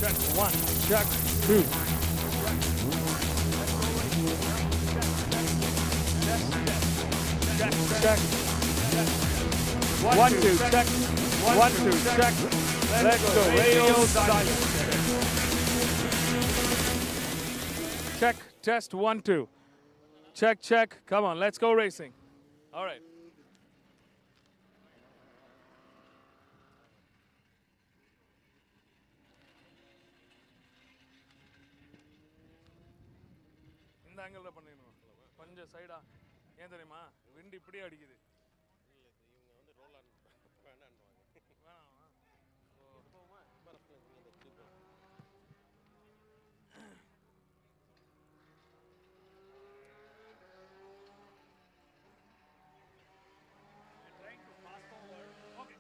check, one, check, two. Check. 1, 2, check. 1, 2, check. Let's go. Radio silence. Check. Test 1, 2. Check, check. Come on, let's go racing. All right. இந்த ஆங்கிள்ல பண்ணிடணும். கொஞ்சம் சைடா. ஏன் தெரியுமா? Wind இப்படியே அடிக்குது. இல்ல இவங்க வந்து ரோல் ஆன் வேண்டான்றாங்க. வேணாமா? போமா MRF இந்த clip. Trying to fast forward. Okay,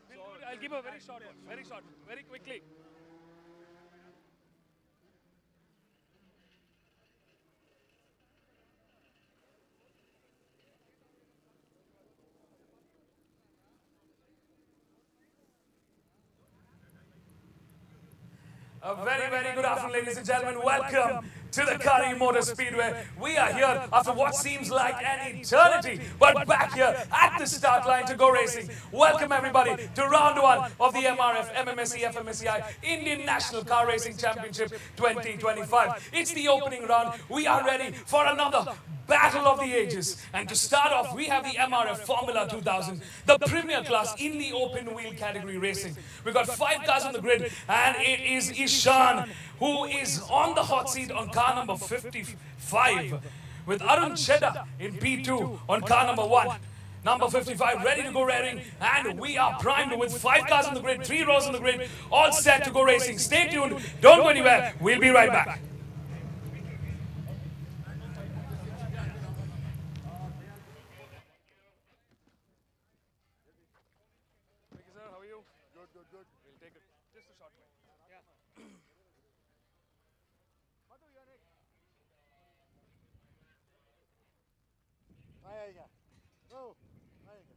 I'll give a very short one. Very short, very quickly. A very, very good afternoon, ladies and gentlemen. Welcome to the Kari Motor Speedway. We are here after what seems like an eternity, but back here at the start line to go racing. Welcome everybody to round 1 of the MRF MMSC FMSCI Indian National Car Racing Championship 2025. It's the opening round. We are ready for another battle of the ages. And to start off, we have the MRF Formula 2000, the premier class in the open wheel category racing. We've got 5 cars on the grid, and it is Ishan who is on the hot seat on car number 55, with Arun Chedda in P2 on car number 1. Number 55 ready to go racing, and we are primed with 5 cars on the grid, 3 rows on the grid, all set to go racing. Stay tuned, don't go anywhere, we'll be right back. Good. We'll take it. Just a short way. Yeah. Madhu, you're next. Aayega. Go. Aayega.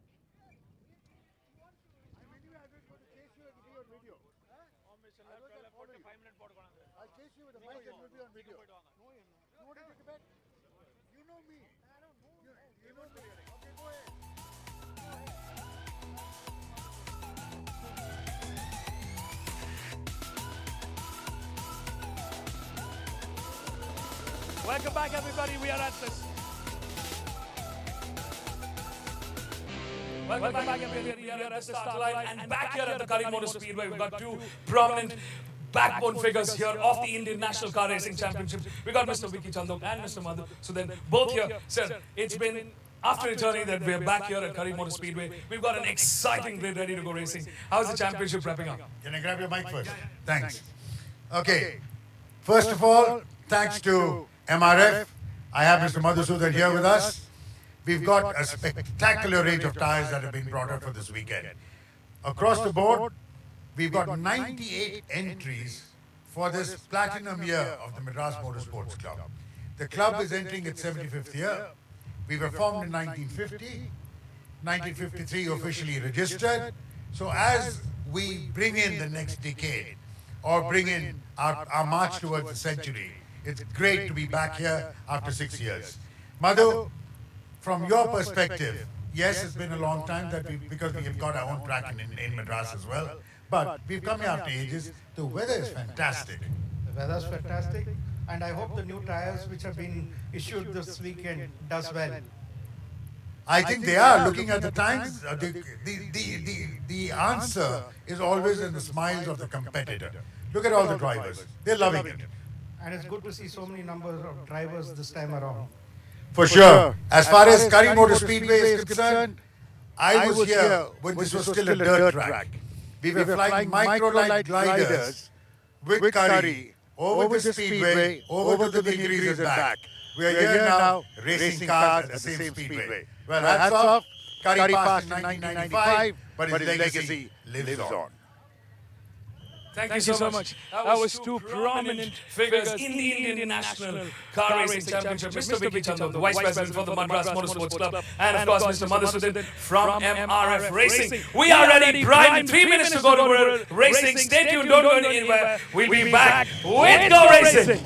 I'm anyway, I was going to chase you and be on video. I'll chase you with the mic and we'll be on video. No, you want to take a bet? You know me. I don't know. You know me. Okay, go ahead. Welcome back, everybody. We are at this. Welcome back, everybody. We are at the start line, and back here at the Kari Motor Speedway, we've got 2 prominent backbone figures here of the Indian National Car Racing Championship. We got Mr. Vicky Chandok and Mr. Madhu. So then, both here. Sir, it's been after eternity that we're back here at Kari Motor Speedway. We've got an exciting grid ready to go racing. How's the championship wrapping up? Can I grab your mic first? Thanks. Okay. First of all, thanks to MRF. I have Mr. Madhusudan here with us. We've got a spectacular range of tires that have been brought out for this weekend. Across the board, we've got 98 entries for this platinum year of the Madras Motorsports Club. The club is entering its 75th year. We were formed in 1950, 1953 officially registered. So as we bring in the next decade, or bring in our march towards the century, it's great to be back here after 6 years. Madhu, from your perspective, yes, it's been a long time because we have got our own track in Madras as well. But we've come here after ages. The weather is fantastic. The weather's fantastic, and I hope the new tires which have been issued this weekend does well. I think they are. Looking at the times, the answer is always in the smiles of the competitor. Look at all the drivers. They're loving it. And it's good to see so many numbers of drivers this time around. For sure. As far as Kari Motor Speedway is concerned, I was here when this was still a dirt track. We were flying microlight gliders with Kari over the speedway, over to the Nilgiris and back. We are here now racing cars at the same speedway. Well, hats off. Kari passed in 1995, but his legacy lives on. Thank you so much. That was two prominent figures in the Indian National Car Racing Championship. Mr. Vicky Chandra, the Vice President for the Madras Motorsports Club, and of course Mr. Madhusudan from MRF Racing. We are ready. Brian, 3 minutes to go to racing. Stay tuned. Don't go anywhere. We'll be back with Go Racing.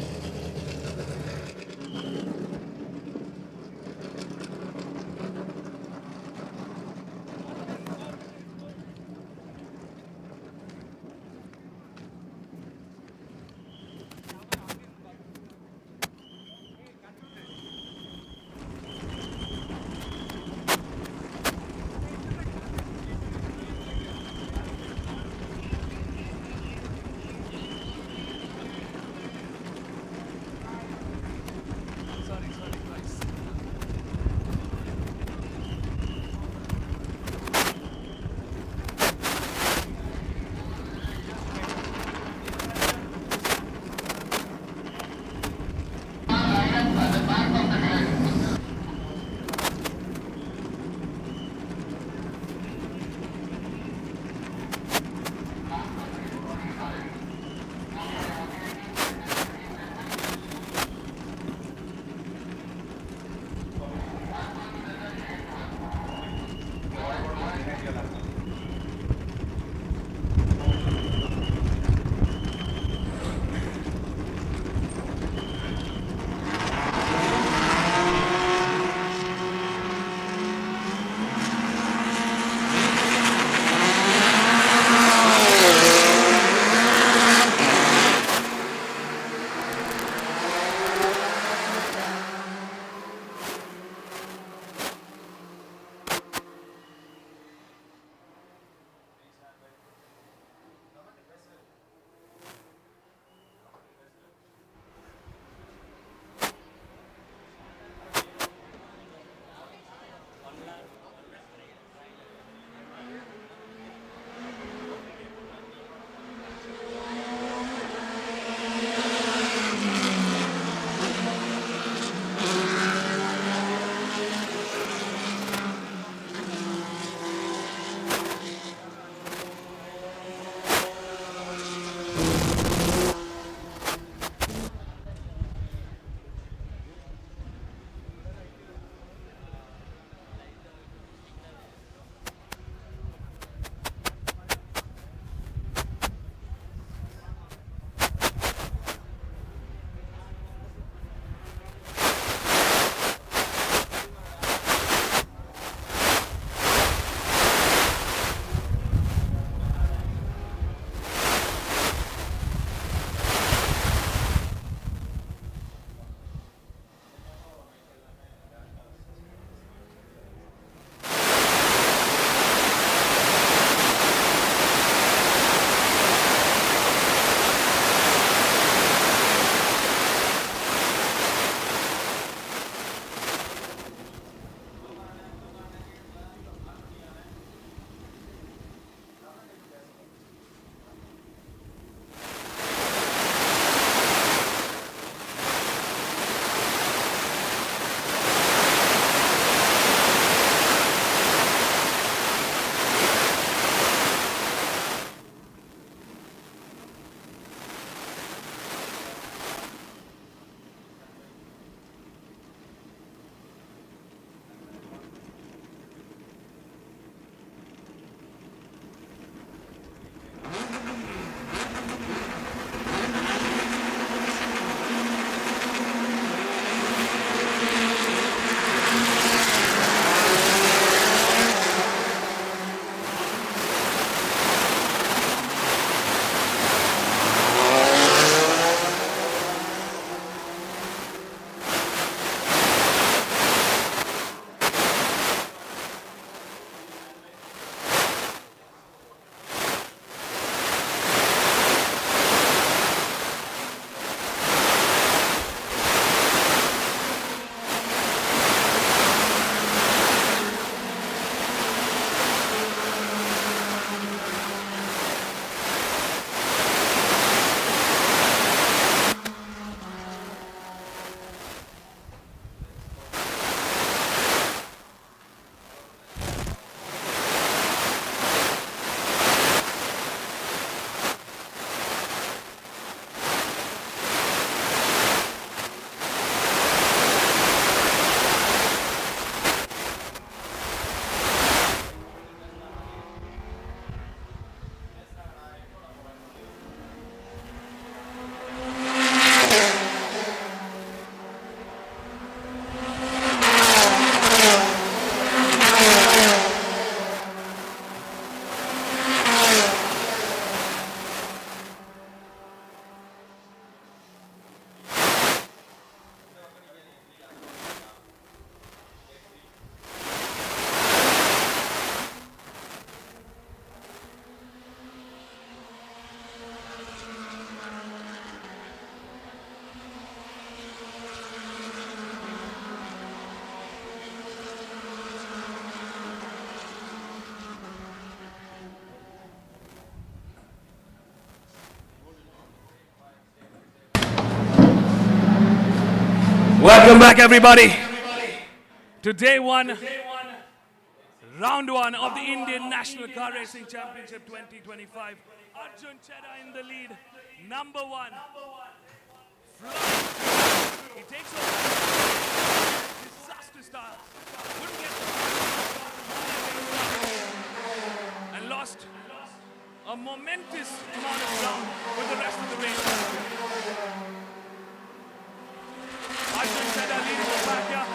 Welcome back, everybody, to day one, round one of the Indian National Car Racing Championship 2025. Arjun Chedda in the lead, number one. He takes over. Disaster start. Couldn't get and lost a momentous amount of ground with the rest of the race. Arjun Chedda leading the back here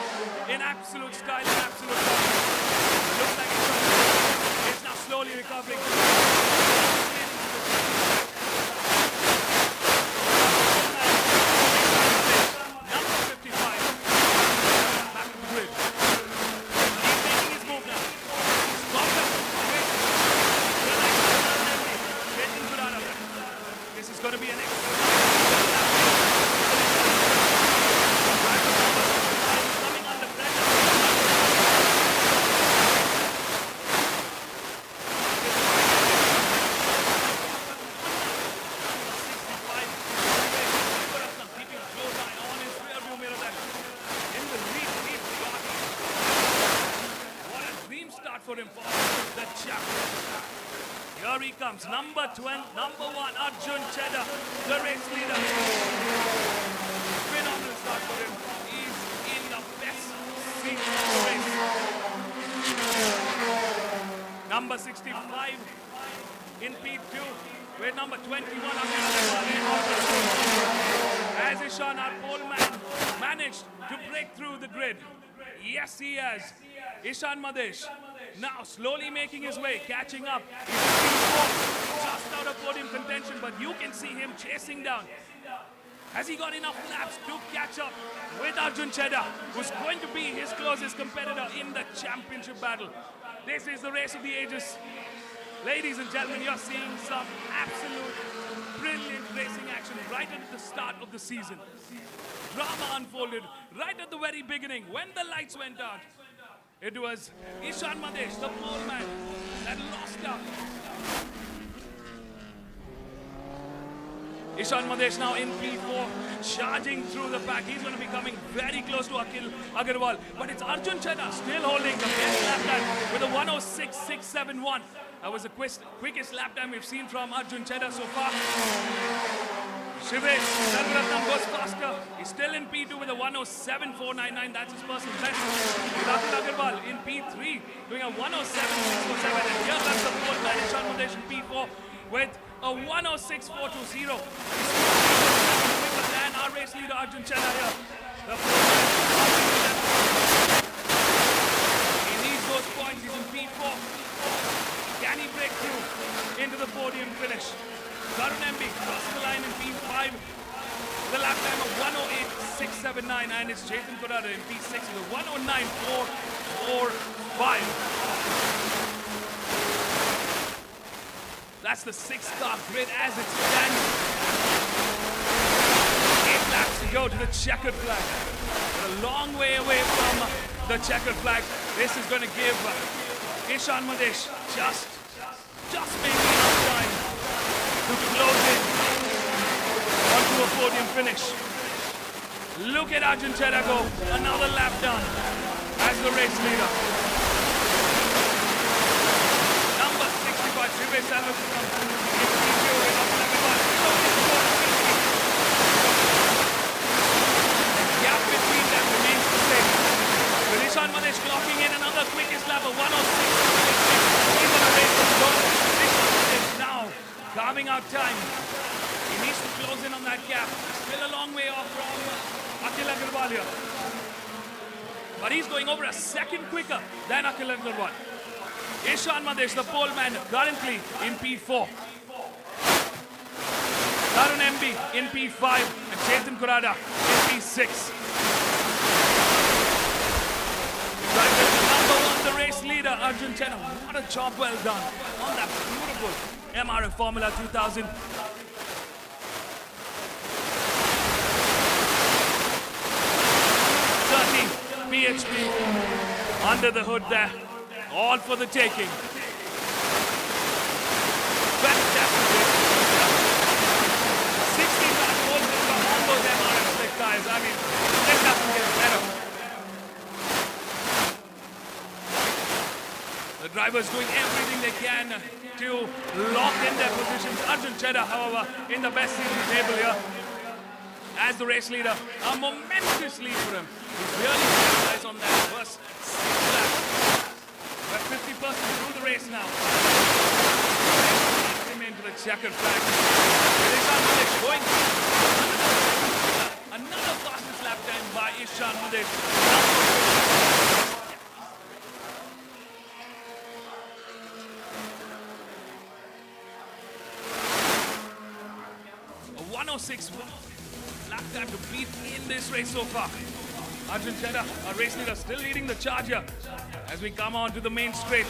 in absolute style and absolute power. Looks like it's now slowly recovering. Number 55. Back to the grid. He's making his move now. Stopped up. Getting good out of it. This is going to be an excellent. For him for the champion. Here he comes, number 1, Arjun Chedda, the race leader. Phenomenal start for him. He's in the best seat of the race. Number 65 in P2 with number 21 as Ishan, our pole man, managed to break through the grid. Yes, he has. Ishan Madesh now slowly making his way, catching up. He's just out of podium contention, but you can see him chasing down. Has he got enough laps to catch up with Arjun Chedda, who's going to be his closest competitor in the championship battle? This is the race of the ages. Ladies and gentlemen, you're seeing some absolute brilliant racing action right at the start of the season. Drama unfolded right at the very beginning when the lights went out. It was Ishan Madesh, the pole man, that lost out. Ishan Madesh now in P4, charging through the pack. He's going to be coming very close to Akhil Agarwal. But it's Arjun Chedda still holding the best lap time with a 106.671. That was the quickest lap time we've seen from Arjun Chedda so far. Shivesh Sarvaratnam goes faster. He's still in P2 with a 107.499. That's his personal best. Akhil Agarwal in P3 doing a 107.647. And here comes the pole man, Ishan Madesh in P4 with a 106.420. And our race leader Arjun Chedda here. He needs those points. He's in P4. Can he break through into the podium finish? Karun MB crossed the line in P5. The lap time of 108.679, and it's Chetan Kurada in P6 with 109.445. That's the 6-car grid as it stands. 8 laps to go to the checkered flag. We're a long way away from the checkered flag. This is going to give Ishan Madesh just making enough time to close in onto a podium finish. Look at Arjun Chedda go. Another lap done as the race leader. Number 65, Shivesh Sarvaratnam. The gap between them remains the same. With Ishan Madesh clocking in another quickest lap of 106.6. He's on a race to go. Ishan Madesh now carving out time. He needs to close in on that gap. Still a long way off from Akhil Agarwal here. But he's going over a second quicker than Akhil Agarwal. Ishan Madesh, the pole man, currently in P4. Karun MB in P5 and Chetan Kurada in P6. Number 1, the race leader, Arjun Chedda. What a job well done on that beautiful MRF Formula 2000. 30 PHP under the hood there. All for the taking. Fantastic. 60 volts on those MRF slick tires. I mean, let's have some get better. The drivers doing everything they can to lock in their positions. Arjun Chedda, however, in the best seat in the table here as the race leader. A momentous lead for him. He's really capitalized on that first 6 laps. We're 50% through the race now. Him into the checkered flag. Ishan Madesh going another fastest lap time by Ishan Madesh. 106 lap time to beat in this race so far. Arjun Chedda, our race leader, still leading the charge here as we come on to the main straight.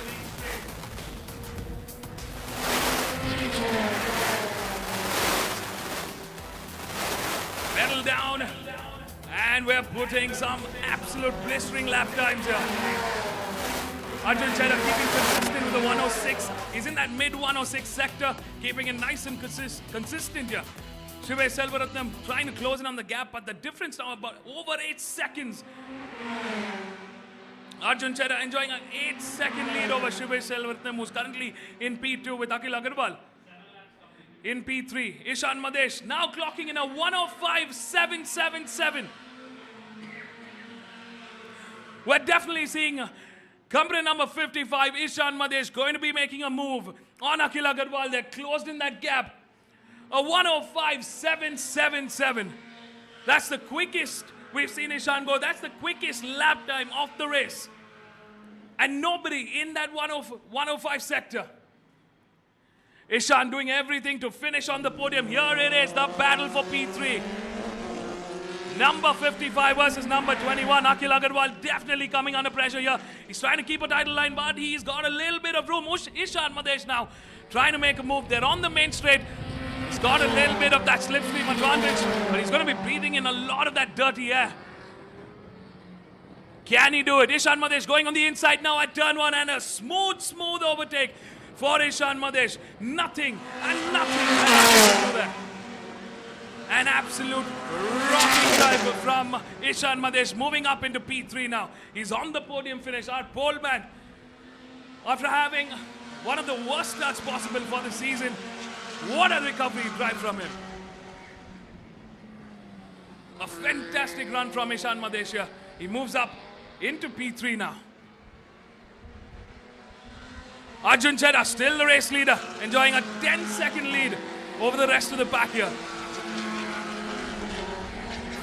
Pedal down, and we're putting some absolute blistering lap times here. Arjun Chedda keeping consistent with the 106. He's in that mid 106 sector, keeping it nice and consistent here. Shive Selvaratnam trying to close in on the gap, but the difference now about over 8 seconds. Arjun Chedda enjoying an 8-second lead over Shive Selvaratnam, who's currently in P2 with Akhil Agarwal. In P3, Ishan Madesh now clocking in a 105.777. We're definitely seeing company number 55, Ishan Madesh, going to be making a move on Akhil Agarwal. They're closed in that gap. A 105.777. That's the quickest we've seen Ishan go. That's the quickest lap time of the race. And nobody in that 105 sector. Ishan doing everything to finish on the podium. Here it is, the battle for P3. Number 55 versus number 21. Akhil Agarwal definitely coming under pressure here. He's trying to keep a title line, but he's got a little bit of room. Ishan Madesh now trying to make a move. They're on the main straight. He's got a little bit of that slipstream advantage, but he's going to be breathing in a lot of that dirty air. Can he do it? Ishan Madesh going on the inside now at turn 1, and a smooth overtake for Ishan Madesh. Nothing and nothing can do that. An absolute rocking drive from Ishan Madesh, moving up into P3 now. He's on the podium finish. Our pole man, after having one of the worst starts possible for the season, what a recovery drive from him. A fantastic run from Ishan Madesh here. He moves up into P3 now. Arjun Chedda, still the race leader, enjoying a 10-second lead over the rest of the pack here.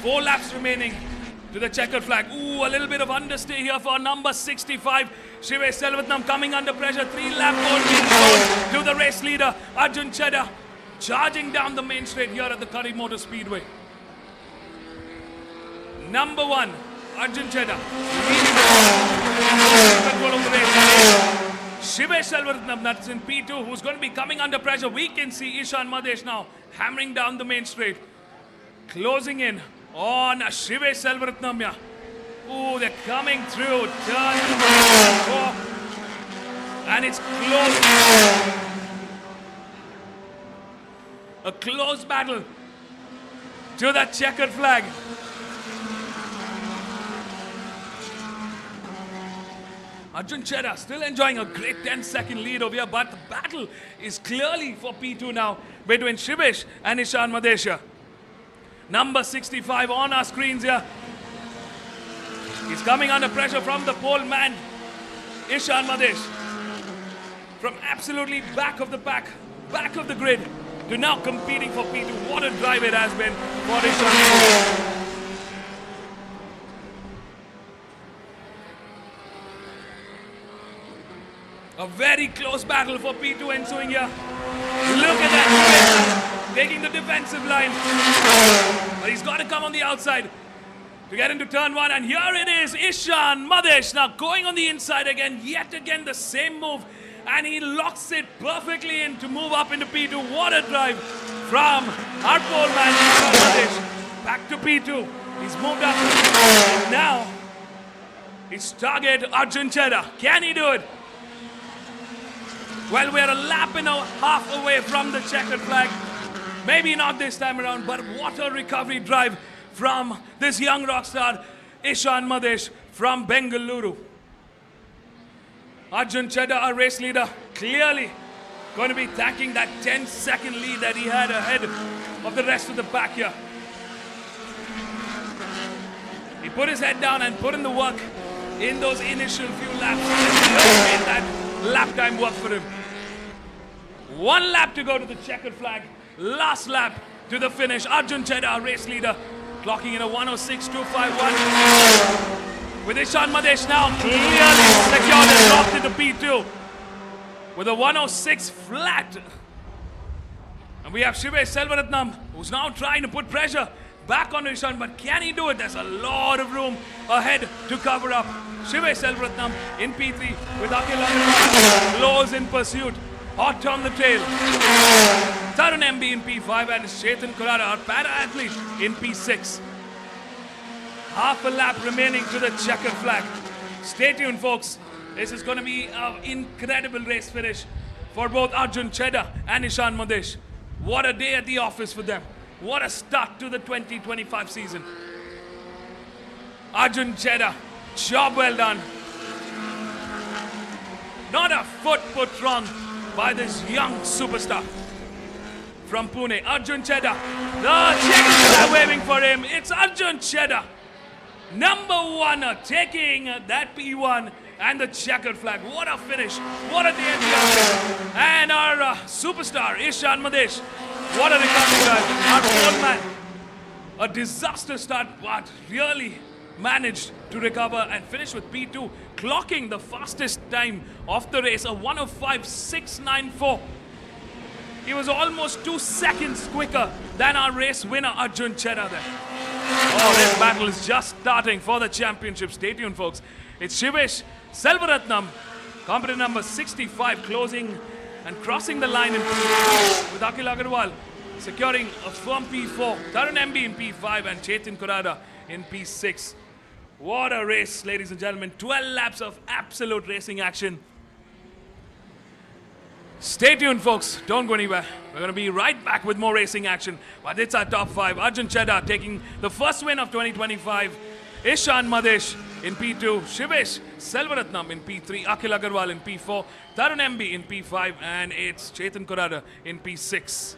4 laps remaining to the checkered flag. Ooh, a little bit of understay here for number 65. Shive Selvaratnam coming under pressure. 3-lap hold being shown to the race leader, Arjun Chedda, charging down the main straight here at the Curry Motor Speedway. Number 1, Arjun Chedda, control of the race. Shive Selvaratnam, that's in P2, who's going to be coming under pressure. We can see Ishan Madesh now hammering down the main straight, closing in on Shive Selvaratnam. Yeah. Ooh, they're coming through. Turn 4. And it's close. A close battle to that checkered flag. Arjun Chedda still enjoying a great 10-second lead over here, but the battle is clearly for P2 now between Shivesh and Ishan Madesh. Number 65 on our screens here. He's coming under pressure from the pole man, Ishan Madesh. From absolutely back of the pack, back of the grid, to now competing for P2. What a drive it has been for Ishan Madesh. A very close battle for P2 ensuing here. Look at that, taking the defensive line. But he's got to come on the outside to get into turn 1. And here it is, Ishan Madesh now going on the inside again. Yet again the same move. And he locks it perfectly in to move up into P2. What a drive from our pole man, Ishan Madesh. Back to P2. He's moved up. Now, his target, Arjun Chedda. Can he do it? Well, we're a lap and a half away from the checkered flag. Maybe not this time around, but what a recovery drive from this young rock star. Ishan Madesh from Bengaluru. Arjun Chedda, our race leader, clearly going to be thanking that 10-second lead that he had ahead of the rest of the pack here. He put his head down and put in the work in those initial few laps. And made that lap time work for him. 1 lap to go to the checkered flag. Last lap to the finish. Arjun Chedda, our race leader, clocking in a 106.251. With Ishan Madesh now clearly secured and dropped into P2 with a 106 flat. And we have Shivesh Selvaratnam, who's now trying to put pressure back on Ishan, but can he do it? There's a lot of room ahead to cover up. Shivesh Selvaratnam in P3 with Akhil Agarwal close in pursuit. Hot on the tail. Tarun MB in P5 and Chetan Kurada, our para-athlete, in P6. Half a lap remaining to the checkered flag. Stay tuned, folks. This is going to be an incredible race finish for both Arjun Chedda and Ishan Madesh. What a day at the office for them. What a start to the 2025 season. Arjun Chedda, job well done. Not a foot put wrong by this young superstar from Pune. Arjun Chedda. The checkers are waving for him. It's Arjun Chedda. Number 1 taking that P1 and the checkered flag. What a finish. What a day at the office. And our superstar, Ishan Madesh. What a recovery drive. Our old man. A disaster start, but really managed to recover and finish with P2, clocking the fastest time of the race, a 105.694. He was almost 2 seconds quicker than our race winner, Arjun Chedda there. Oh, this battle is just starting for the championship. Stay tuned, folks. It's Shivesh Selvaratnam, competitor number 65, closing and crossing the line in P4 with Akhil Agarwal, securing a firm P4. Tarun MB in P5 and Chetan Kurada in P6. What a race, ladies and gentlemen. 12 laps of absolute racing action. Stay tuned, folks. Don't go anywhere. We're going to be right back with more racing action. But it's our top 5. Arjun Chedda taking the first win of 2025. Ishan Madesh in P2. Shivesh Selvaratnam in P3. Akhil Agarwal in P4. Tarun MB in P5. And it's Chetan Kurada in P6.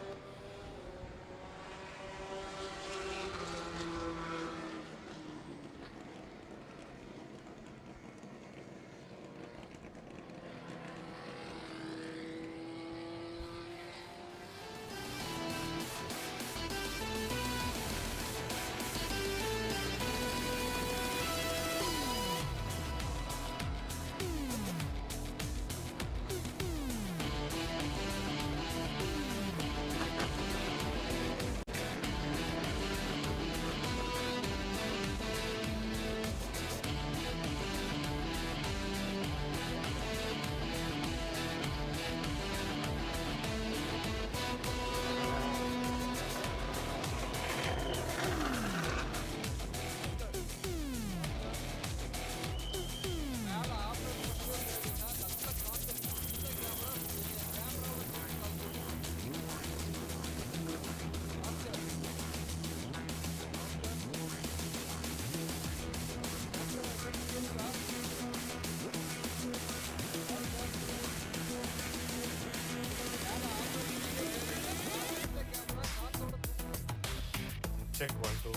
Check 1, 2.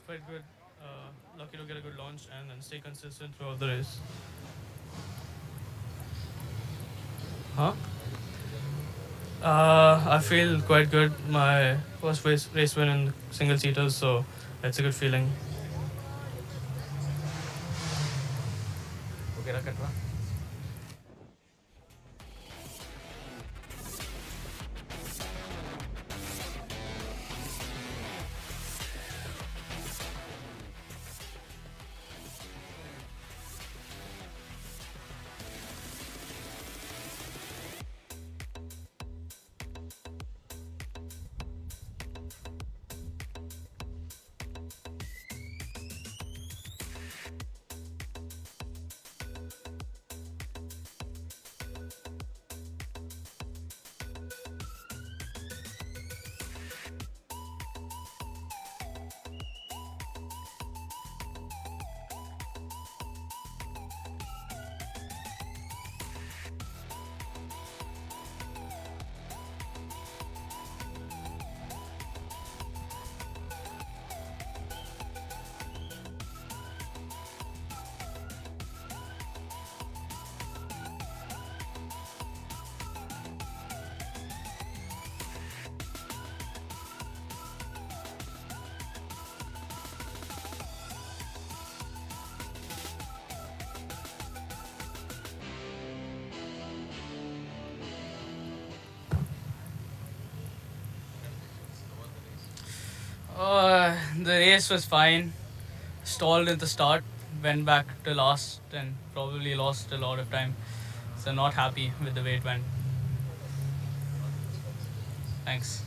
Quite good. Lucky to get a good launch and then stay consistent throughout the race. Huh? I feel quite good. My first race win in single seaters, so it's a good feeling. Okay, Rakatwa. The race was fine. Stalled at the start, went back to last, and probably lost a lot of time. So not happy with the way it went. Thanks.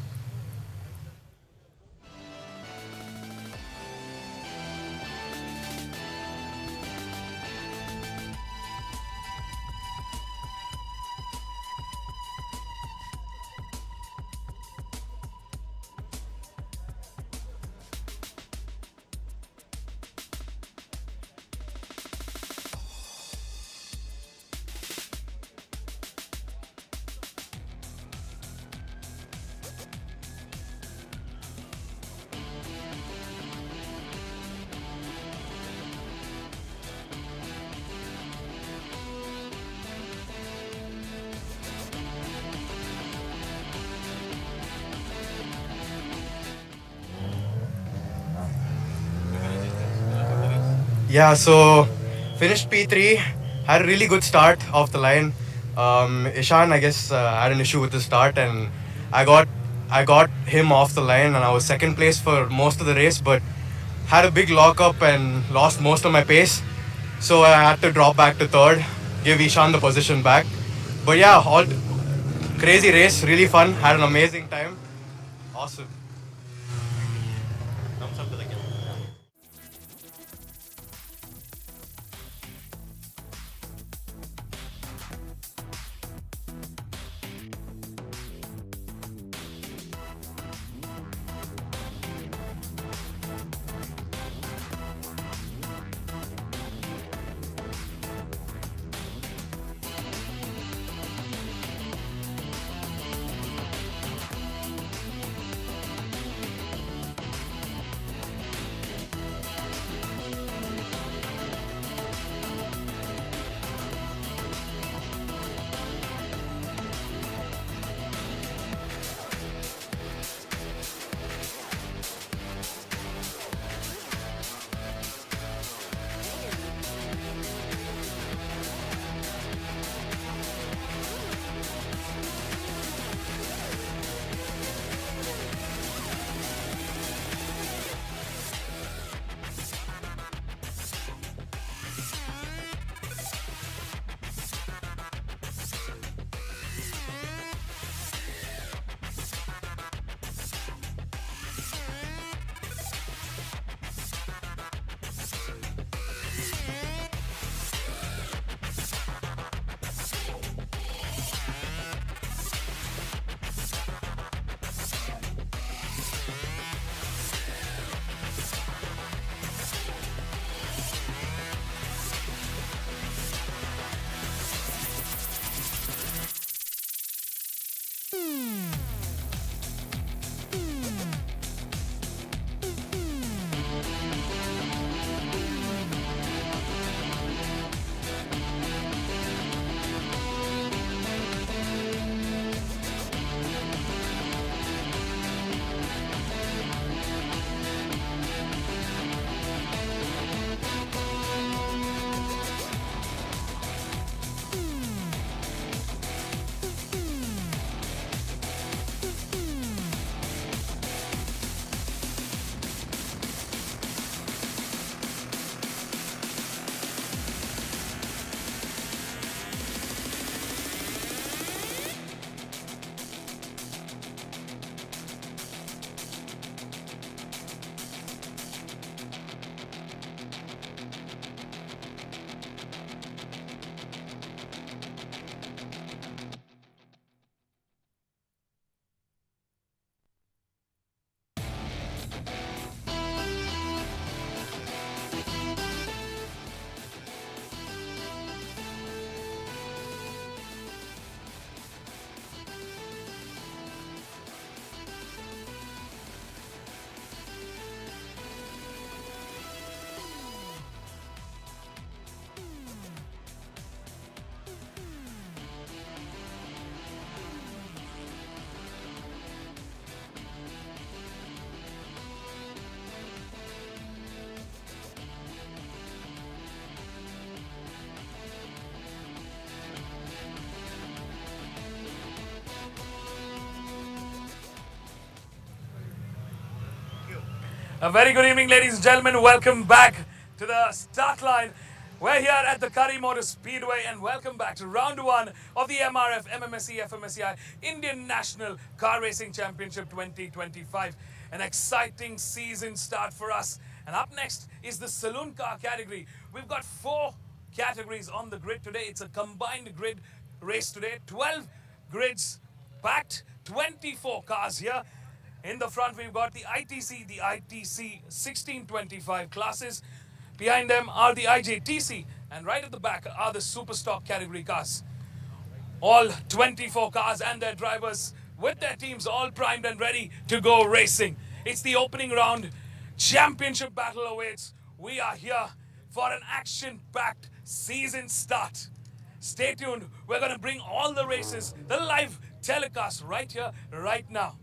Yeah, so finished P3, had a really good start off the line. Ishan, I guess, had an issue with the start, and I got him off the line, and I was second place for most of the race, but had a big lockup and lost most of my pace. So I had to drop back to third, give Ishan the position back. But yeah, all crazy race, really fun, had an amazing time. Awesome. Thumbs up to the camera. A very good evening, ladies and gentlemen. Welcome back to the start line. We're here at the Curry Motor Speedway, and welcome back to round one of the MRF MMSC FMSCI Indian National Car Racing Championship 2025. An exciting season start for us. And up next is the Saloon car category. We've got 4 categories on the grid today. It's a combined grid race today. 12 grids packed, 24 cars here. In the front, we've got the ITC 1625 classes. Behind them are the IJTC. And right at the back are the super stock category cars. All 24 cars and their drivers with their teams all primed and ready to go racing. It's the opening round. Championship battle awaits. We are here for an action-packed season start. Stay tuned. We're going to bring all the races, the live telecast right here, right now.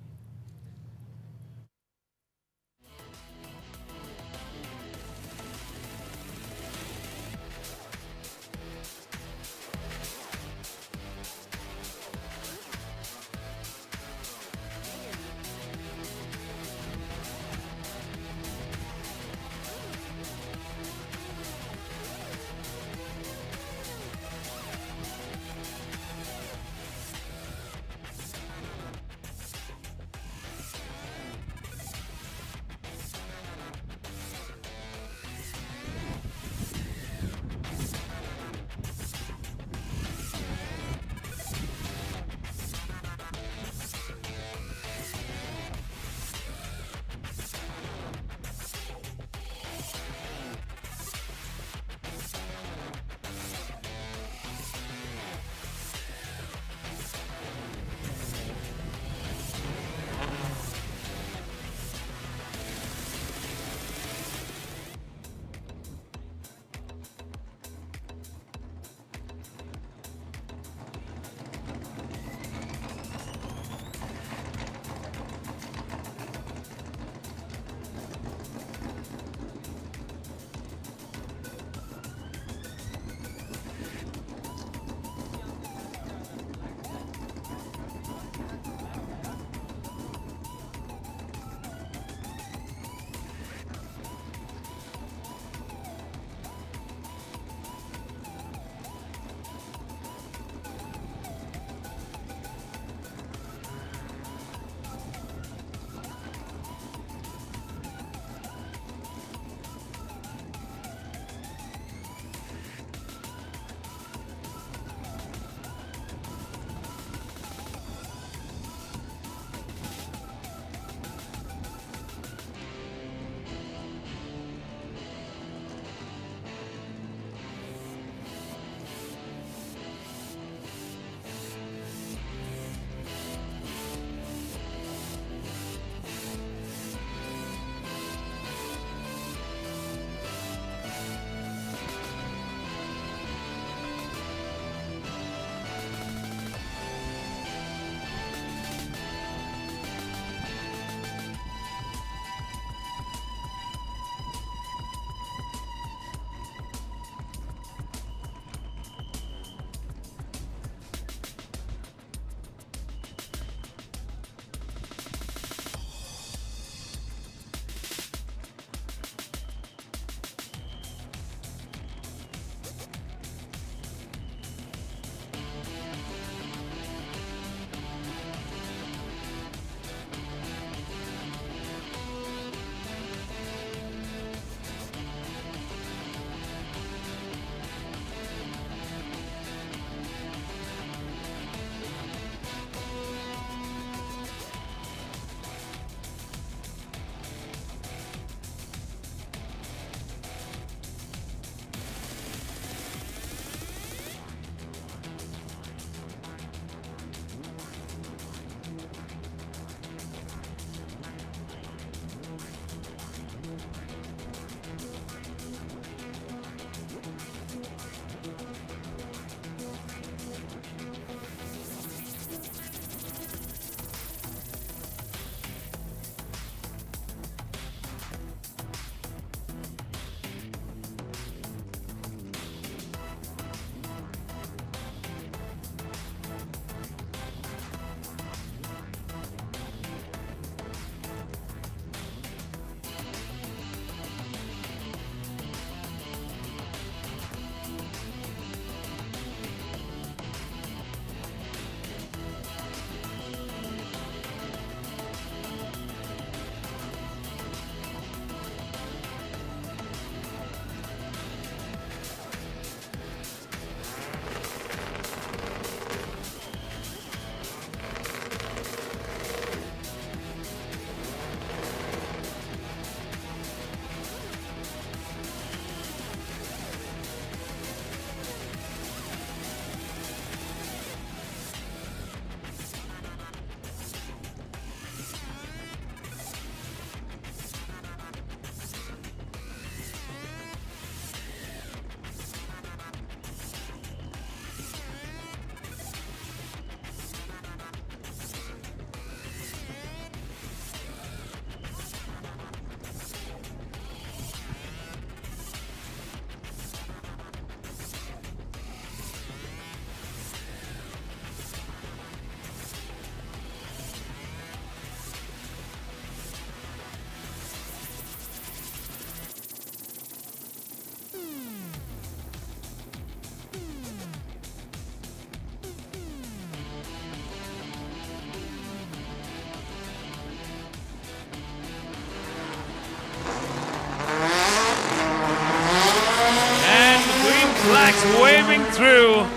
through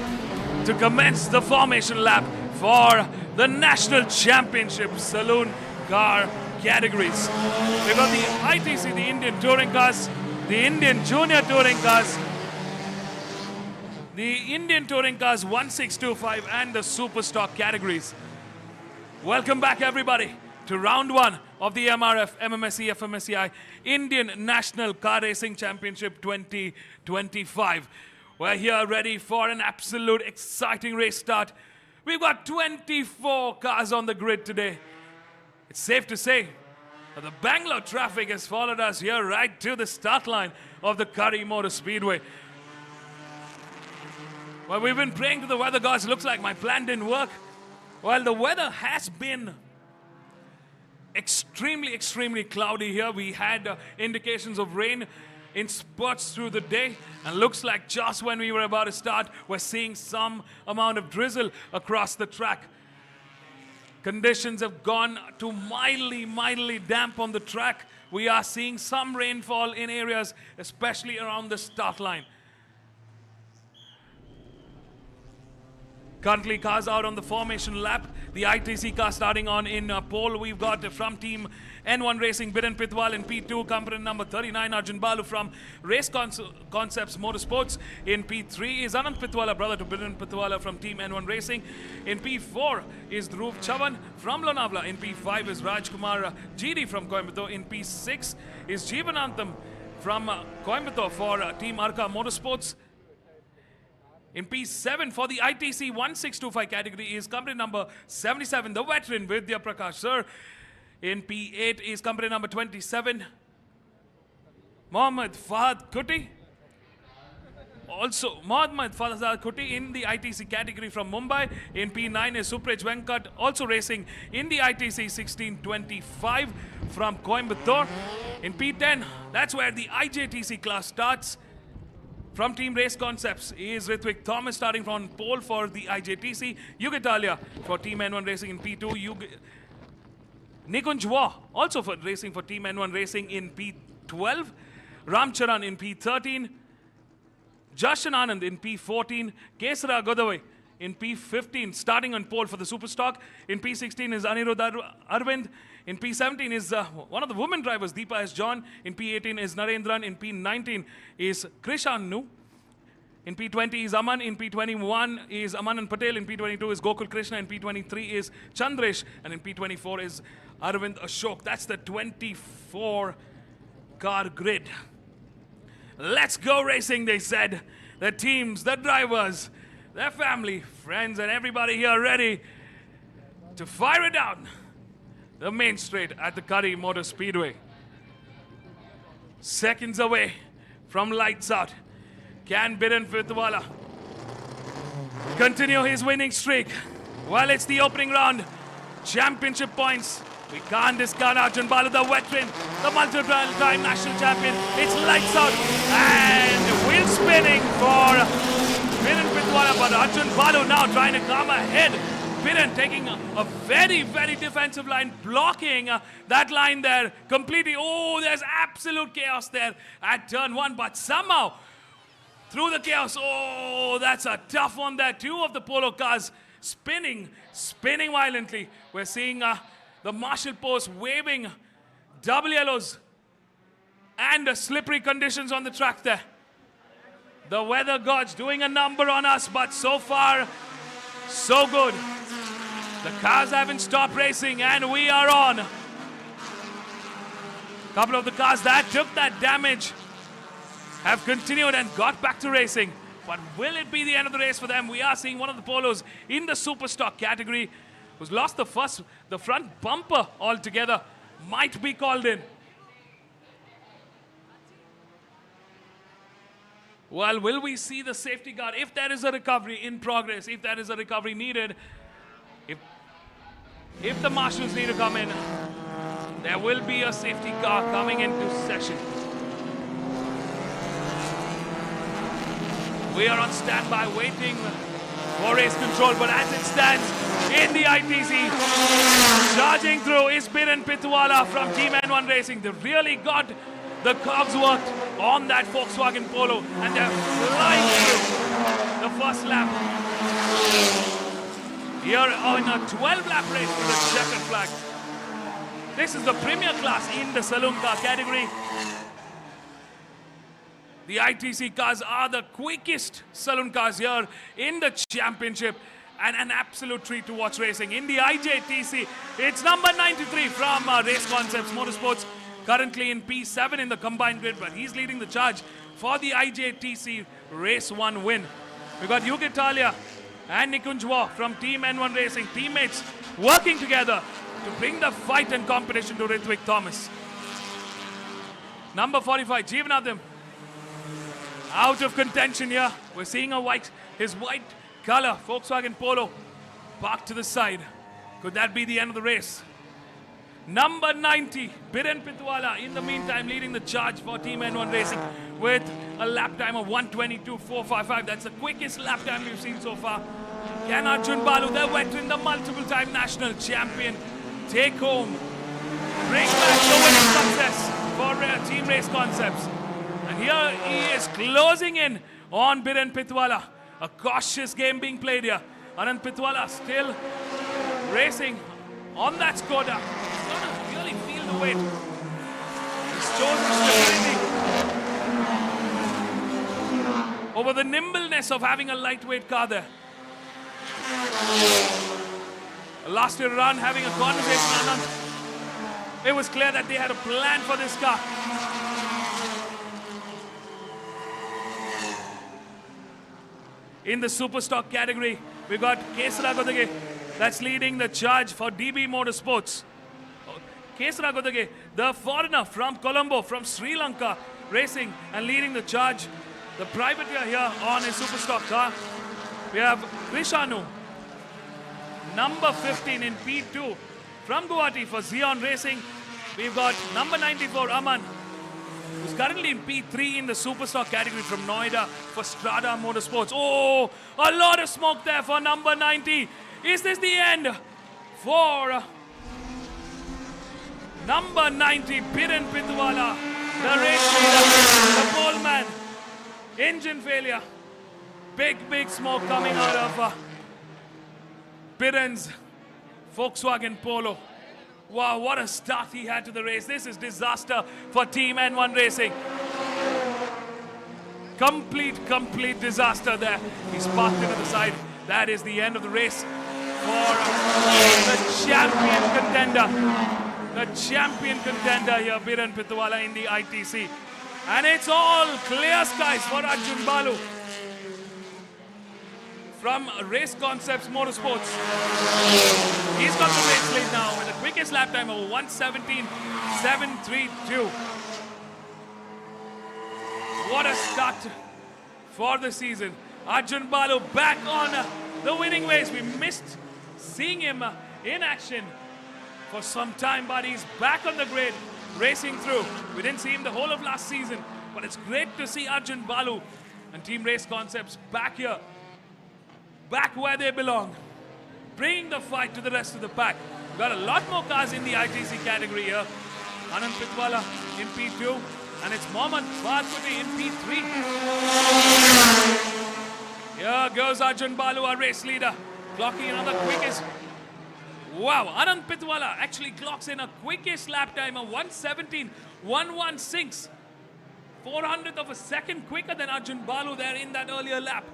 to commence the formation lap for the National Championship Saloon car categories. We've got the ITC, the Indian Touring Cars, the Indian Junior Touring Cars, the Indian Touring Cars 1625 and the Super Stock categories. Welcome back everybody to round one of the MRF MMSC FMSCI Indian National Car Racing Championship 2025. We're here ready for an absolute exciting race start. We've got 24 cars on the grid today. It's safe to say that the Bangalore traffic has followed us here right to the start line of the Curry Motor Speedway. Well, we've been praying to the weather gods. Looks like my plan didn't work. Well, the weather has been extremely cloudy here. We had indications of rain in spurts through the day, and looks like just when we were about to start, we're seeing some amount of drizzle across the track. Conditions have gone to mildly damp on the track. We are seeing some rainfall in areas, especially around the start line. Currently, cars out on the formation lap. The ITC car starting on in pole. We've got from team N1 Racing, Biren Pitwal in P2, component number 39, Arjun Balu from Race Concepts Motorsports. In P3 is Anand Pitwala, brother to Biren Pitwala from team N1 Racing. In P4 is Dhruv Chavan from Lonavla. In P5 is Rajkumar GD from Coimbatore. In P6 is Jeevanantham from Coimbatore for team Arca Motorsports. In P7 for the ITC 1625 category is company number 77, the veteran Vidya Prakash Sir. In P8 is company number 27, Mohammad Fahad Kuti. Also, Mohammad Fahad Kuti in the ITC category from Mumbai. In P9 is Supraj Venkat, also racing in the ITC 1625 from Coimbatore. In P10, that's where the IJTC class starts. From Team Race Concepts is Ritvik Thomas starting from pole for the IJTC. Yugitalia for Team N1 Racing in P2. Nikunj Waugh also for racing for Team N1 Racing in P12. Ramcharan in P13. Jashan Anand in P14. Kesara Godawai in P15 starting on pole for the Super Stock. In P16 is Anirudh Arvind. In P17 is one of the women drivers, Deepa S. John. In P18 is Narendran. In P19 is Krishanu. In P20 is Aman. In P21 is Amanand Patel. In P22 is Gokul Krishna. In P23 is Chandresh. And in P24 is Arvind Ashok. That's the 24 car grid. Let's go racing, they said. The teams, the drivers, their family, friends, and everybody here ready to fire it down the main straight at the Curry Motor Speedway. Seconds away from lights out. Can Biren Pitwala continue his winning streak? Well, it's the opening round. Championship points. We can't discard Arjun Balu, the veteran, the multiple-time national champion. It's lights out and wheel spinning for Biren Pitwala, but Arjun Balu now trying to come ahead. Biren taking a very defensive line, blocking that line there completely. Oh, there's absolute chaos there at turn one, but somehow through the chaos, oh, that's a tough one there. Two of the Polo cars spinning violently. We're seeing the marshal post waving double yellows and slippery conditions on the track there. The weather gods doing a number on us, but so far, so good. The cars haven't stopped racing and we are on. A couple of the cars that took that damage have continued and got back to racing. But will it be the end of the race for them? We are seeing one of the Polos in the Super Stock category who's lost the front bumper altogether, might be called in. Well, will we see the safety guard? If there is a recovery in progress, if there is a recovery needed, if the marshals need to come in, there will be a safety car coming into session. We are on standby waiting for race control, but as it stands in the ITC, charging through is Biren Pitwala from Team N1 Racing. They really got the cogs worked on that Volkswagen Polo and they're flying through. the first lap. Here on a 12-lap race with a checkered flag. This is the premier class in the Saloon car category. The ITC cars are the quickest Saloon cars here in the championship, and an absolute treat to watch racing. In the IJTC, it's number 93 from Race Concepts Motorsports, currently in P7 in the combined grid, but he's leading the charge for the IJTC Race 1 win. We got Hugh Italia and Nikunjwa from Team N1 Racing, teammates working together to bring the fight and competition to Ritwik Thomas. Number 45, Jeevanatham, out of contention here. We're seeing his white color Volkswagen Polo parked to the side. Could that be the end of the race? Number 90, Biren Pitwala, in the meantime leading the charge for Team N1 Racing with a lap time of 1:22.455. That's the quickest lap time we've seen so far. Can Arjun Balu, the veteran, the multiple-time national champion, take home, bring back the winning success for Team Race Concepts? And here he is closing in on Biren Pitwala. A cautious game being played here. Anand Pitwala still racing on that Skoda. He's gonna really feel the weight. He's chosen stability over the nimbleness of having a lightweight car there. Last year around, having a conversation with Anand, it was clear that they had a plan for this car. In the Superstock category, we got Kesara Godage that's leading the charge for DB Motorsports. Kesara Godage, the foreigner from Colombo, from Sri Lanka, racing and leading the charge. The privateer here on a Superstock car. We have Krishanu, number 15 in P2 from Guwahati for Xeon Racing. We've got number 94, Aman, who's currently in P3 in the Superstock category from Noida for Strada Motorsports. Oh, a lot of smoke there for number 90. Is this the end for number 90, Biren Pitwala, the race leader, the pole man? Engine failure. Big smoke coming out of Biren's Volkswagen Polo. Wow, what a start he had to the race. This is disaster for Team N1 Racing. Complete disaster there. He's parked into the side. That is the end of the race for the champion contender. The champion contender here, Biren Pitwala in the ITC. And it's all clear skies for Arjun Balu from Race Concepts Motorsports. He's got the race lead now with the quickest lap time of 1:17.732. What a start for the season. Arjun Balu back on the winning ways. We missed seeing him in action for some time, but he's back on the grid, racing through. We didn't see him the whole of last season, but it's great to see Arjun Balu and Team Race Concepts back here, back where they belong, bringing the fight to the rest of the pack. We've got a lot more cars in the ITC category here. Anand Pitwala in P2, and it's Mohammad Farkuti in P3. Here goes Arjun Balu, our race leader, clocking another quickest. Wow, Anand Pitwala actually clocks in a quickest lap time of 1:17.116. 400th of a second quicker than Arjun Balu there in that earlier lap.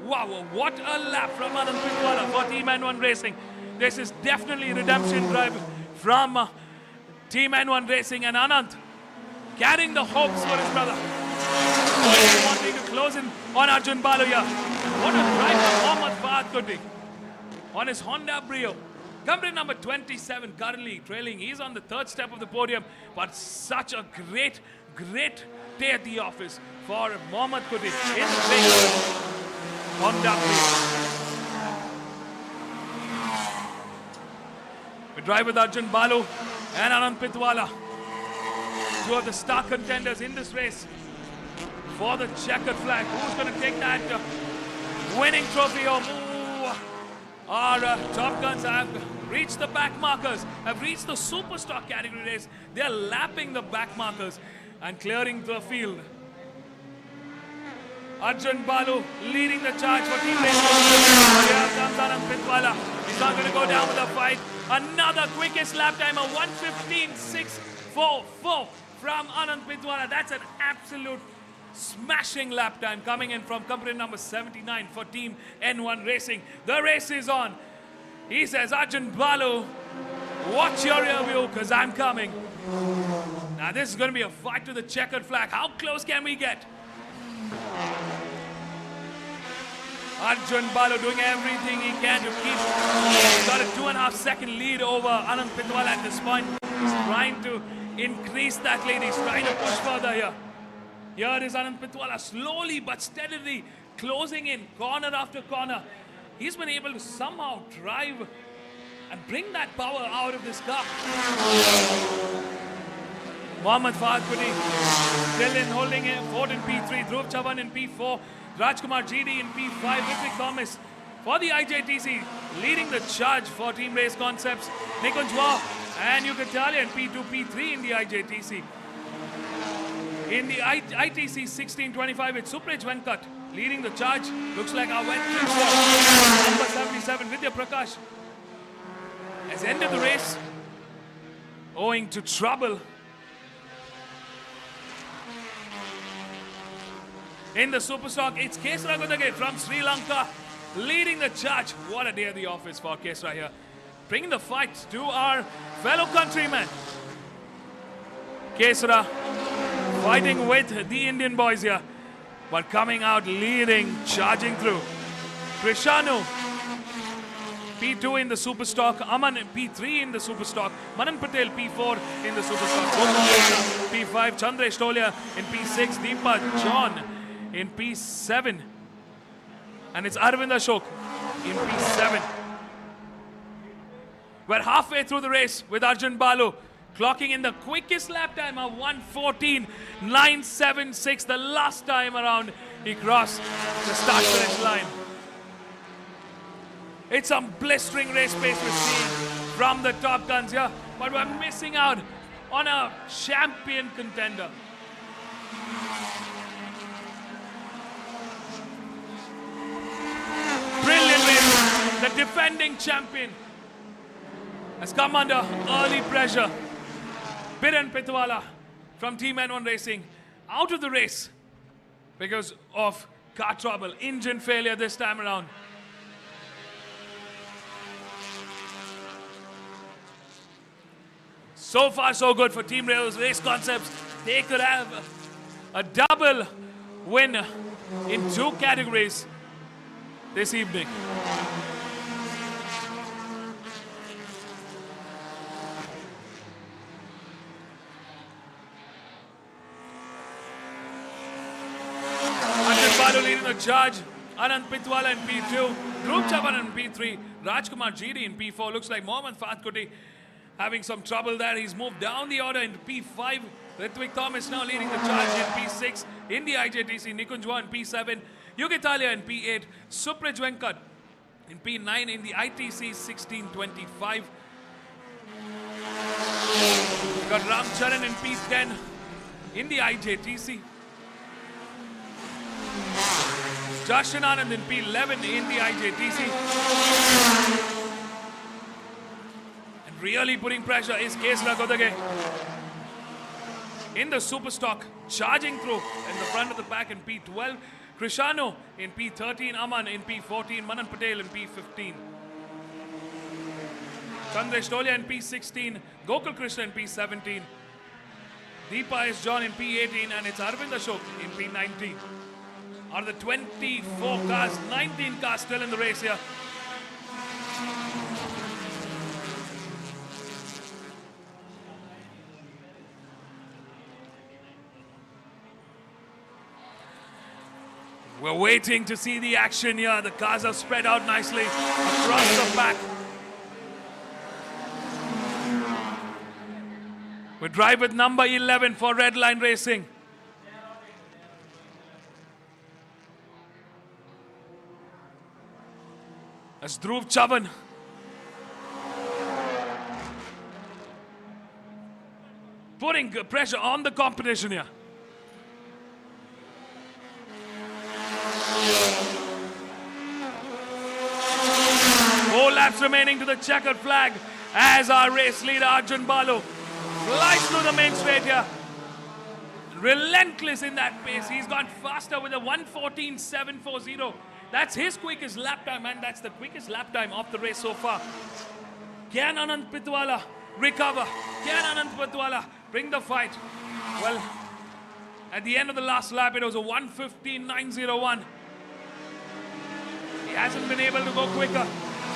Wow, what a lap from Anand Pitwala for Team N1 Racing. This is definitely redemption drive from Team N1 Racing, and Anand carrying the hopes for his brother. Wanting to close in on Arjun Balu here. What a drive from Mohammad Farkuti on his Honda Brio. Company number 27 currently trailing. He's on the third step of the podium, but such a great day at the office for Mohammad Kuti in the big Honda Brio. We drive with Arjun Balu and Anand Pitwala, two of the star contenders in this race for the checkered flag. Who's going to take that winning trophy home? Our Top Guns have reached the back markers, have reached the Superstock category race. They're lapping the back markers and clearing the field. Arjun Balu leading the charge for Team Race. Here comes Anand Pitwala. He's not going to go down with the fight. Another quickest lap time of 1:15.644 from Anand Pitwala. That's an absolute smashing lap time coming in from company number 79 for Team N1 Racing. The race is on. He says, Arjun Balu, watch your rear view because I'm coming. Now this is going to be a fight to the checkered flag. How close can we get? Arjun Balu doing everything he can to keep. He's got a 2.5 second lead over Anand Pitwala at this point. He's trying to increase that lead. He's trying to push further here. Here is Anand Pitwala slowly but steadily closing in corner after corner. He's been able to somehow drive and bring that power out of this car. Mohammad Farkudi still in holding it, Ford in P3, Dhruv Chavan in P4, Rajkumar GD in P5, Ritwik Thomas for the IJTC leading the charge for Team Race Concepts, Nikunjwa and Yucatalia in P2, P3 in the IJTC. In the ITC 1625, it's Supraj Venkat leading the charge. Looks like our wet number 77, Vidya Prakash has ended the race owing to trouble in the Superstock. It's Kesra Godage from Sri Lanka leading the charge. What a day at the office for Kesra here. Bringing the fight to our fellow countrymen. Kesra fighting with the Indian boys here, but coming out leading, charging through. Krishanu, P2 in the Superstock, Aman P3 in the Superstock, Manan Patel P4 in the Superstock, P5, Chandresh Tolia in P6, Deepa John in P7, and it's Arvind Ashok in P7. We're halfway through the race with Arjun Balu clocking in the quickest lap time of 1:14.976. The last time around he crossed the start-finish line. It's some blistering race pace we're seeing from the top guns here, but we're missing out on a champion contender. Brilliant race. The defending champion has come under early pressure. Biren Pitwala from Team N1 Racing out of the race because of car trouble, engine failure this time around. So far so good for Team Race Concepts. They could have a double win in 2 categories this evening. Leading the charge, Anand Pitwala in P2, Dhruv Chavan in P3, Rajkumar GD in P4. Looks like Mohammad Fatkuti having some trouble there. He's moved down the order into P5. Ritwik Thomas now leading the charge in P6. In the IJTC, Nikunjwa in P7, Yugitalia in P8, Supraj Venkat in P9 in the ITC 1625. We've got Ram Charan in P10 in the IJTC. Jashan Anand in P11 in the IJTC. And really putting pressure is Kesra Godage in the Superstock, charging through in the front of the pack in P12. Krishanu in P13, Aman in P14, Manan Patel in P15. Chandresh Tolia in P16, Gokul Krishna in P17. Deepa S. John in P18, and it's Arvind Ashok in P19. Out of the 24 cars, 19 cars still in the race here. We're waiting to see the action here. The cars are spread out nicely across the pack. We drive with number 11 for Red Line Racing. That's Dhruv Chavan. Putting pressure on the competition here. laps remaining to the checkered flag as our race leader Arjun Balu flies through the main straight here. Relentless in that pace. He's gone faster with a 1:14.740. That's his quickest lap time, and that's the quickest lap time of the race so far. Can Anand Pitwala recover? Can Anand Pitwala bring the fight? Well, at the end of the last lap, it was a 1:15.901. He hasn't been able to go quicker.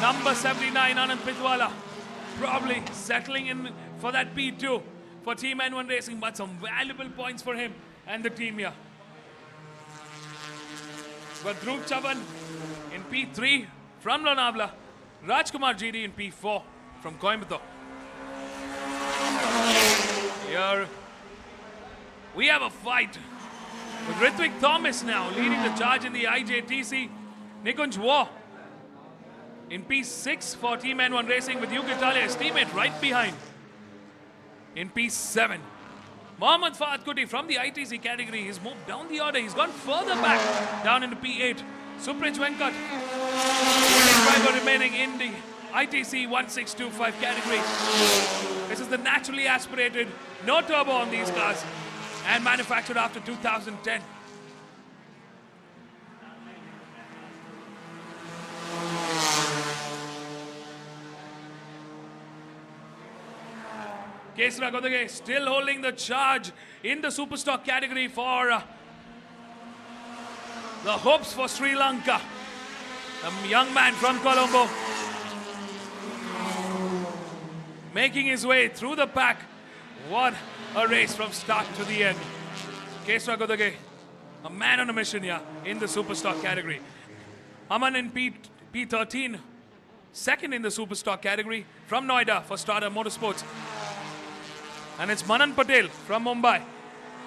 Number 79, Anand Pitwala, probably settling in for that P2 for Team N1 Racing, but some valuable points for him and the team here. But Dhruv Chavan in P3 from Lonavala, Rajkumar GD in P4 from Coimbatore. Here we have a fight with Ritwik Thomas now leading the charge in the IJTC. Nikunj War in P6 for Team N1 Racing with Hugh Italia, his teammate right behind. In P7, Mohammad Fahad Kuti from the ITC category, he's moved down the order, he's gone further back down into P8. Suprij Venkat, driver remaining in the ITC 1625 category. This is the naturally aspirated, no turbo on these cars, and manufactured after 2010. Kesra Godage still holding the charge in the Superstock category for the hopes for Sri Lanka. The young man from Colombo making his way through the pack. What a race from start to the end. Kesra Godage, a man on a mission here in the Superstock category. Aman in P13, second in the Superstock category from Noida for Strata Motorsports. And it's Manan Patel from Mumbai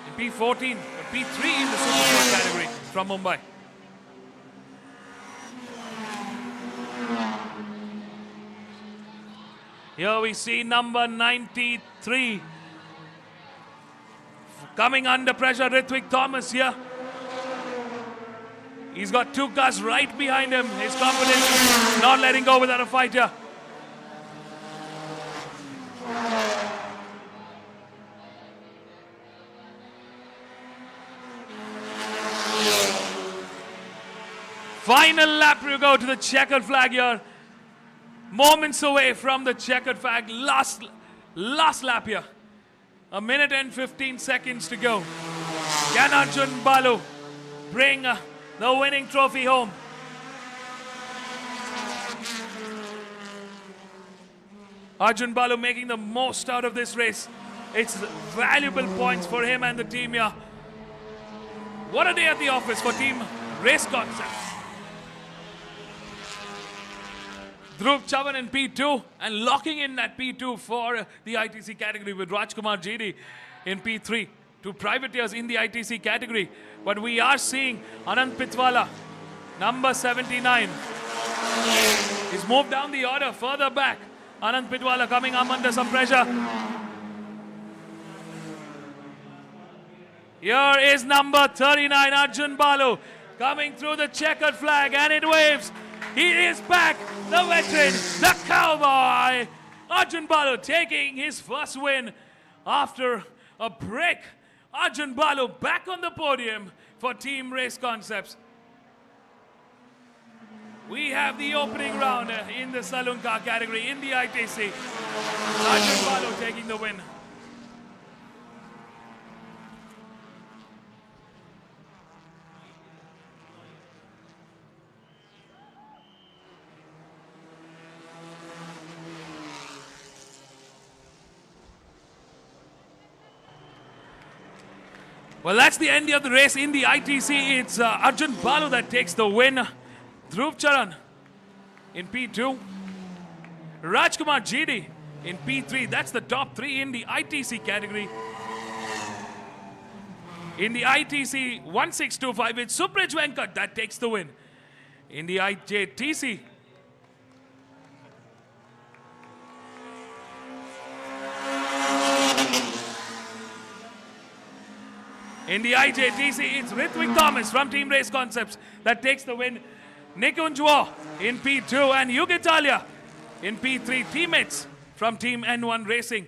in P14, P3 in the Superstock category from Mumbai. Here we see number 93 coming under pressure, Ritwik Thomas here. He's got two cars right behind him. His confidence not letting go without a fight here. Final lap we go to the checkered flag here. Moments away from the checkered flag. Last lap here. A minute and 15 seconds to go. Can Arjun Balu bring the winning trophy home? Arjun Balu making the most out of this race. It's valuable points for him and the team here. What a day at the office for Team Race Concepts. Dhruv Chavan in P2 and locking in that P2 for the ITC category with Rajkumar GD in P3. Two privateers in the ITC category. But we are seeing Anand Pitwala, number 79. He's moved down the order further back. Anand Pitwala coming up under some pressure. Here is number 39, Arjun Balu, coming through the checkered flag, and it waves. He is back, the veteran, the cowboy. Arjun Balu taking his first win after a break. Arjun Balu back on the podium for Team Race Concepts. We have the opening round in the Saloon car category in the ITC. Arjun Balu taking the win. Well, that's the end of the race in the ITC. It's Arjun Balu that takes the win. Dhruv Charan in P2. Rajkumar GD in P3. That's the top three in the ITC category. In the ITC 1625, it's Suprij Venkat that takes the win. In the IJTC, it's Ritwik Thomas from Team Race Concepts that takes the win. Nikunj War in P2 and Hugh Italia in P3. Teammates from Team N1 Racing.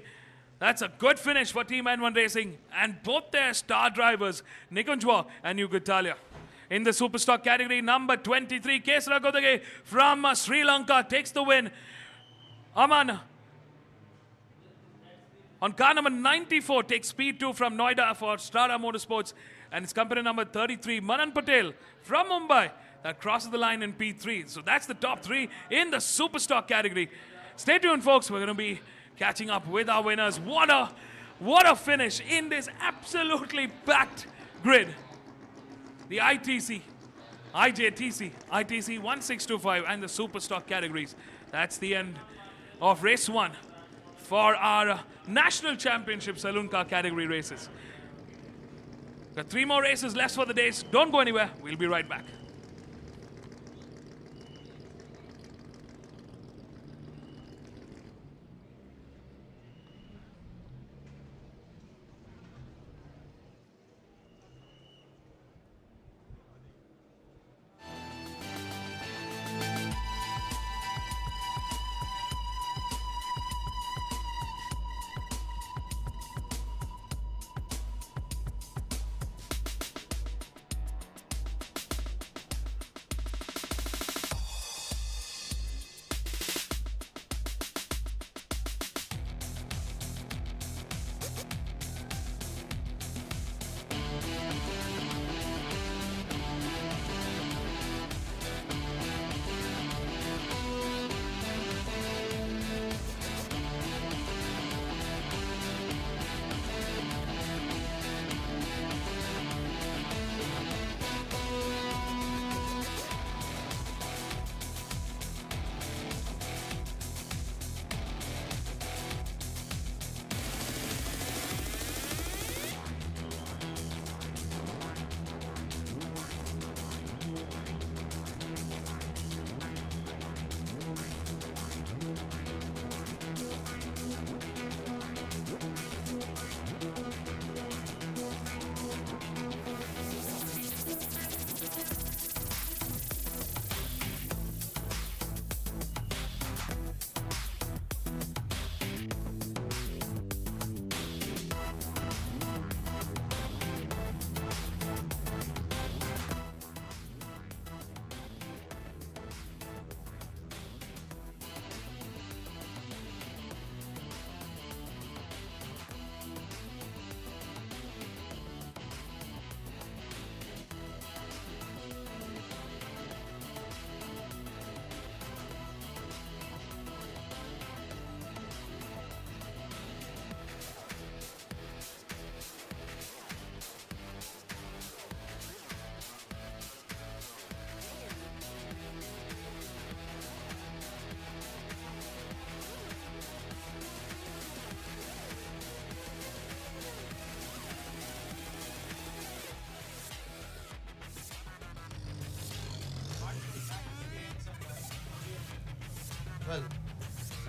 That's a good finish for Team N1 Racing and both their star drivers, Nikunjwa and Yugatalia. In the Superstock category, number 23, Kesara Kodage from Sri Lanka takes the win. Aman on car number 94 takes P2 from Noida for Strada Motorsports, and it's company number 33, Manan Patel from Mumbai, that crosses the line in P3. So that's the top three in the Superstock category. Stay tuned, folks. We're going to be catching up with our winners. What a finish in this absolutely packed grid. The ITC, IJTC, ITC 1625 and the Superstock categories. That's the end of race 1 for our national championship saloon car category races. Got 3 more races left for the days. Don't go anywhere. We'll be right back. Well,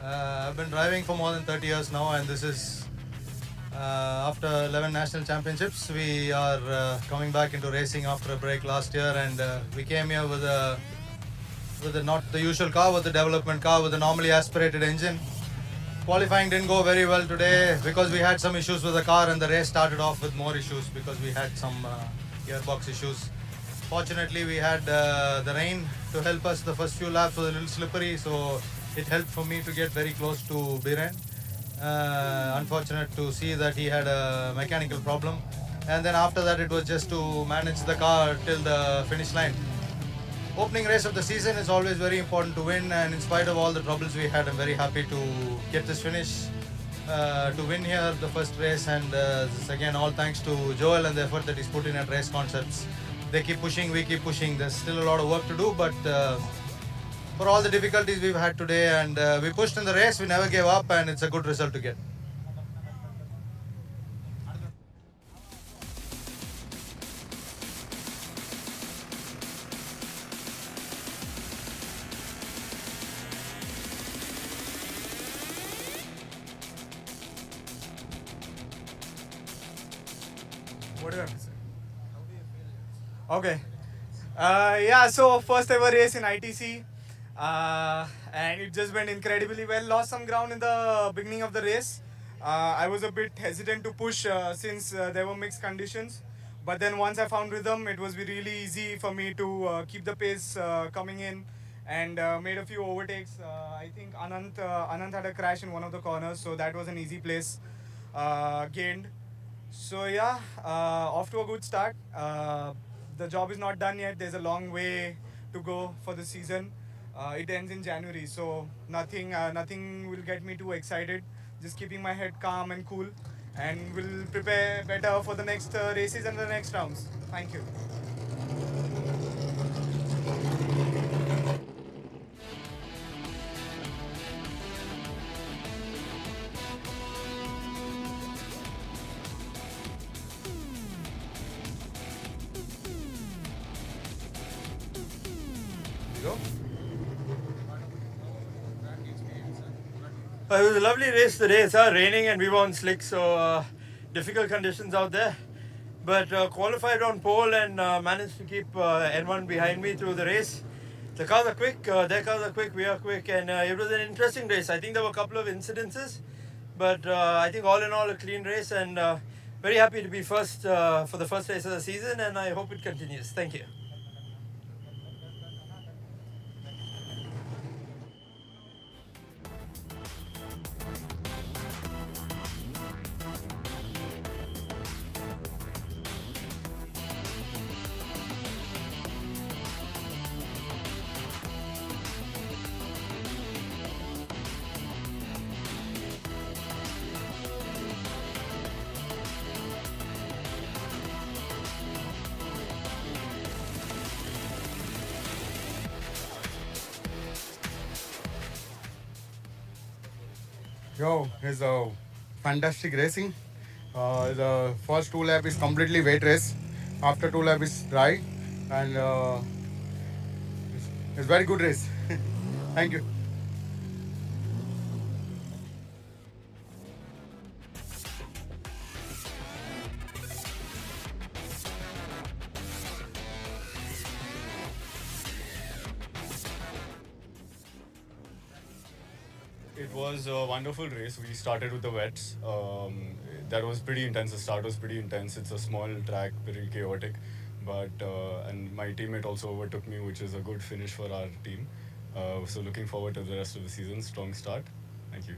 I've been driving for more than 30 years now, and this is after 11 national championships. We are coming back into racing after a break last year, and we came here with not the usual car, with the development car with a normally aspirated engine. Qualifying didn't go very well today because we had some issues with the car, and the race started off with more issues because we had some gearbox issues. Fortunately, we had the rain to help us. The first few laps was a little slippery, so it helped for me to get very close to Biren. Unfortunate to see that he had a mechanical problem. And then after that, it was just to manage the car till the finish line. Opening race of the season is always very important to win, and in spite of all the troubles we had, I'm very happy to get this finish, to win here the first race. And this again, all thanks to Joel and the effort that he's put in at Race Concepts. They keep pushing, we keep pushing. There's still a lot of work to do, but for all the difficulties we've had today, and we pushed in the race, we never gave up, and it's a good result to get. What do you have to say? Okay. Yeah, so first ever race in ITC. and it just went incredibly well. Lost some ground in the beginning of the race. I was a bit hesitant to push since there were mixed conditions. But then once I found rhythm, it was really easy for me to keep the pace coming in, and made a few overtakes. I think Anant had a crash in one of the corners, so that was an easy place gained. So yeah, off to a good start. The job is not done yet. There's a long way to go for the season. It ends in January, so nothing will get me too excited. Just keeping my head calm and cool, and will prepare better for the next races and the next rounds. Thank you. It was a lovely race today. It's raining and we were on slick, so difficult conditions out there. But qualified on pole and managed to keep N1 behind me through the race. The cars are quick, their cars are quick, we are quick, and it was an interesting race. I think there were a couple of incidences, but I think all in all a clean race, and very happy to be first for the first race of the season, and I hope it continues. Thank you. Yo, it's a fantastic racing. The first two lap is completely wet race. After two lap is dry, and it's very good race. Thank you. It was a wonderful race. We started with the wets. That was pretty intense. The start was pretty intense. It's a small track, very chaotic. But and my teammate also overtook me, which is a good finish for our team. So looking forward to the rest of the season. Strong start. Thank you.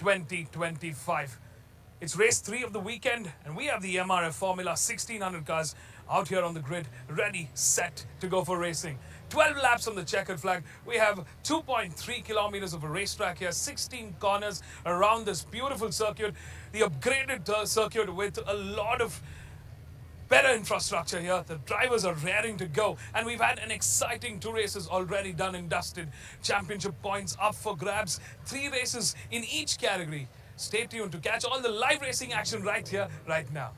2025. It's race 3 of the weekend, and we have the MRF Formula 1600 cars out here on the grid, ready, set to go for racing. 12 laps on the checkered flag. We have 2.3 kilometers of a racetrack here, 16 corners around this beautiful circuit, the upgraded circuit with a lot of better infrastructure here. The drivers are raring to go, and we've had an exciting 2 races already done and dusted. Championship points up for grabs, 3 races in each category. Stay tuned to catch all the live racing action right here, right now.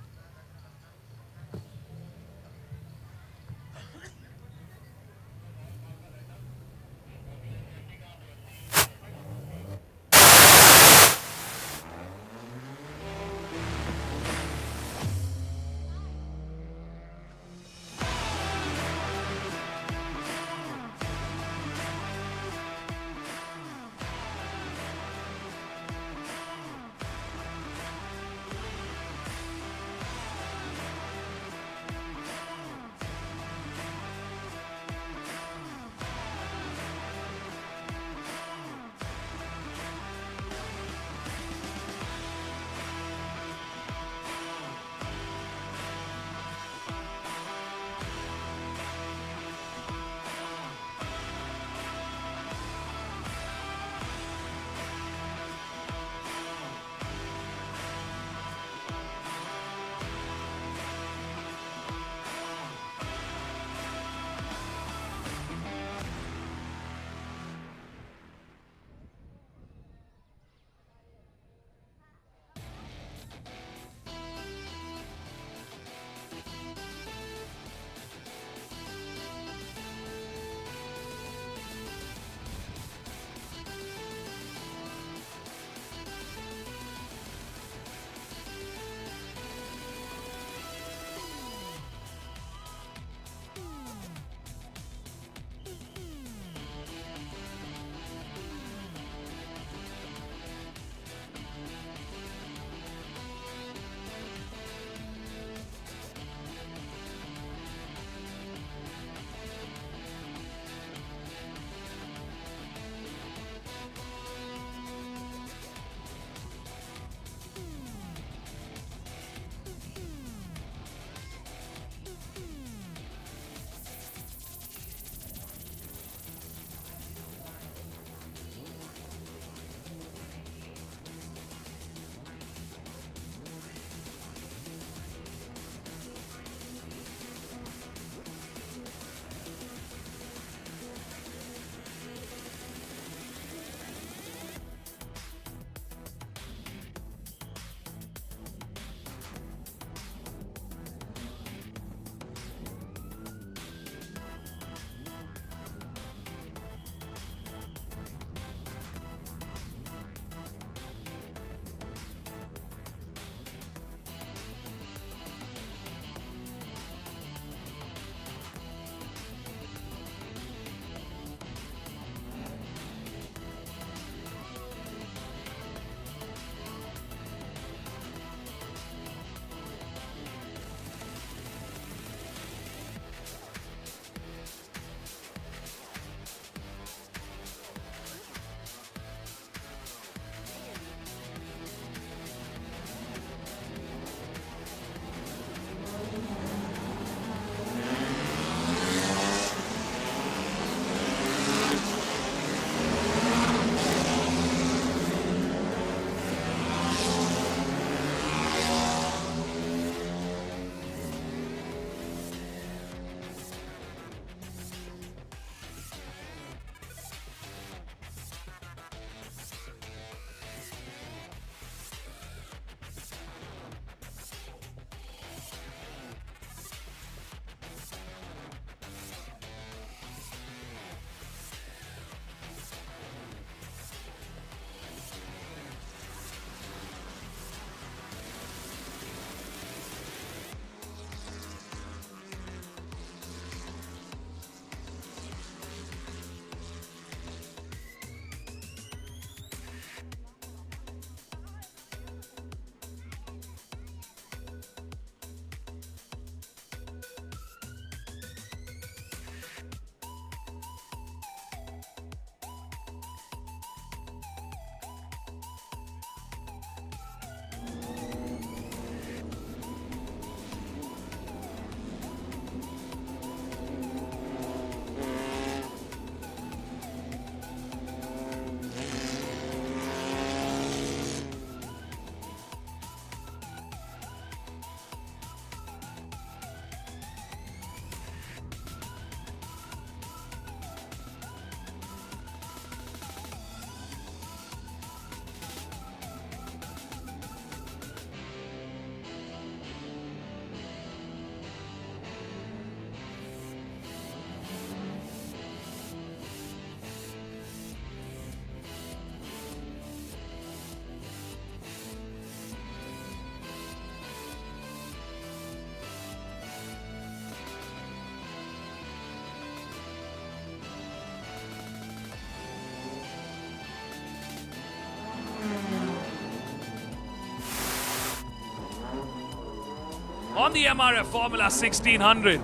on the MRF Formula 1600.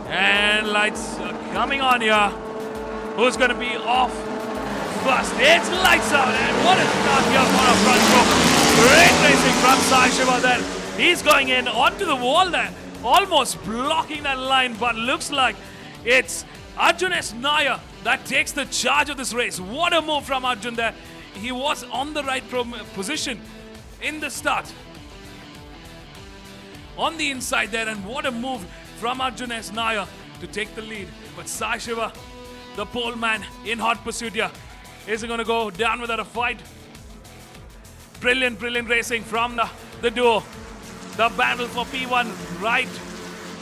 And lights are coming on here. Who's going to be off first? It's lights out, and what a start here for our front row. Great racing from Sai Shiva there. He's going in onto the wall there, almost blocking that line, but looks like it's Arjun S. Nair that takes the charge of this race. What a move from Arjun there. He was on the right position in the start. On the inside there, and what a move from Arjun S. Nair to take the lead. But Sai Shiva, the pole man, in hot pursuit here. Is he going to go down without a fight? Brilliant, brilliant racing from the duo. The battle for P1 right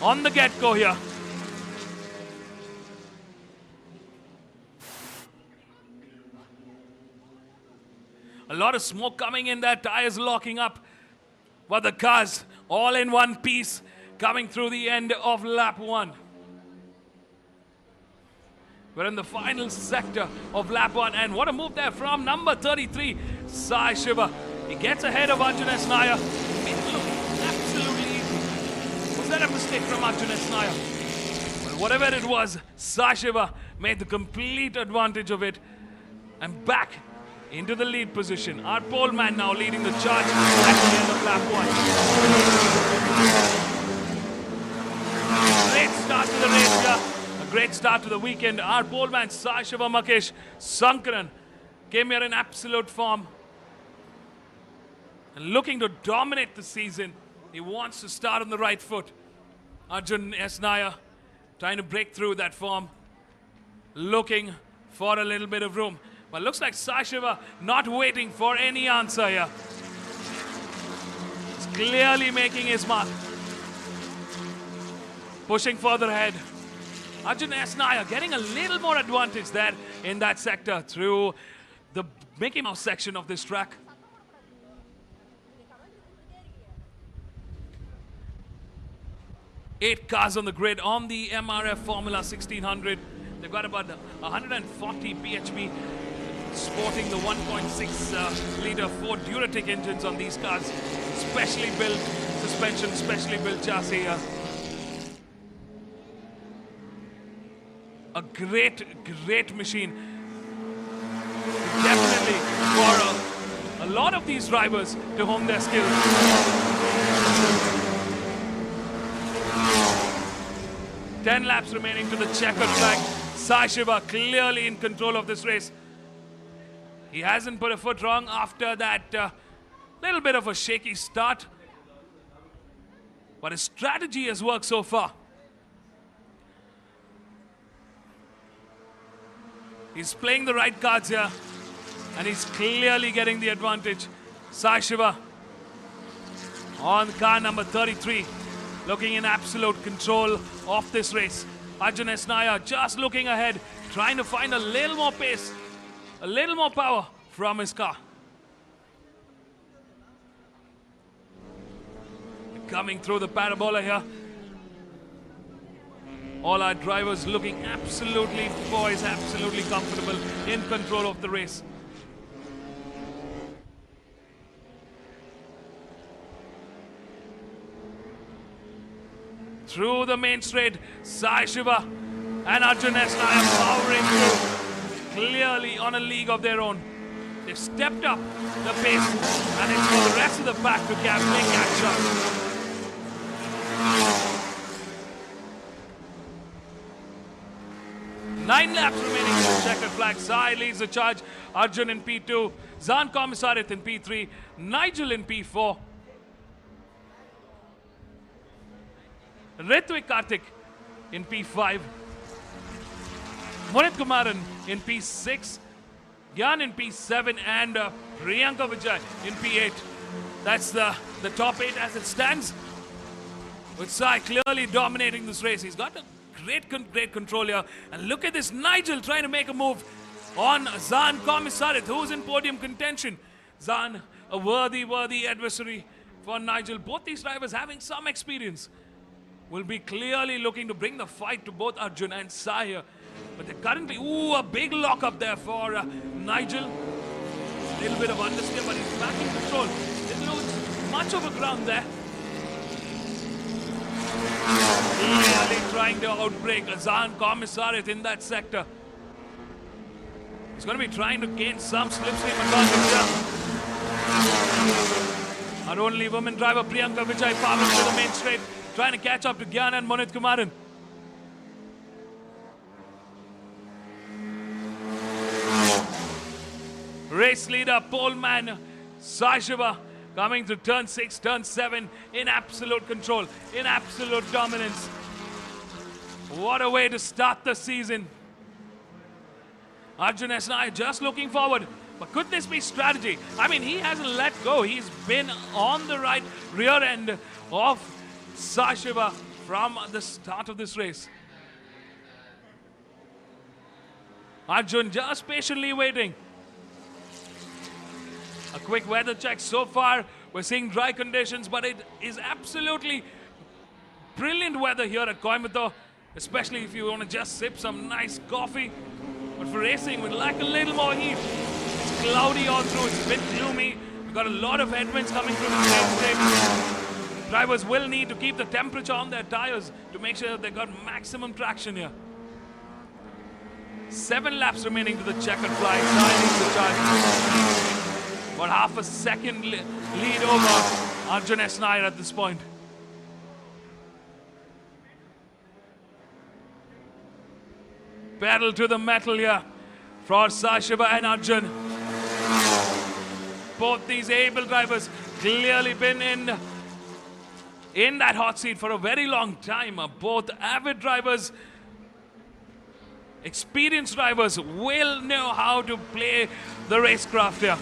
on the get-go here. A lot of smoke coming in there, tires locking up. But the cars all in one piece coming through the end of lap 1. We're in the final sector of lap 1, and what a move there from number 33, Sai Shiva. He gets ahead of Arjun S. Nair. It looked absolutely easy. Was that a mistake from Arjun S. Nair? Well, whatever it was, Sai Shiva made the complete advantage of it. And back into the lead position. Our pole man now leading the charge at the end of lap 1. Great start to the race here. A great start to the weekend. Our pole man Sai Shiva Makesh Sankaran came here in absolute form. And looking to dominate the season. He wants to start on the right foot. Arjun S. Nair trying to break through that form. Looking for a little bit of room. But looks like Sai Shiva not waiting for any answer here. He's clearly making his mark. Pushing further ahead. Arjun S. Nair getting a little more advantage there in that sector through the Mickey Mouse section of this track. Eight cars on the grid on the MRF Formula 1600. They've got about 140 bhp, sporting the 1.6 litre Ford Duratec engines on these cars. Specially built suspension, specially built chassis. A great machine. Definitely for a lot of these drivers to hone their skills. 10 laps remaining to the checkered flag. Sai Shiva clearly in control of this race. He hasn't put a foot wrong after that little bit of a shaky start. But his strategy has worked so far. He's playing the right cards here. And he's clearly getting the advantage. Sai Shiva on car number 33. Looking in absolute control of this race. Arjun S. Nair just looking ahead. Trying to find a little more pace. A little more power from his car. Coming through the parabola here. All our drivers looking absolutely poised, absolutely comfortable, in control of the race. Through the main straight, Sai Shiva and Arjun S. Nair powering through, clearly on a league of their own. They've stepped up the pace, and it's for the rest of the pack to catch up. 9 laps remaining to the checkered flag. Sai leads the charge. Arjun in P2. Zan Komisarith in P3. Nigel in P4. Ritvik Karthik in P5. Monit Kumaran in P6. Gyan in P7. And Priyanka Vijay in P8. That's the top 8 as it stands. With Sai clearly dominating this race. He's got a great control here. And look at this, Nigel trying to make a move on Zan Komisarith, who's in podium contention. Zan, a worthy adversary for Nigel. Both these drivers having some experience. Will be clearly looking to bring the fight to both Arjun and Sai here. But they're currently, a big lock up there for Nigel. A little bit of understeer, but he's back in control. It looks much of a ground there. Clearly trying to outbreak Zaan Komisarit in that sector. He's going to be trying to gain some slipstream advantage here. Our only woman driver Priyanka Vijay powers to the main straight, trying to catch up to Gyan and Monit Kumaran. Race leader, pole man, Sai Shiva coming through turn 6, turn 7 in absolute control, in absolute dominance. What a way to start the season. Arjun S. Nair just looking forward. But could this be strategy? I mean, he hasn't let go. He's been on the right rear end of Sai Shiva from the start of this race. Arjun just patiently waiting. A quick weather check so far. We're seeing dry conditions, but it is absolutely brilliant weather here at Coimbatore, especially if you want to just sip some nice coffee. But for racing, we'd like a little more heat. It's cloudy all through, it's a bit gloomy. We've got a lot of headwinds coming through the straight. Drivers will need to keep the temperature on their tires to make sure that they've got maximum traction here. 7 laps remaining to the checkered flag, signing the charge. About half a second lead over Arjun S. Nair at this point. Pedal to the metal here for Sai Shiva and Arjun. Both these able drivers clearly been in that hot seat for a very long time. Both avid drivers, experienced drivers will know how to play the racecraft here.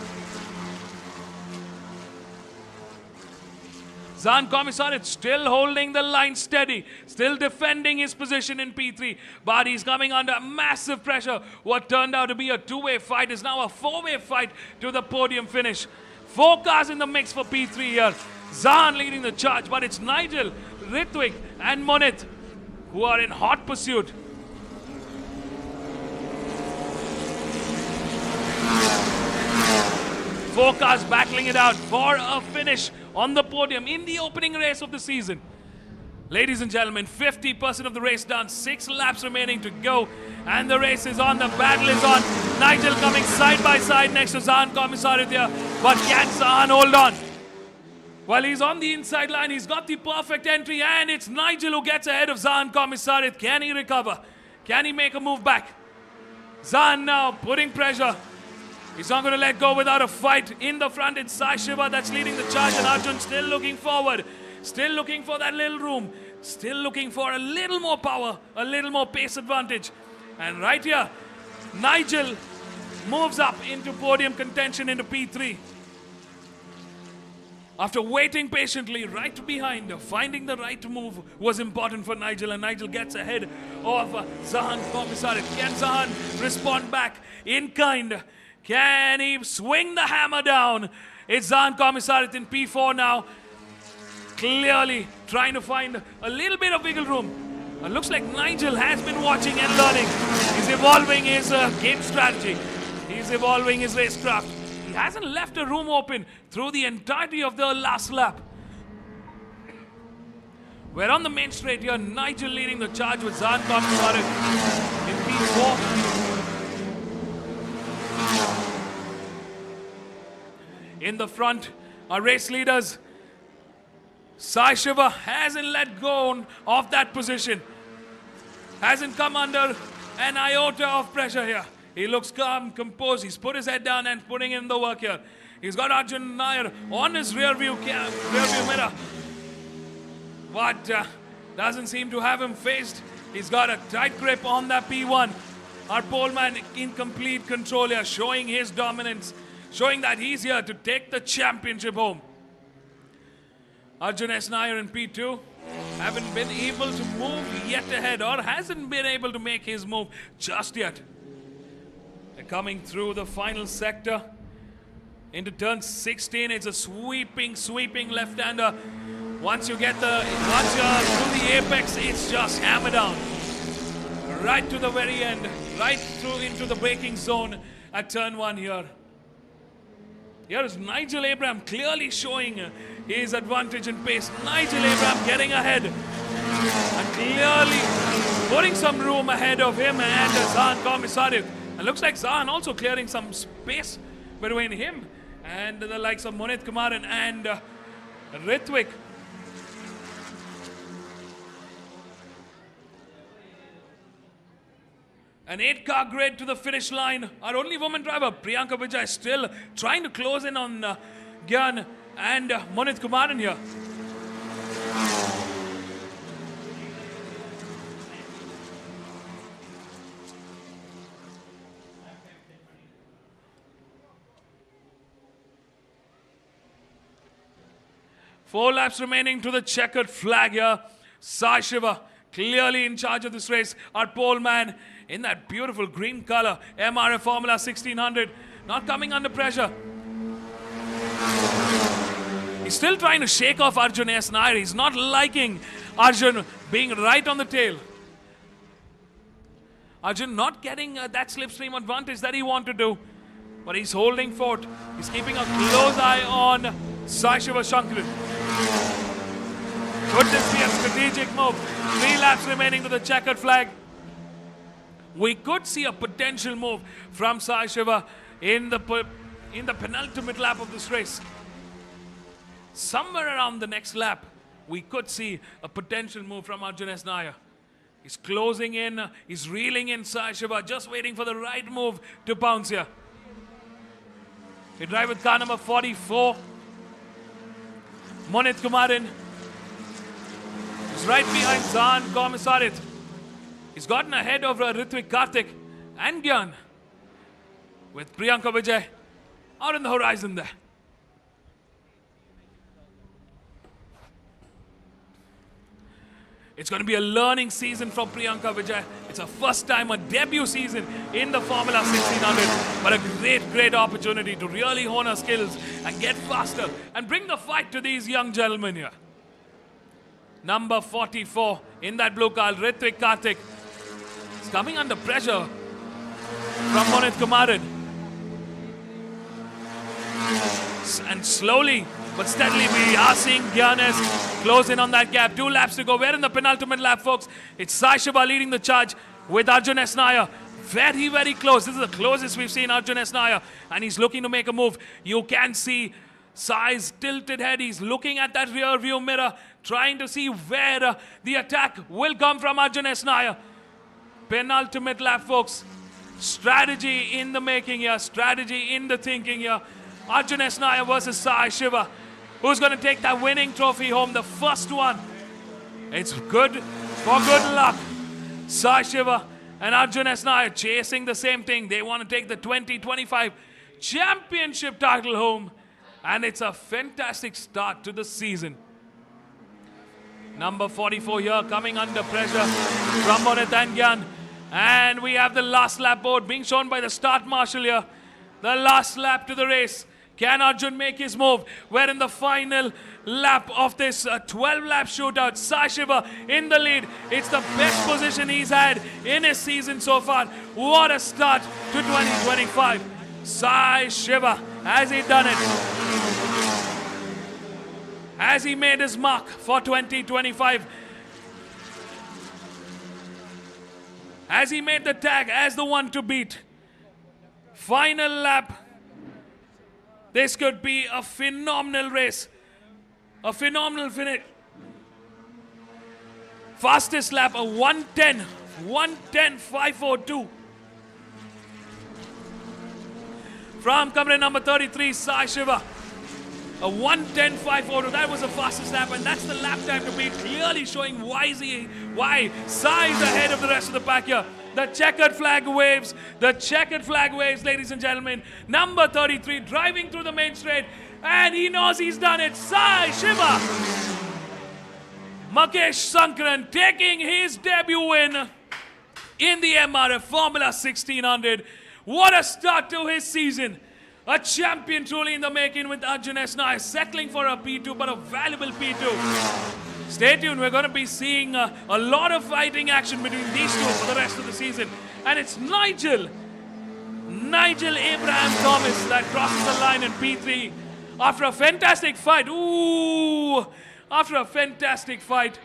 Zaan Komisarit still holding the line steady, still defending his position in P3, but he's coming under massive pressure. What turned out to be a 2-way fight is now a 4-way fight to the podium finish. 4 cars in the mix for P3 here. Zaan leading the charge, but it's Nigel, Ritwik and Monit who are in hot pursuit. Four cars battling it out for a finish on the podium in the opening race of the season. Ladies and gentlemen, 50% of the race done, 6 laps remaining to go, and the race is on, the battle is on. Nigel coming side by side next to Zaan Komisarit here, but can Zaan hold on? Well, he's on the inside line, he's got the perfect entry, and it's Nigel who gets ahead of Zaan Komisarit. Can he recover? Can he make a move back? Zaan now putting pressure. He's not going to let go without a fight. In the front, it's Sai Shiva that's leading the charge, and Arjun still looking forward. Still looking for that little room. Still looking for a little more power, a little more pace advantage. And right here, Nigel moves up into podium contention into P3. After waiting patiently right behind, finding the right move was important for Nigel, and Nigel gets ahead of Zaan Komisarit. Can Zaan respond back in kind? Can he swing the hammer down? It's Zaan Komisarit in P4 now. Clearly trying to find a little bit of wiggle room. It looks like Nigel has been watching and learning. He's evolving his game strategy. He's evolving his racecraft. He hasn't left a room open through the entirety of the last lap. We're on the main straight here. Nigel leading the charge with Zaan Komisarit in P4. In the front, our race leaders. Sai Shiva hasn't let go of that position. Hasn't come under an iota of pressure here. He looks calm, composed. He's put his head down and putting in the work here. He's got Arjun Nair on his rear view mirror. But doesn't seem to have him faced. He's got a tight grip on that P1. Our poleman in complete control here, showing his dominance. Showing that he's here to take the championship home. Arjun S. Nair in P2 haven't been able to move yet ahead, or hasn't been able to make his move just yet. They're coming through the final sector into turn 16. It's a sweeping left-hander. Once you're through the apex, it's just hammer down. Right to the very end, right through into the braking zone at turn 1 here. Here is Nigel Abraham clearly showing his advantage in pace. Nigel Abraham getting ahead and clearly putting some room ahead of him and Zaan Komisaryev. And looks like Zaan also clearing some space between him and the likes of Monit Kumaran and Ritwik. An 8-car grid to the finish line. Our only woman driver, Priyanka Vijay, still trying to close in on Gyan and Monit Kumaran here. Four laps remaining to the checkered flag here. Sai Shiva clearly in charge of this race. Our pole man in that beautiful green color. MRF Formula 1600. Not coming under pressure. He's still trying to shake off Arjun S. Nair. He's not liking Arjun being right on the tail. Arjun not getting that slipstream advantage that he wanted to. But he's holding fort. He's keeping a close eye on Sai Shiva Shankaran. Could this be a strategic move? 3 laps remaining to the checkered flag. We could see a potential move from Sai Shiva in the penultimate lap of this race. Somewhere around the next lap, we could see a potential move from Arjun S. Nair. He's closing in, he's reeling in Sai Shiva, just waiting for the right move to pounce here. We drive with car number 44. Monit Kumaran is right behind Zaan Komisaryev. He's gotten ahead of Ritwik Karthik and Gyan with Priyanka Vijay out in the horizon there. It's going to be a learning season for Priyanka Vijay. It's her first time, a debut season in the Formula 1600. But a great opportunity to really hone her skills and get faster and bring the fight to these young gentlemen here. Number 44 in that blue car, Ritwik Karthik, is coming under pressure from Monit Kumaran. And slowly but steadily we are seeing Gyanes close in on that gap. 2 laps to go. We're in the penultimate lap, folks. It's Sai Shiva leading the charge with Arjun S. Nair. Very, very close. This is the closest we've seen Arjun S. Nair. And he's looking to make a move. You can see Sai's tilted head. He's looking at that rear view mirror, trying to see where the attack will come from Arjun S. Nair. Penultimate lap, folks. Strategy in the making here. Strategy in the thinking here. Arjun S. Nair versus Sai Shiva. Who's going to take that winning trophy home? The first one. It's good for good luck. Sai Shiva and Arjun S. Nair chasing the same thing. They want to take the 2025 championship title home. And it's a fantastic start to the season. Number 44 here coming under pressure from Monit and Gyan. And we have the last lap board being shown by the start marshal here. The last lap to the race. Can Arjun make his move? We're in the final lap of this 12-lap shootout. Sai Shiva in the lead. It's the best position he's had in his season so far. What a start to 2025. Sai Shiva, has he done it? Has he made his mark for 2025? Has he made the tag as the one to beat? Final lap. This could be a phenomenal race. A phenomenal finish. Fastest lap, a 110.542. From comrade number 33, Sai Shiva. A 110.542. That was the fastest lap, and that's the lap time to beat. Clearly showing why Sai is ahead of the rest of the pack here. The checkered flag waves. The checkered flag waves, ladies and gentlemen. Number 33 driving through the main straight. And he knows he's done it. Sai Shiva. Makesh Sankaran taking his debut win in the MRF Formula 1600. What a start to his season. A champion truly in the making with Arjun S. Nair settling for a P2, but a valuable P2. Stay tuned, we're going to be seeing a lot of fighting action between these two for the rest of the season. And it's Nigel Abraham Thomas that crosses the line in P3. after a fantastic fight. Ooh! After a fantastic fight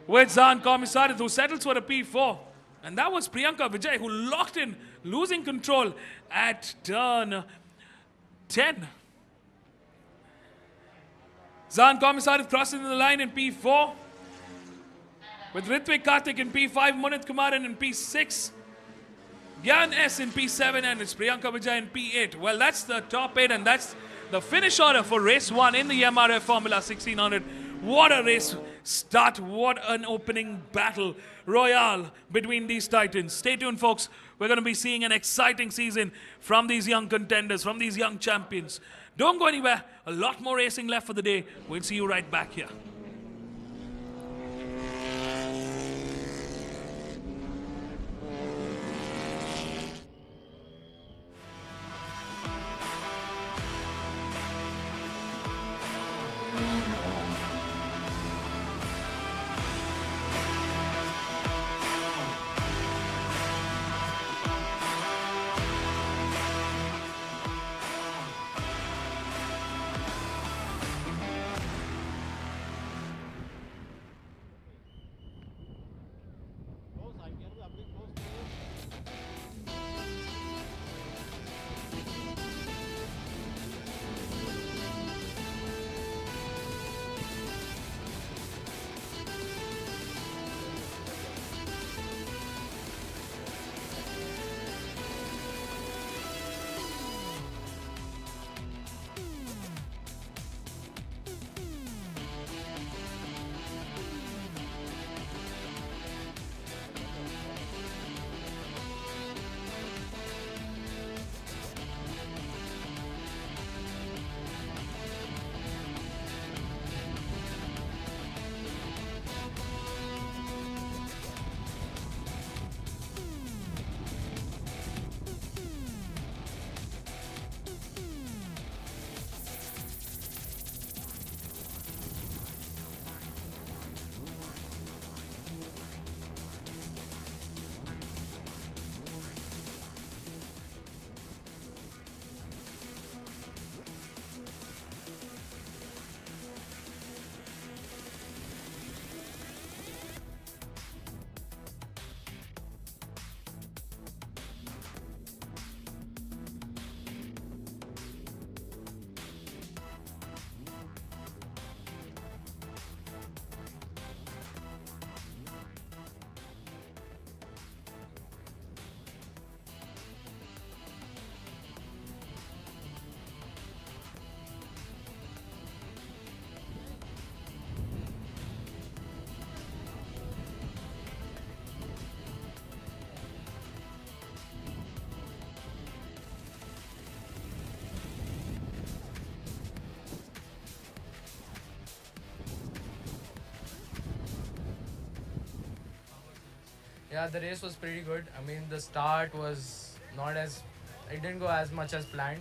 with Zan Komisarit, who settles for a P4. And that was Priyanka Vijay, who locked in, losing control at turn 10. Zan Komisarit crossing the line in P4. With Ritvik Karthik in P5, Munit Kumaran in P6. Gyan S in P7, and it's Priyanka Vijay in P8. Well, that's the top 8, and that's the finish order for race 1 in the MRF Formula 1600. What a race start. What an opening battle royale between these titans. Stay tuned, folks. We're going to be seeing an exciting season from these young contenders, from these young champions. Don't go anywhere. A lot more racing left for the day. We'll see you right back here. Yeah, the race was pretty good. I mean, the start was not as, it didn't go as much as planned.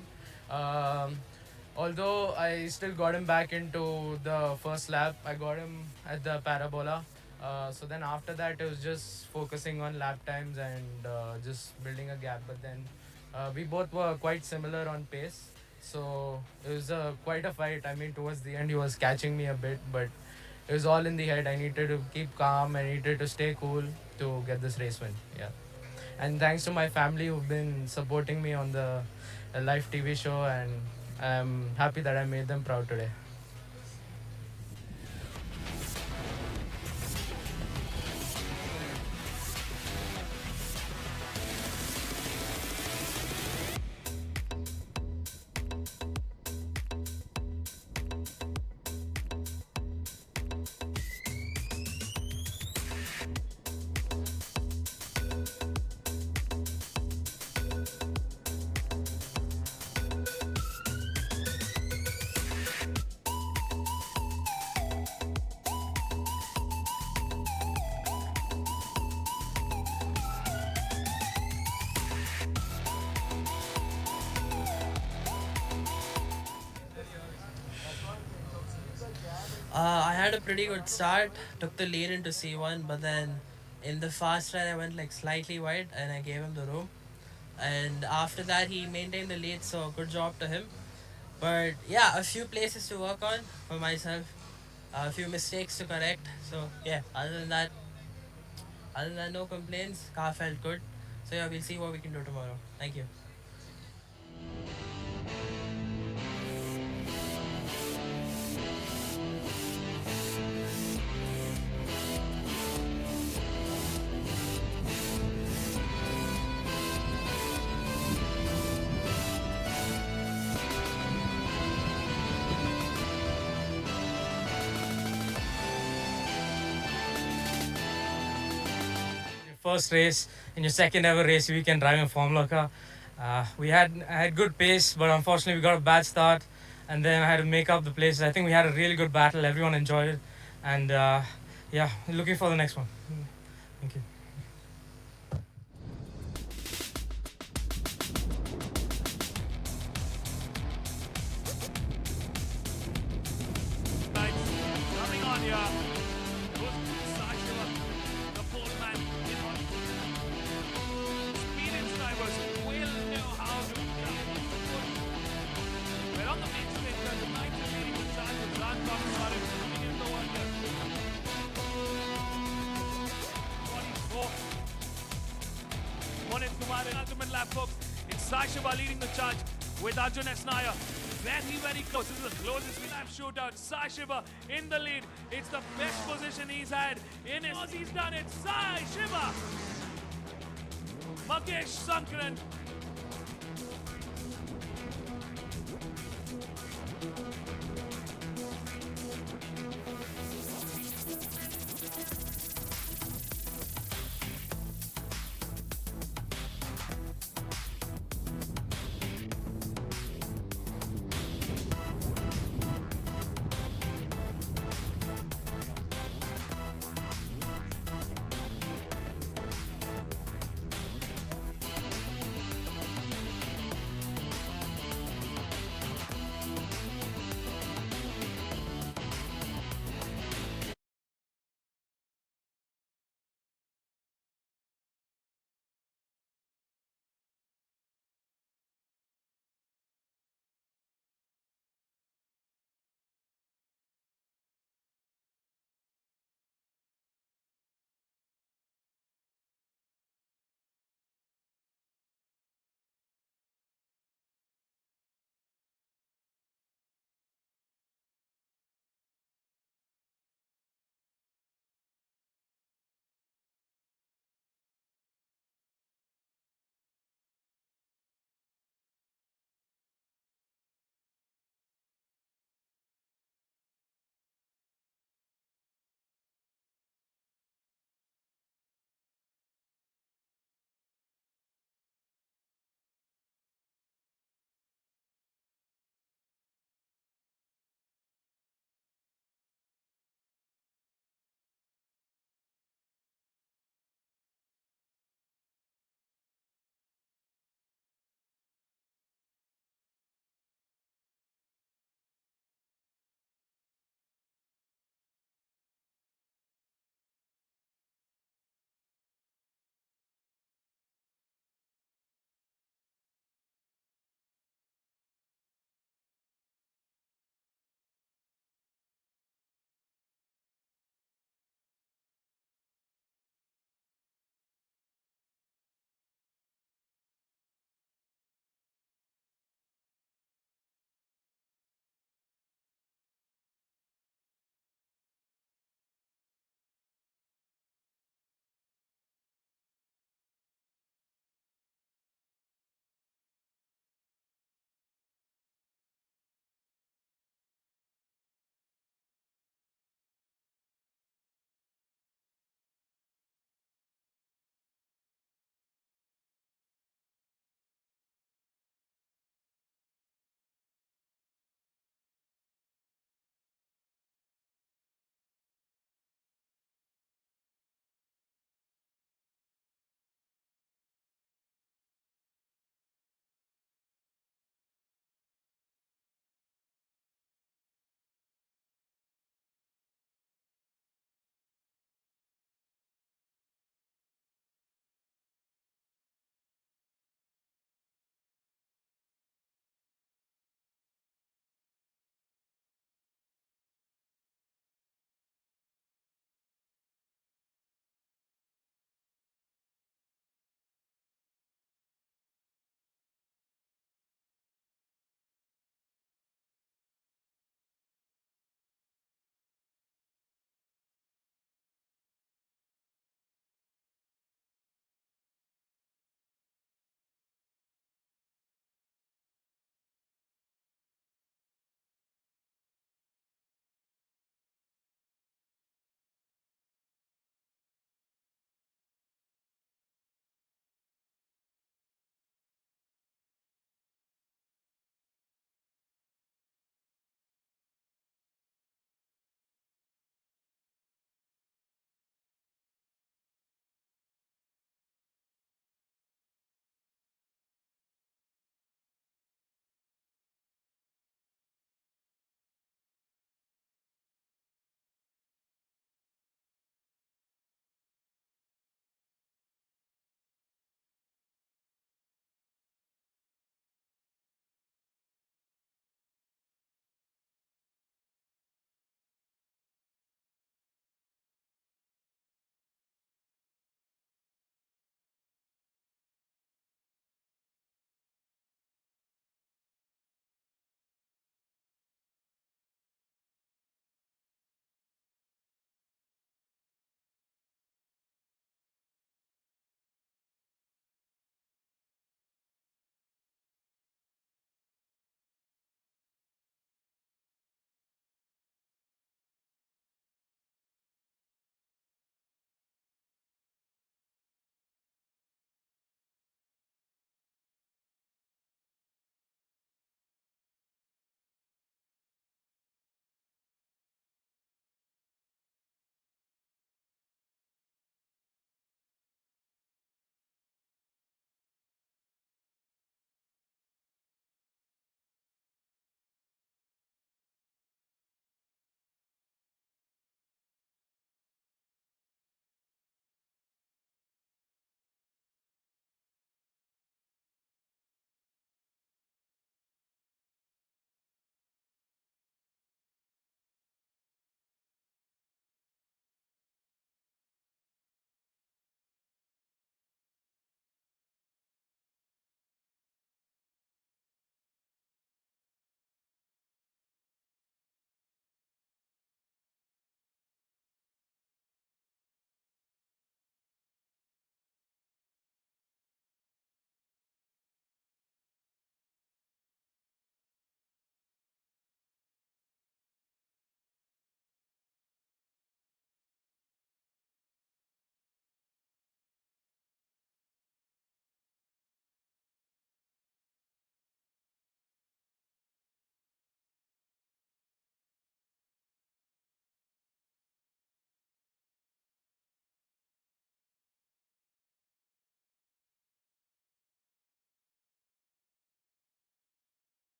Although I still got him back into the first lap, I got him at the parabola. So then after that, it was just focusing on lap times and just building a gap. But then we both were quite similar on pace. So it was quite a fight. I mean, towards the end, he was catching me a bit, but it was all in the head. I needed to keep calm. I needed to stay cool to get this race win. Yeah. And thanks to my family who've been supporting me on the live TV show, and I'm happy that I made them proud today. I had a pretty good start, took the lead into C1, but then in the fast ride I went like slightly wide and I gave him the room. And after that he maintained the lead, so good job to him. But yeah, a few places to work on for myself, a few mistakes to correct. So yeah, other than that, no complaints. Car felt good. So yeah, we'll see what we can do tomorrow. Thank you. First race in your second ever race weekend driving a Formula car. I had good pace, but unfortunately we got a bad start, and then I had to make up the places. I think we had a really good battle. Everyone enjoyed it, and yeah, looking for the next one. Thank you. Coming on here. The pole man. Experienced drivers will know how to we're on the main stage where the night is leading the charge with Ran talking about it. Coming in the one here. 44. Monit Kumar in ultimate lap, folks. It's Sai Shiva leading the charge with Arjun S. Nair. Very close. This is the closest lap shootout. Sai Shiva in the lead. It's the best position he's had in his. He's done it. Sai Shiva. Makesh Sankaran.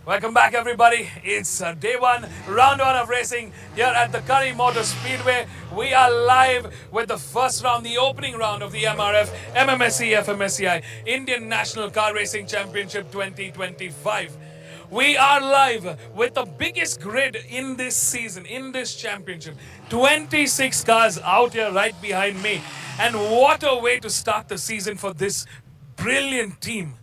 Welcome back, everybody. It's day one, round one of racing here at the Curry Motor Speedway. We are live with the first round, the opening round of the MRF MMSC FMSCI Indian National Car Racing Championship 2025. We are live with the biggest grid in this season, in this championship. 26 cars out here right behind me. And what a way to start the season for this brilliant team.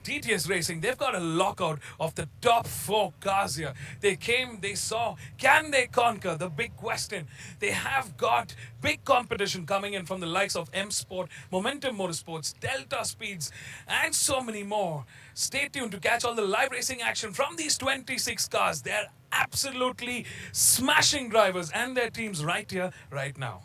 DTS Racing, they've got a lockout of the top 4 cars here. They came, they saw, can they conquer? The big question. They have got big competition coming in from the likes of M Sport, Momentum Motorsports, Delta Speeds, and so many more. Stay tuned to catch all the live racing action from these 26 cars. They're absolutely smashing drivers and their teams right here, right now.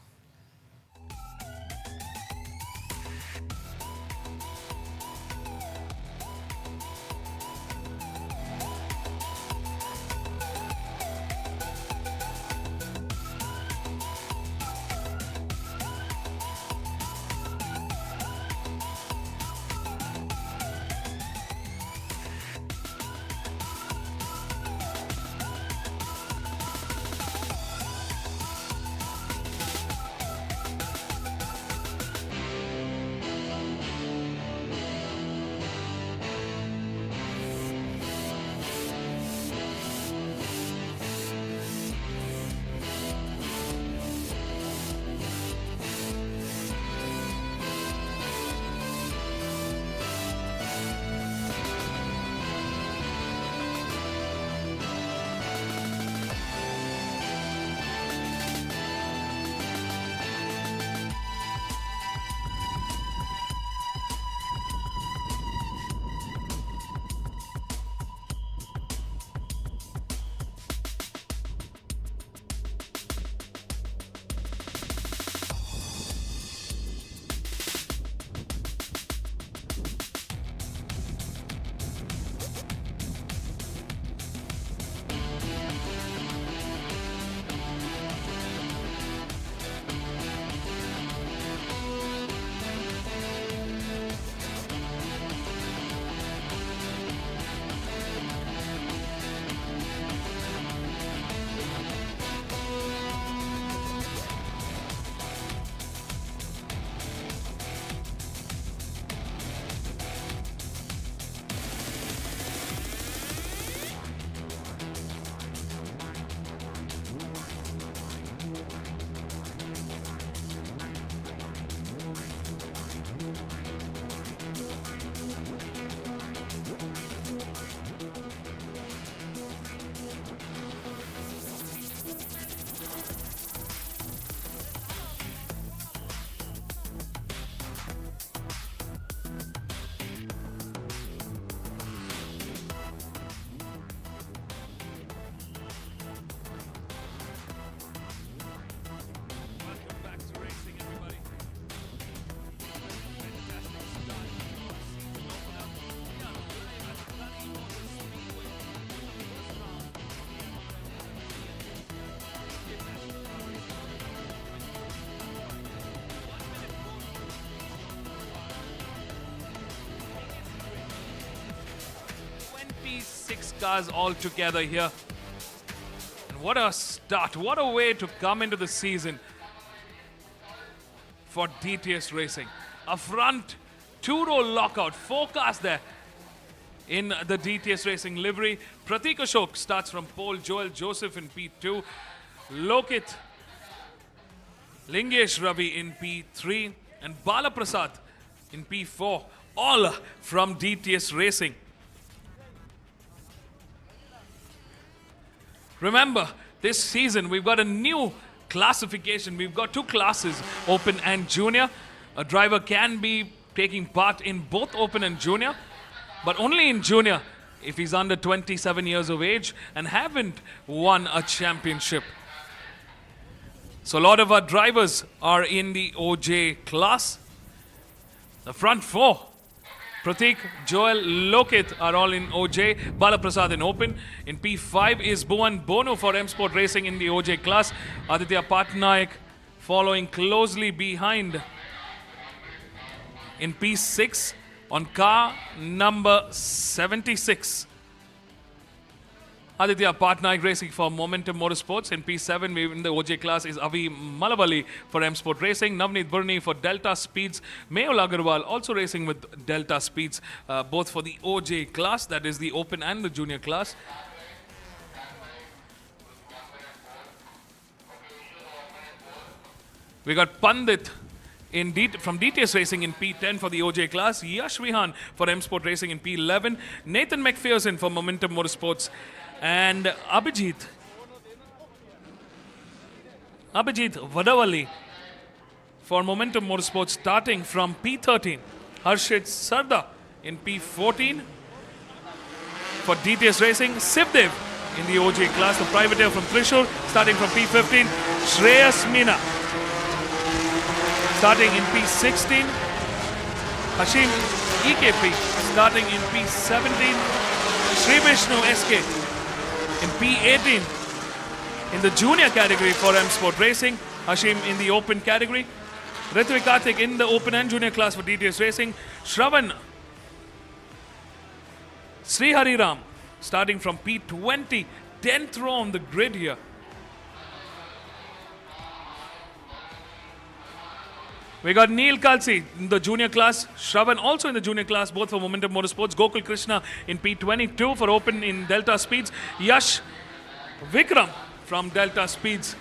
Six cars all together here. And what a start. What a way to come into the season for DTS Racing. A front 2-row lockout. 4 cars there in the DTS Racing livery. Pratik Ashok starts from pole. Joel Joseph in P2. Lokit Lingesh Ravi in P3. And Bala Prasad in P4. All from DTS Racing. Remember, this season we've got a new classification. We've got 2 classes, Open and Junior. A driver can be taking part in both Open and Junior, but only in Junior if he's under 27 years of age and haven't won a championship. So a lot of our drivers are in the OJ class. The front 4, Pratik, Joel, Lokit are all in OJ. Bala Prasad in Open. In P5 is Bhuvan Bonu for M Sport Racing in the OJ class. Aditya Patnaik following closely behind. In P6 on car number 76 Aditya Patnaik racing for Momentum Motorsports. In P7, we in the OJ class is Avi Malabali for M Sport Racing. Navneet Burni for Delta Speeds. Mehul Agarwal also racing with Delta Speeds, both for the OJ class, that is the open and the junior class. We got Pandit from DTS Racing in P10 for the OJ class. Yash Vihan for M Sport Racing in P11. Nathan McPherson for Momentum Motorsports. And Abhijit Vadavali for Momentum Motorsports starting from P13. Harshit Sarda in P14 for DTS Racing. Sivdev in the OJ class, the privateer from Trishur, starting from P15. Shreyas Meena starting in P16. Hashim EKP starting in P17. Sri Vishnu SK in P18 in the junior category for M Sport Racing. Hashim in the open category. Ritvik Karthik in the open and junior class for DTS Racing. Shravan Sri Hariram starting from P20, 10th row on the grid here. We got Neil Kalsi in the junior class, Shravan also in the junior class, both for Momentum Motorsports. Gokul Krishna in P22 for open in Delta Speeds. Yash Vikram from Delta Speeds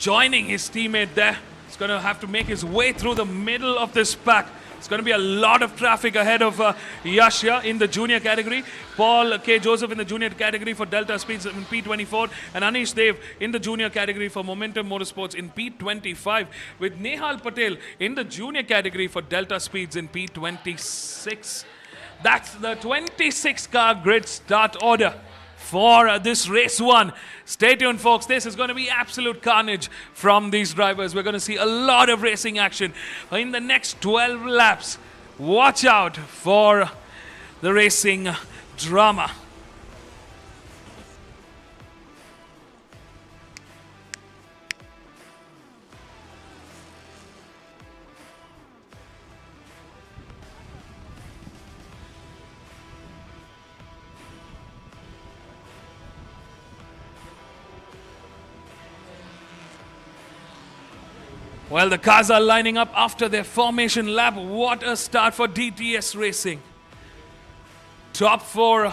joining his teammate there. He's going to have to make his way through the middle of this pack. It's going to be a lot of traffic ahead of Yash here in the junior category. Paul K. Joseph in the junior category for Delta Speeds in P24. And Anish Dev in the junior category for Momentum Motorsports in P25. With Nehal Patel in the junior category for Delta Speeds in P26. That's the 26-car grid start order for this race one. Stay tuned, folks. This is going to be absolute carnage from these drivers. We're going to see a lot of racing action in the next 12 laps. Watch out for the racing drama. Well, the cars are lining up after their formation lap. What a start for DTS Racing. Top 4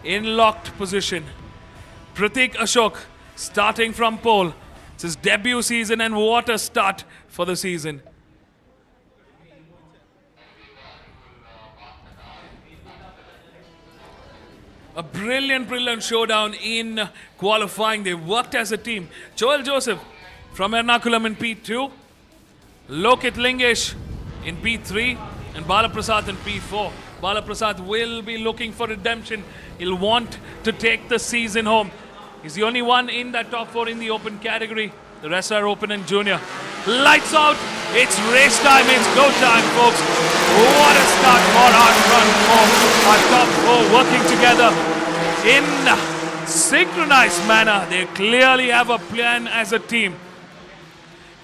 in locked position. Pratik Ashok starting from pole. It's his debut season and what a start for the season. A brilliant showdown in qualifying. They worked as a team. Joel Joseph from Ernakulam in P2, Lokit Lingesh in P3, and Bala Prasad in P4. Bala Prasad will be looking for redemption. He'll want to take the season home. He's the only one in that top 4 in the open category. The rest are open and junior. Lights out. It's race time. It's go time, folks. What a start for our front 4. Our top 4 working together in synchronized manner. They clearly have a plan as a team.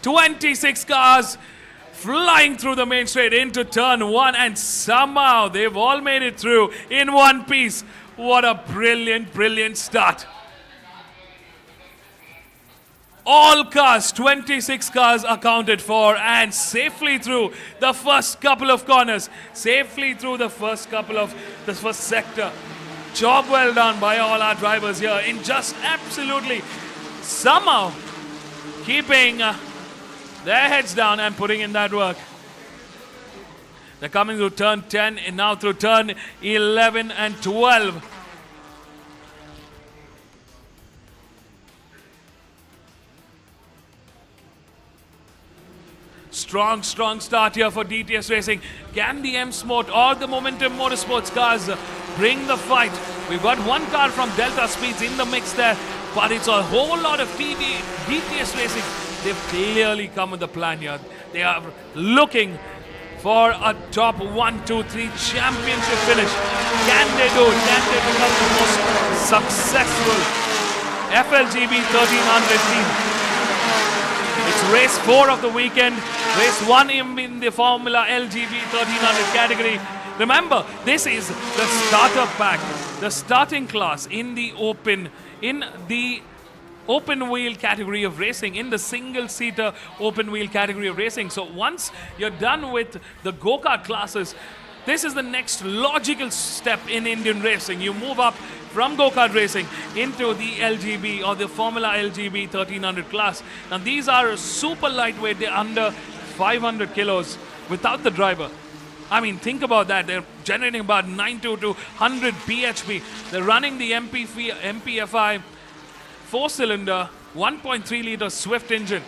26 cars flying through the main straight into turn 1, and somehow they've all made it through in one piece. What a brilliant start. All cars, 26 cars accounted for, and safely through the first couple of corners, safely through the first sector. Job well done by all our drivers here in just absolutely somehow keeping their heads down and putting in that work. They're coming through turn 10 and now through turn 11 and 12. Strong start here for DTS Racing. Can the M Sport or the Momentum Motorsports cars bring the fight? We've got one car from Delta Speeds in the mix there, but it's a whole lot of DTS Racing. They've clearly come with a plan here. They are looking for a top 1, 2, 3 championship finish. Can they do it? Can they become the most successful FLGB 1300 team? It's race 4 of the weekend. Race 1 in the Formula LGB 1300 category. Remember, this is the starter pack, the starting class in the open wheel category of racing, in the single-seater open wheel category of racing. So once you're done with the go-kart classes, this is the next logical step in Indian racing. You move up from go-kart racing into the LGB or the Formula LGB 1300 class. Now these are super lightweight, they're under 500 kilos without the driver. I mean, think about that. They're generating about 90 to 100 bhp. They're running the MPFI 4-cylinder 1.3 liter Swift engine.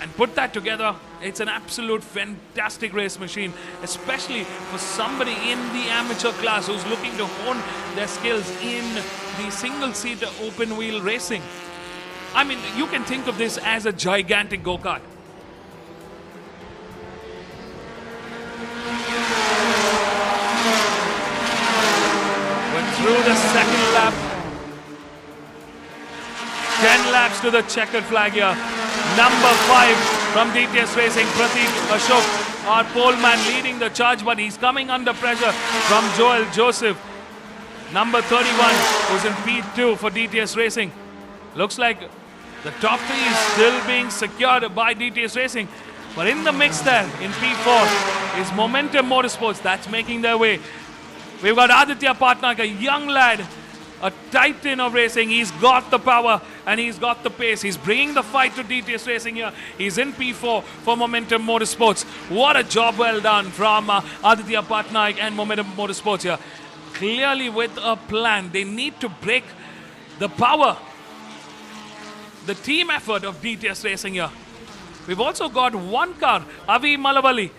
And put that together, it's an absolute fantastic race machine, especially for somebody in the amateur class who's looking to hone their skills in the single-seater open wheel racing. I mean, you can think of this as a gigantic go-kart. We're through the second lap. 10 laps to the checkered flag here. Number 5 from DTS Racing, Pratik Ashok, our pole man, leading the charge, but he's coming under pressure from Joel Joseph. Number 31, who's in P2 for DTS Racing. Looks like the top 3 is still being secured by DTS Racing. But in the mix there, in P4, is Momentum Motorsports. That's making their way. We've got Aditya Patnak, a young lad, a titan of racing. He's got the power and he's got the pace. He's bringing the fight to DTS Racing here. He's in P4 for Momentum Motorsports. What a job well done from Aditya Patnaik and Momentum Motorsports here. Clearly with a plan. They need to break the power, the team effort of DTS Racing here. We've also got one car, Avi Malavali,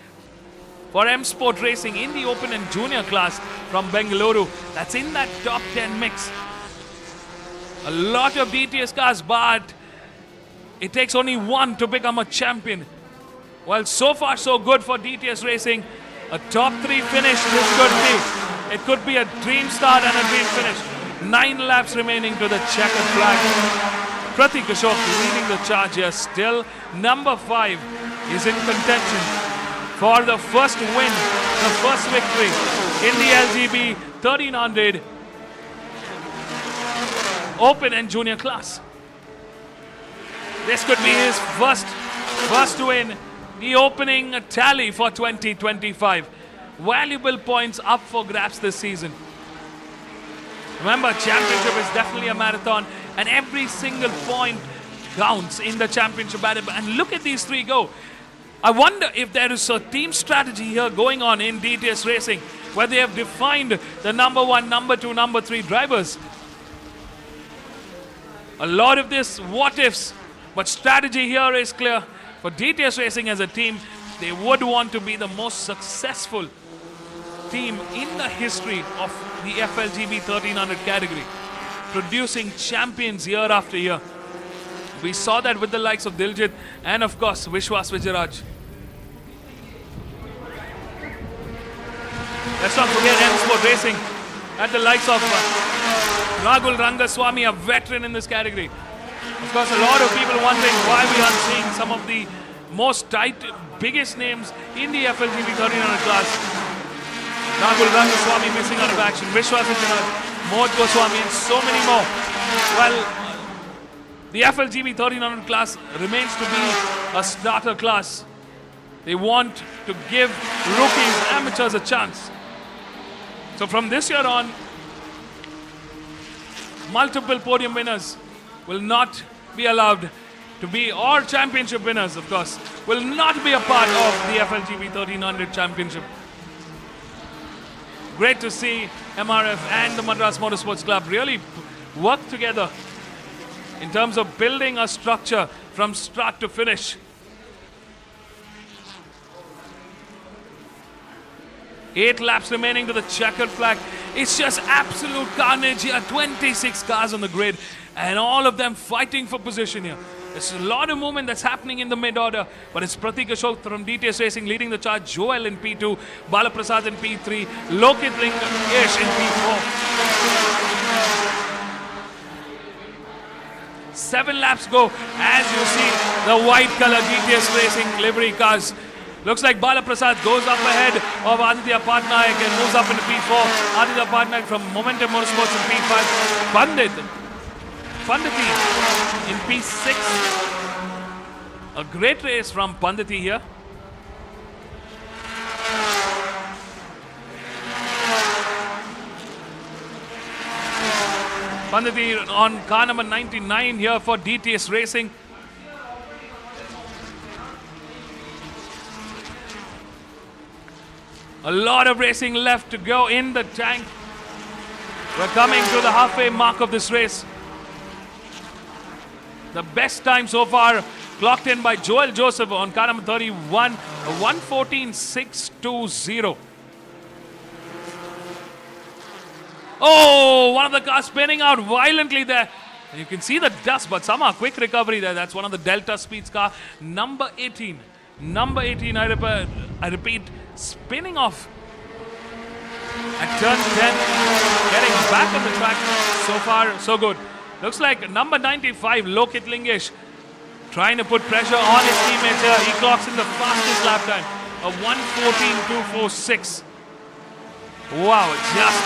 for M Sport Racing in the open and junior class from Bengaluru. That's in that top 10 mix. A lot of DTS cars, but it takes only one to become a champion. Well, so far so good for DTS Racing. A top 3 finish this could be. It could be a dream start and a dream finish. 9 laps remaining to the checkered flag. Pratik Ashok leading the charge here. Still, number 5 is in contention for the first win, the first victory in the LGB 1300 open and junior class. This could be his first win, the opening tally for 2025. Valuable points up for grabs this season. Remember, championship is definitely a marathon and every single point counts in the championship battle. And look at these 3 go. I wonder if there is a team strategy here going on in DTS Racing where they have defined the number 1, number 2, number 3 drivers. A lot of this what ifs, but strategy here is clear. For DTS Racing as a team, they would want to be the most successful team in the history of the FLGB 1300 category, producing champions year after year. We saw that with the likes of Diljit and of course Vishwas Vijayaraj. Let's not forget M Sport Racing at the likes of Ragul Rangaswamy, a veteran in this category. Of course, a lot of people wondering why we aren't seeing some of the most biggest names in the FLGB 1300 class. Ragul Rangaswamy missing out of action, Vishwas Vijayaraj, Mohit Goswami and so many more. Well, the FLGB 1300 class remains to be a starter class. They want to give rookies, amateurs a chance. So from this year on, multiple podium winners will not be allowed to be, or championship winners, of course, will not be a part of the FLGB 1300 championship. Great to see MRF and the Madras Motorsports Club really work together in terms of building a structure from start to finish. 8 laps remaining to the checkered flag. It's just absolute carnage here. 26 cars on the grid and all of them fighting for position here. There's a lot of movement that's happening in the mid-order, but it's Pratik Ashok from DTS Racing leading the charge. Joel in P2, Balaprasad in P3, Lokit Ringesh in P4. 7 laps go as you see the white color DTS Racing livery cars Looks like Bala Prasad goes up ahead of Aditya Patnaik and moves up into P4. Aditya Patnaik from Momentum Motorsports in P5. Panditi in P6. A great race from Panditi here. Panditi on car number 99 here for DTS Racing. A lot of racing left to go in the tank. We're coming to the halfway mark of this race. The best time so far clocked in by Joel Joseph on car number 31, 1:14.620. Oh, one of the cars spinning out violently there. And you can see the dust, but somehow quick recovery there. That's one of the Delta Speeds car. Number 18. Number 18, I repeat, spinning off at turn 10. Getting back on the track. So far, so good. Looks like number 95, Lokit Lingesh, trying to put pressure on his teammates here. He clocks in the fastest lap time, a 1:14.246. Wow, just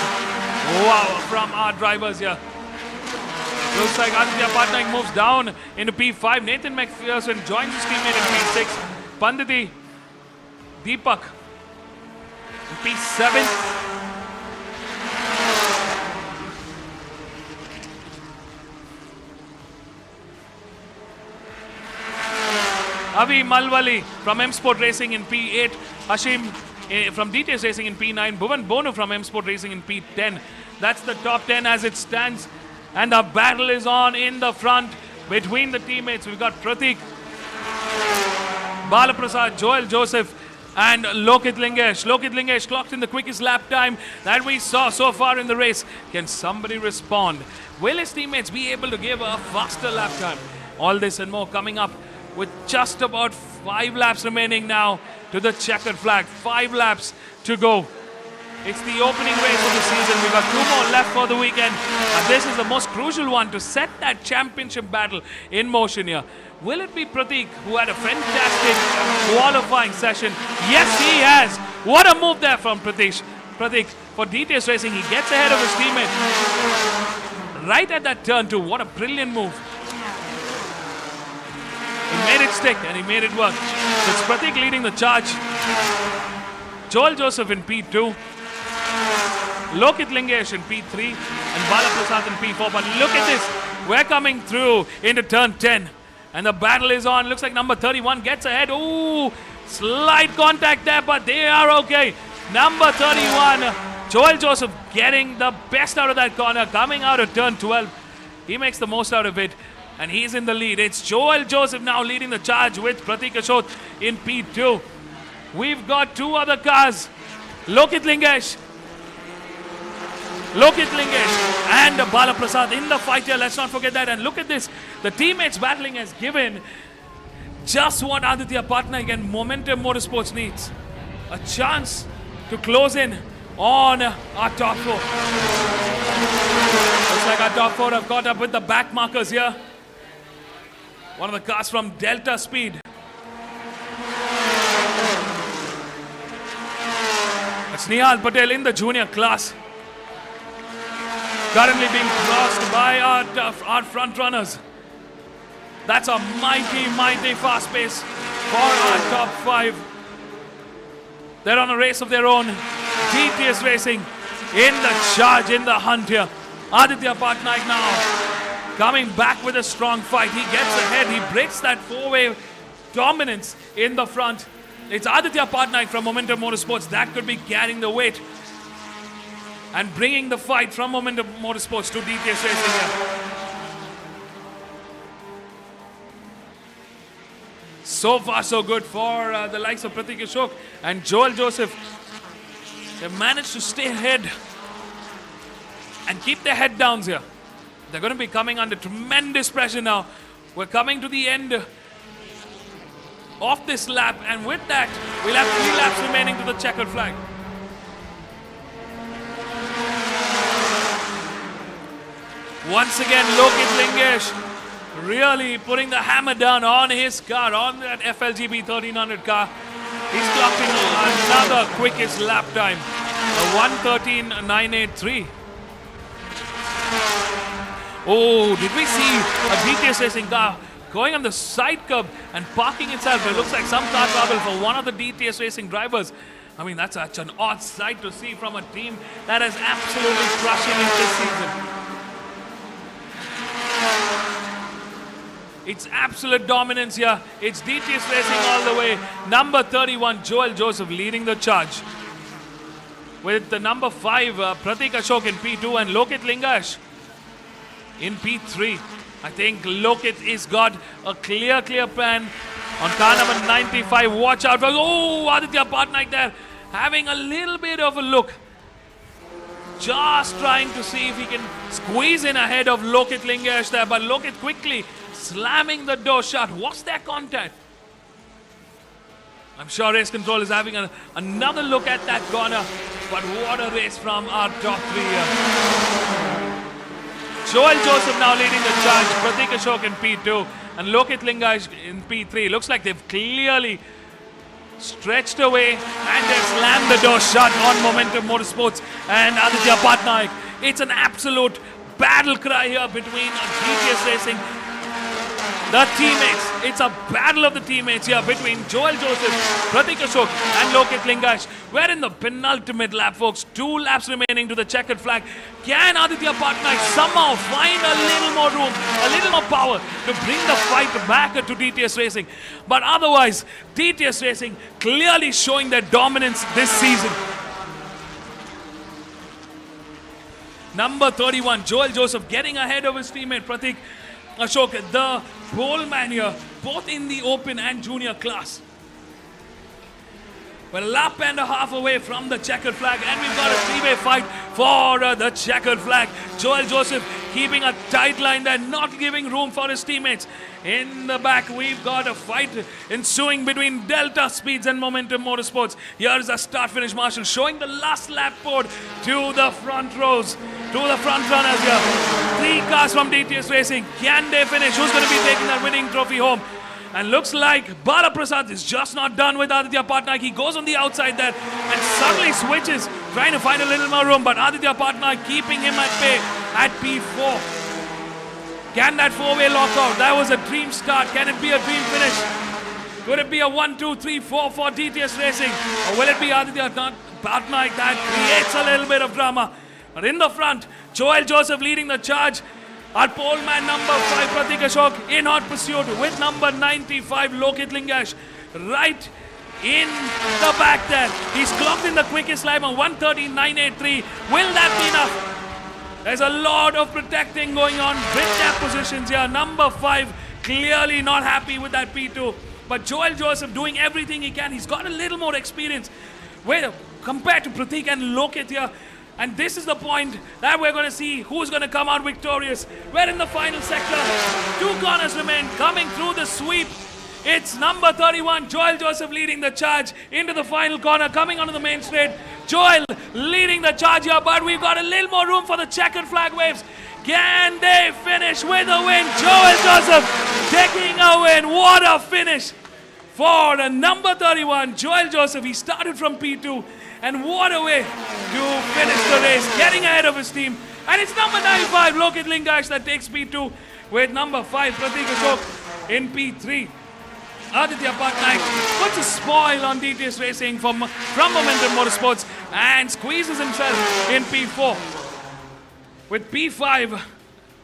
wow from our drivers here. Looks like Aditya Patnaik moves down into P5. Nathan McPherson joins his teammate in P6. Panditi, Deepak in P7. Avi Malwali from M Sport Racing in P8. Hashim from DTS Racing in P9. Bhuvan Bonu from M Sport Racing in P10. That's the top 10 as it stands. And the battle is on in the front between the teammates. We've got Pratik, Balaprasad, Joel Joseph, and Lokit Lingesh. Lokit Lingesh clocked in the quickest lap time that we saw so far in the race. Can somebody respond? Will his teammates be able to give a faster lap time? All this and more coming up with just about 5 laps remaining now to the checkered flag. 5 laps to go. It's the opening race of the season. We've got 2 more left for the weekend. And this is the most crucial one to set that championship battle in motion here. Will it be Pratik, who had a fantastic qualifying session? Yes, he has. What a move there from Pratik. Pratik, for DTS Racing, he gets ahead of his teammate. Right at that turn 2. What a brilliant move. He made it stick and he made it work. So it's Pratik leading the charge. Joel Joseph in P2. Lokit Lingesh in P3. And Balaprasad in P4. But look at this. We're coming through into turn 10. And the battle is on. Looks like number 31 gets ahead. Ooh, slight contact there, but they are okay. Number 31, Joel Joseph getting the best out of that corner. Coming out of turn 12. He makes the most out of it. And he's in the lead. It's Joel Joseph now leading the charge with Pratik Ashok in P2. We've got 2 other cars. Lokit Lingesh and Balaprasad in the fight here. Let's not forget that. And look at this. The teammates battling has given just what Aditya Patnaik and Momentum Motorsports needs. A chance to close in on our top 4. Looks like our top 4 have caught up with the back markers here. One of the cars from Delta Speed. It's Nihal Patel in the junior class. Currently being crossed by our front runners. That's a mighty, mighty fast pace for our top 5. They're on a race of their own. DTS Racing in the charge, in the hunt here. Aditya Patnaik now coming back with a strong fight. He gets ahead. He breaks that 4-way dominance in the front. It's Aditya Patnaik from Momentum Motorsports that could be carrying the weight and bringing the fight from Momentum Motorsports to DTS Racing here. So far, so good for the likes of Pratik Ashok and Joel Joseph. They've managed to stay ahead and keep their head down here. They're going to be coming under tremendous pressure now. We're coming to the end of this lap, and with that, we'll have 3 laps remaining to the checkered flag. Once again, Lokit Lingesh really putting the hammer down on his car, on that FLGB 1300 car. He's clocked in another quickest lap time. 1:13.983. Oh, did we see a DTS Racing car going on the side curb and parking itself? It looks like some car trouble for one of the DTS Racing drivers. I mean, that's such an odd sight to see from a team that is absolutely crushing it this season. It's absolute dominance here. It's DTS Racing all the way. Number 31, Joel Joseph leading the charge. With the number 5, Pratik Ashok in P2 and Lokit Lingash in P3. I think Lokit is got a clear plan on car number 95. Watch out for, oh, Aditya Patnaik there having a little bit of a look. Just trying to see if he can squeeze in ahead of Lokit Lingash there, but Lokit quickly slamming the door shut. What's their contact? I'm sure race control is having another look at that corner, but what a race from our top 3 here. Joel Joseph now leading the charge, Pratik Ashok in P2 and Lokit Lingash in P3. Looks like they've clearly stretched away and they've slammed the door shut on Momentum Motorsports and Aditya Patnaik. It's an absolute battle cry here between DTS Racing, the teammates. It's a battle of the teammates here between Joel Joseph, Pratik Ashok and Lokit Lingash. We're in the penultimate lap, folks. 2 laps remaining to the checkered flag. Can Aditya Patnaik somehow find a little more room, a little more power to bring the fight back to DTS Racing? But otherwise, DTS Racing clearly showing their dominance this season. Number 31, Joel Joseph getting ahead of his teammate Pratik Ashok, the pole man here, both in the open and junior class. We're a lap and a half away from the checkered flag, and we've got a 3-way fight for the checkered flag. Joel Joseph keeping a tight line there, not giving room for his teammates. In the back, we've got a fight ensuing between Delta Speeds and Momentum Motorsports. Here's a start-finish marshal showing the last lap board to the front rows, to the front runners here. 3 cars from DTS Racing. Can they finish? Who's going to be taking that winning trophy home? And looks like Bala Prasad is just not done with Aditya Patnaik. He goes on the outside there and suddenly switches, trying to find a little more room. But Aditya Patnaik keeping him at bay at P4. Can that 4-way lock out? That was a dream start. Can it be a dream finish? Could it be a 1, 2, 3, 4 for DTS Racing? Or will it be Aditya Patnaik that creates a little bit of drama? But in the front, Joel Joseph leading the charge. Our pole man number 5, Pratik Ashok, in hot pursuit with number 95, Lokit Lingash, right in the back there. He's clocked in the quickest lap on 1:13.983. Will that be enough? There's a lot of protecting going on with their positions here. Number 5 clearly not happy with that P2. But Joel Joseph doing everything he can. He's got a little more experience compared to Pratik and Lokit here. And this is the point that we're going to see who's going to come out victorious. We're in the final sector. 2 corners remain. Coming through the sweep, it's number 31, Joel Joseph leading the charge into the final corner, coming onto the main straight. Joel leading the charge here, but we've got a little more room for the checkered flag waves. Can they finish with a win? Joel Joseph taking a win. What a finish for the number 31, Joel Joseph. He started from P2. And what a way to finish the race, getting ahead of his team. And it's number 95, Lokit Lingash, that takes P2 with number 5, Pratik Ashok in P3. Aditya Patnaik puts a spoil on DTS Racing from Momentum Motorsports and squeezes himself in P4. With P5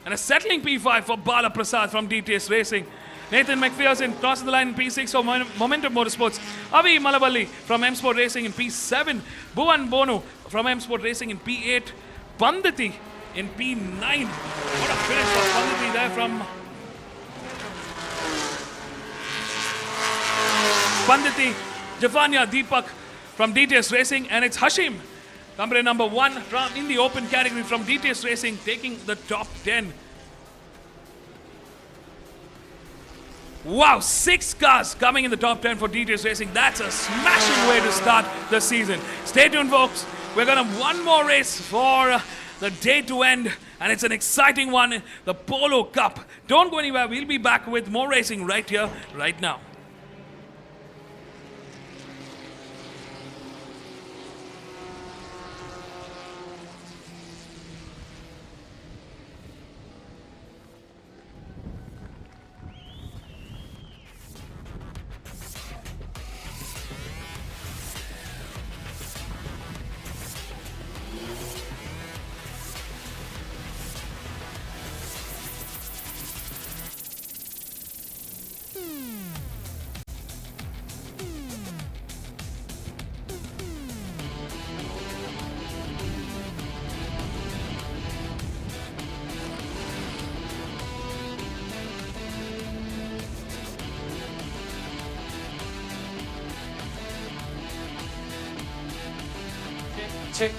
and a settling P5 for Bala Prasad from DTS Racing. Nathan McPherson crosses the line in P6 for Momentum Motorsports. Avi Malavalli from M Sport Racing in P7. Bhuvan Bonu from M Sport Racing in P8. Panditi in P9. What a finish for Panditi there from Panditi. Jafania Deepak from DTS Racing. And it's Hashim, company number 1 in the open category from DTS Racing, taking the top 10. Wow, 6 cars coming in the top 10 for DTS Racing. That's a smashing way to start the season. Stay tuned, folks. We're going to have one more race for the day to end, and it's an exciting one, the Polo Cup. Don't go anywhere. We'll be back with more racing right here, right now. check.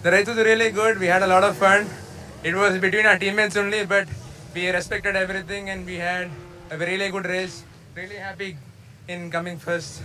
The race was really good. We had a lot of fun. It was between our teammates only, but we respected everything and we had a really good race. Really happy in coming first.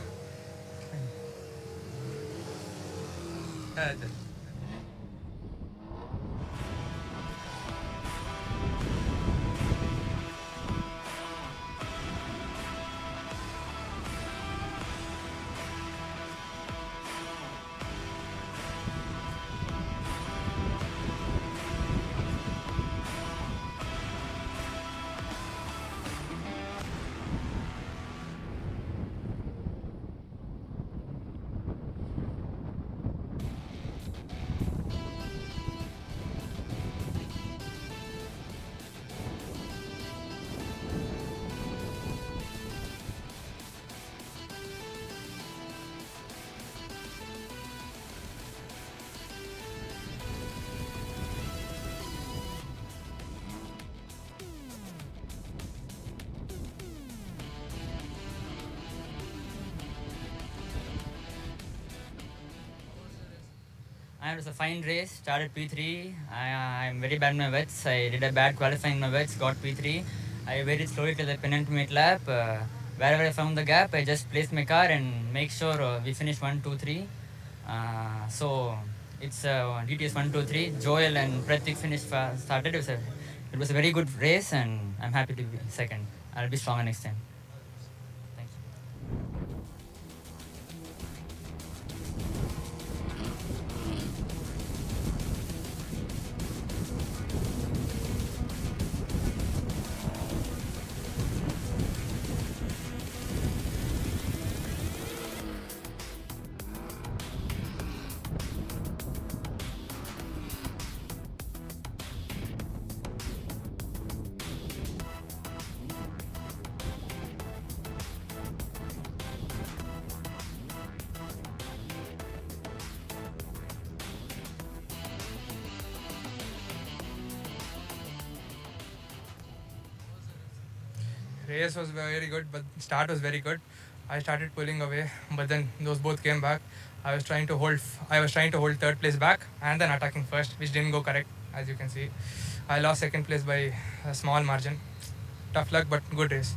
It was a fine race. Started P3. I'm very bad in my wets. I did a bad qualifying in my wets. Got P3. I waited slowly till the penultimate lap. Wherever I found the gap, I just placed my car and make sure we finish 1, 2, 3. So it's DTS 1, 2, 3. Joel and Pratik finished started. It was a very good race, and I'm happy to be second. I'll be stronger next time. Race was very good, but start was very good. I started pulling away, but then those both came back. I was trying to hold third place back and then attacking first, which didn't go correct, as you can see. I lost second place by a small margin. Tough luck, but good race.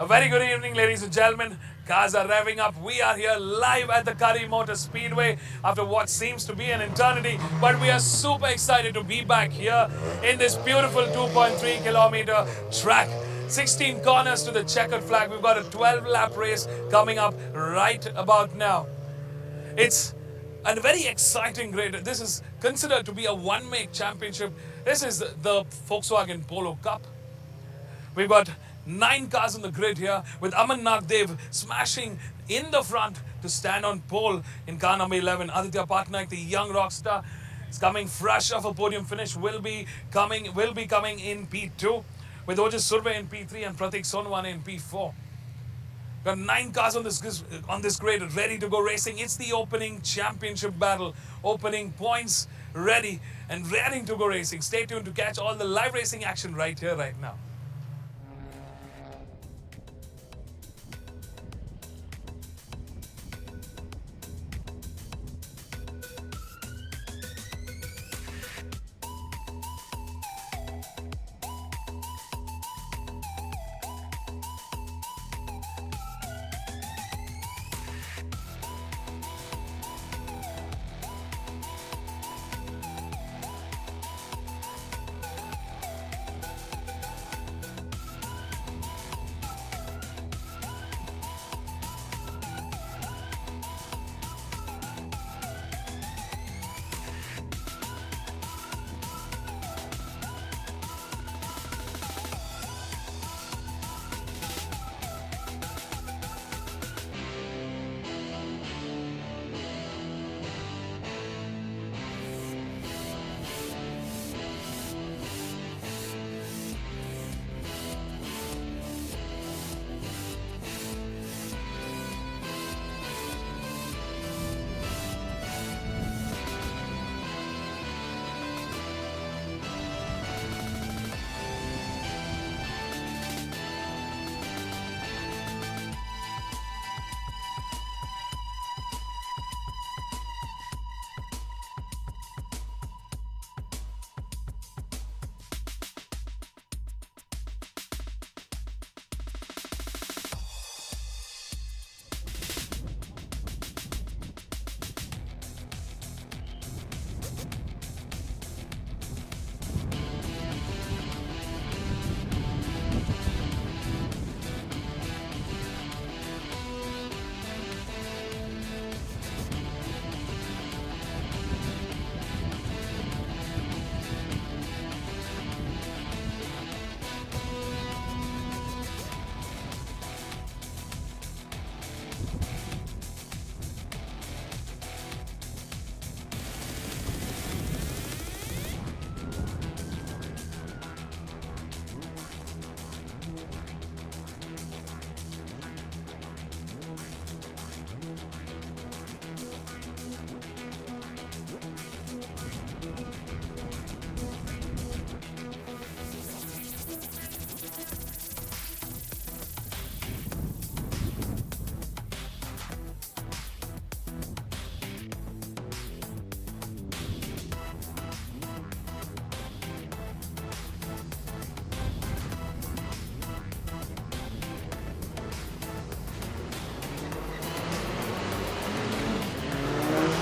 A very good evening, ladies and gentlemen. Cars are revving up. We are here live at the Curry Motor Speedway after what seems to be an eternity. But we are super excited to be back here in this beautiful 2.3 kilometer track. 16 corners to the checkered flag. We've got a 12-lap race coming up right about now. It's a very exciting grade. This is considered to be a one-make championship. This is the Volkswagen Polo Cup. We've got 9 cars on the grid here with Aman Nagdev smashing in the front to stand on pole in car number 11. Aditya Patnaik, the young rock star, is coming fresh off a podium finish, will be coming in P2 with Ojas Surve in P3 and Pratik Sonwane in P4. Got 9 cars on this grid ready to go racing. It's the opening championship battle, opening points ready and ready to go racing. Stay tuned to catch all the live racing action right here, right now.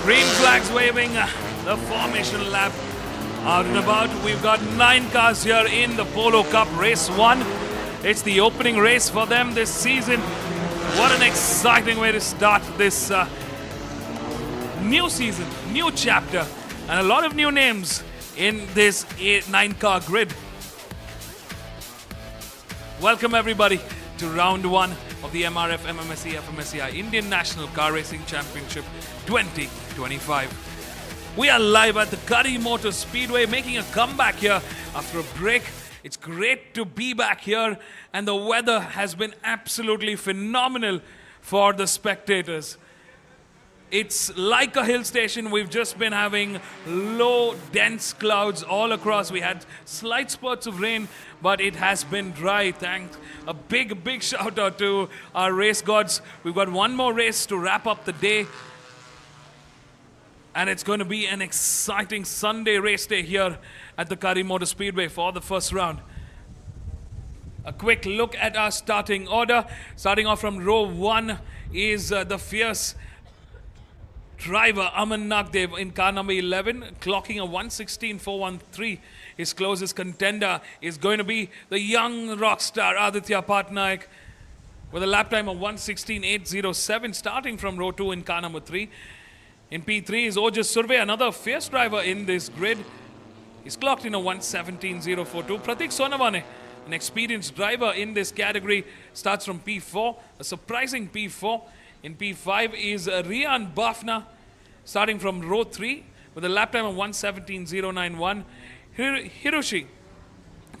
Green flags waving, the formation lap out and about. We've got 9 cars here in the Polo Cup Race 1. It's the opening race for them this season. What an exciting way to start this new season, new chapter, and a lot of new names in this 9-car grid. Welcome everybody to round 1 of the MRF MMSC FMSCI Indian National Car Racing Championship 2025. We are live at the Curry Motor Speedway, making a comeback here after a break. It's great to be back here, and the weather has been absolutely phenomenal for the spectators. It's like a hill station. We've just been having low, dense clouds all across. We had slight spurts of rain, but it has been dry. Thanks. A big shout out to our race gods. We've got one more race to wrap up the day. And it's going to be an exciting Sunday race day here at the Curry Motor Speedway for the first round. a quick look at our starting order. Starting off from row 1 is the fierce driver Aman Nagdev in car number 11, clocking a 1:16.413. His closest contender is going to be the young rock star Aditya Patnaik with a lap time of 1:16.807, starting from row 2 in car number 3. In P3 is Ojas Survey, another fierce driver in this grid. He's clocked in a 1:17.042. Pratik Sonawane, an experienced driver in this category, starts from P4, a surprising P4. In P5 is Rian Bafna, starting from row 3 with a lap time of 1:17.091. Hiroshi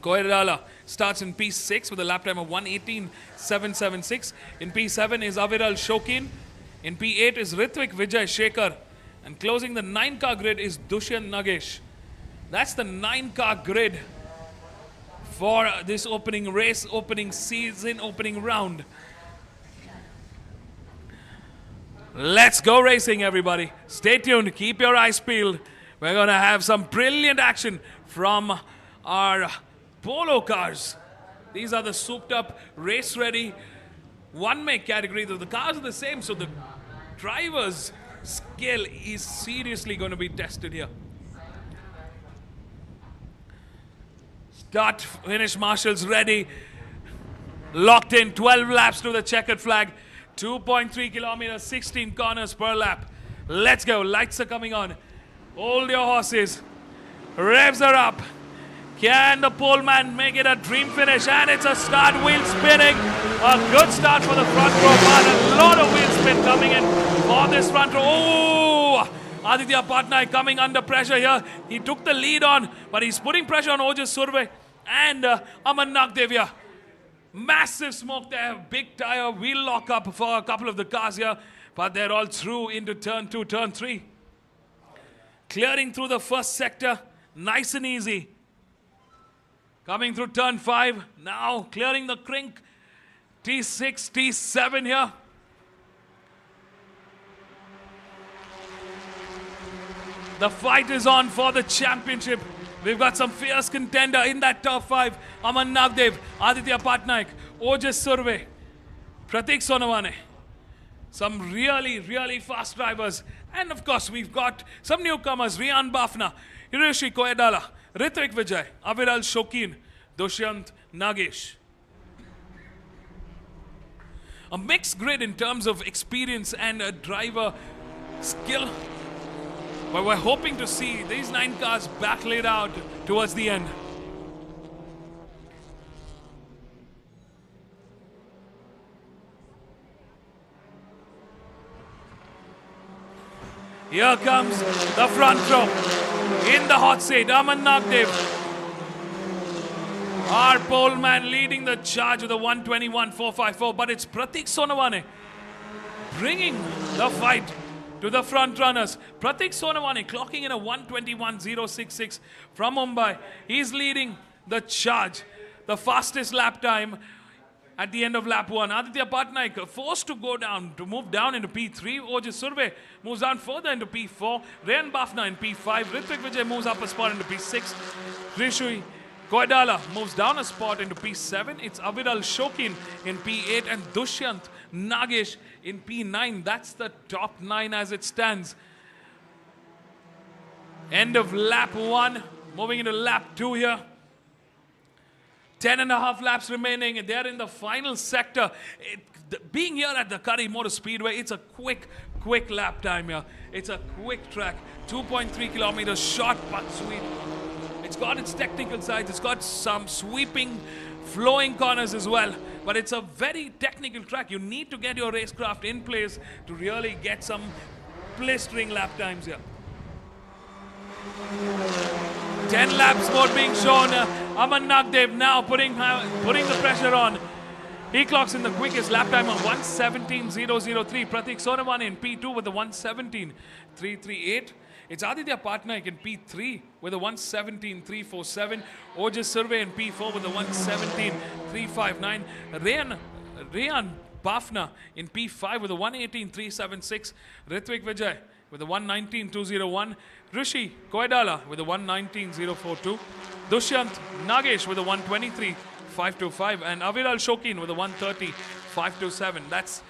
Koirala starts in P6 with a lap time of 1:18.776. In P7 is Aviral Shokin. In P8 is Ritvik Vijay Shekhar. And closing the 9-car grid is Dushyant Nagesh. That's the 9-car grid for this opening race, opening season, opening round. Let's go racing, everybody. Stay tuned. Keep your eyes peeled. We're going to have some brilliant action from our Polo cars. These are the souped-up, race-ready, one-make category. The cars are the same, so the driver's skill is seriously going to be tested here. Start, finish marshals ready. Locked in, 12 laps to the checkered flag. 2.3 kilometers, 16 corners per lap. Let's go. Lights are coming on. Hold your horses. Revs are up. Can the poleman make it a dream finish? And it's a start, wheel spinning. A good start for the front row, but a lot of wheel spin coming in for this front row. Oh! Aditya Patnaik coming under pressure here. He took the lead on, but he's putting pressure on Ojas Survey and Aman Nagdev. Massive smoke there, big tire, wheel lock up for a couple of the cars here, but they're all through into turn 2, turn 3. Clearing through the first sector, nice and easy. Coming through turn 5, now clearing the crink. T6, T7 here. The fight is on for the championship. We've got some fierce contender in that top 5. Aman Nagdev, Aditya Patnaik, Ojas Survey, Pratik Sonawane. Some really, really fast drivers. And of course, we've got some newcomers. Rian Bafna, Hiroshi Koedala, Ritvik Vijay, Aviral Shokin, Dushyant Nagesh. A mixed grid in terms of experience and driver skill. But we're hoping to see these 9 cars back laid out towards the end. Here comes the front row. In the hot seat, Aman Nagdev. Our poleman leading the charge with a 1:21.454. But it's Pratik Sonawane bringing the fight to the front runners. Pratik Sonawane clocking in a 1:21.066 from Mumbai. He's leading the charge. The fastest lap time at the end of lap 1. Aditya Patnaik forced to go down, to move down into P3. Ojas Survey moves down further into P4. Rian Bafna in P5. Ritvik Vijay moves up a spot into P6. Rishui Koidala moves down a spot into P7. It's Aviral Shokin in P8 and Dushyant Nagesh in P9. That's the top 9 as it stands. End of lap 1. Moving into lap 2 here. 10.5 laps remaining. They're in the final sector. Being here at the Curry Motor Speedway, it's a quick lap time here. It's a quick track. 2.3 kilometers, short but sweet. It's got its technical sides. It's got some sweeping, flowing corners as well. But it's a very technical track. You need to get your racecraft in place to really get some blistering lap times here. 10 laps more being shown. Aman Nagdev now putting the pressure on. He clocks in the quickest lap time of 1:17.003. Pratik Sonawane in P2 with a 1:17.338. It's Aditya Patnaik in P3 with a 1:17.347. Ojas Survey in P4 with a 1:17.359. Rian Bafna in P5 with a 1:18.376. Ritvik Vijay with a 1:19.201. Rishi Koidala with a 1:19.042. Dushyant Nagesh with a 1:23.4 5.25, and Aviral Shokin with a 1:30 5.27. That's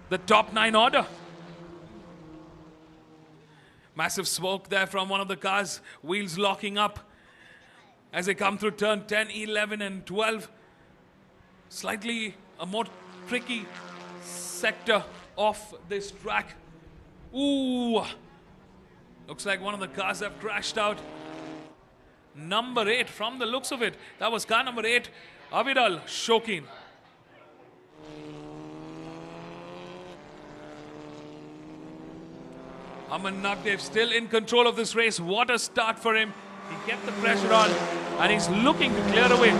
the top 9 order. Massive smoke there from one of the cars, wheels locking up as they come through turn 10, 11 and 12. Slightly a more tricky sector of this track. Ooh, looks like one of the cars have crashed out. Number 8 from the looks of it. That was car number 8, Aviral Shokin. Aman Nagdev still in control of this race. What a start for him. He kept the pressure on and he's looking to clear away.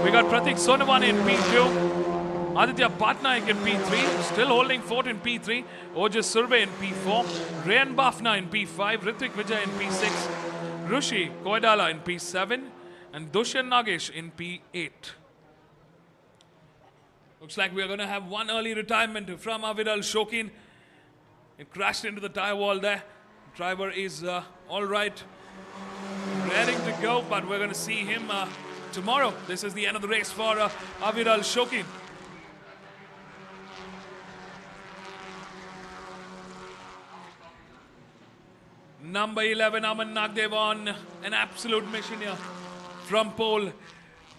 We got Pratik Sonawane in P2. Aditya Patnaik in P3. Still holding fort in P3. Ojas Surbe in P4. Rayan Bafna in P5. Ritvik Vijay in P6. Rushi Koidala in P7. And Dushan Nagesh in P8. Looks like we are going to have one early retirement from Aviral Shokin. It crashed into the tire wall there. Driver is all right, ready to go, but we're going to see him tomorrow. This is the end of the race for Aviral Shokin. Number 11, Aman Nagdev on an absolute mission here from pole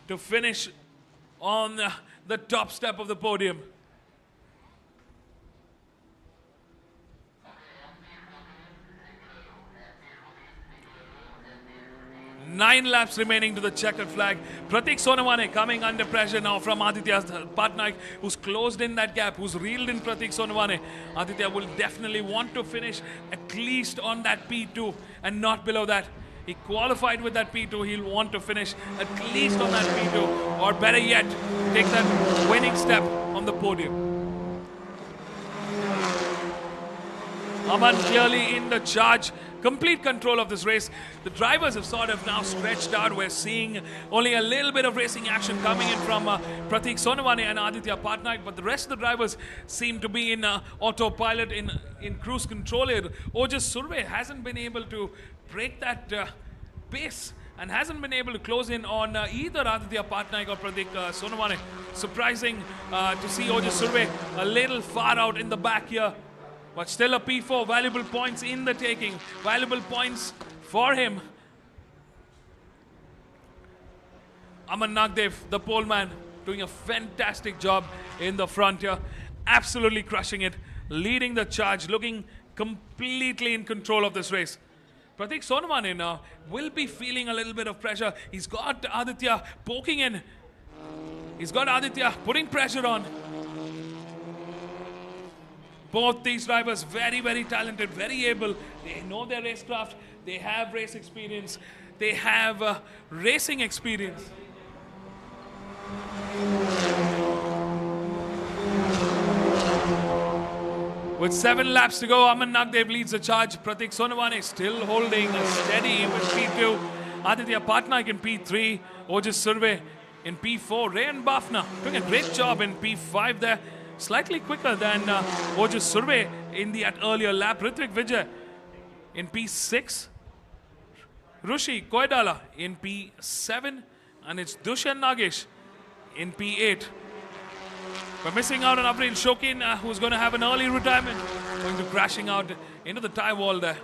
to finish on the top step of the podium. 9 laps remaining to the checkered flag. Pratik Sonawane coming under pressure now from Aditya Patnaik, who's closed in that gap, who's reeled in Pratik Sonawane. Aditya will definitely want to finish at least on that P2 and not below that. He qualified with that P2. He'll want to finish at least on that P2, or better yet, take that winning step on the podium. Aman clearly in the charge, complete control of this race. The drivers have sort of now stretched out. We're seeing only a little bit of racing action coming in from Pratik Sonawane and Aditya Patnaik, but the rest of the drivers seem to be in autopilot, in cruise control here. Ojas Surve hasn't been able to break that pace and hasn't been able to close in on either Aditya Patnaik or Pratik Sonawane. Surprising to see Ojas Surve a little far out in the back here. But still a P4, valuable points in the taking. Valuable points for him. Aman Nagdev, the pole man, doing a fantastic job in the front here. Absolutely crushing it. Leading the charge, looking completely in control of this race. Pratik Sonawane now will be feeling a little bit of pressure. He's got Aditya poking in. He's got Aditya putting pressure on. Both these drivers very, very talented, very able. They know their racecraft. They have race experience. They have racing experience. With 7 laps to go, Aman Nagdev leads the charge. Pratik Sonawane still holding steady with P2. Aditya Patnaik in P3. Ojas Surve in P4. Rayan Bafna doing a great job in P5 there. Slightly quicker than Ojas Surve in the earlier lap. Ritvik Vijay in P6. Rushi Koidala in P7. And it's Dushan Nagesh in P8. We're missing out on Aviral Shokin, who's going to have an early retirement. Going to crashing out into the tie wall there.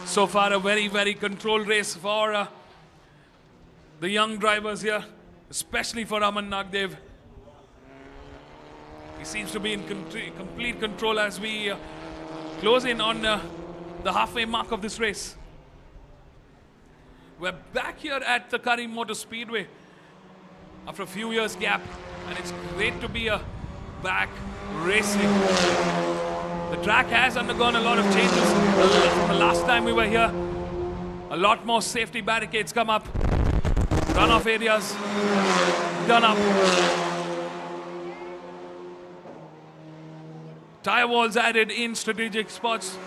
So far, a very, very controlled race for the young drivers here, especially for Aman Nagdev. He seems to be in complete control as we close in on the halfway mark of this race. We're back here at the Kari Motor Speedway after a few years gap, and it's great to be back racing. The track has undergone a lot of changes from the last time we were here. A lot more safety barricades come up. Runoff areas done up. Tire walls added in strategic spots.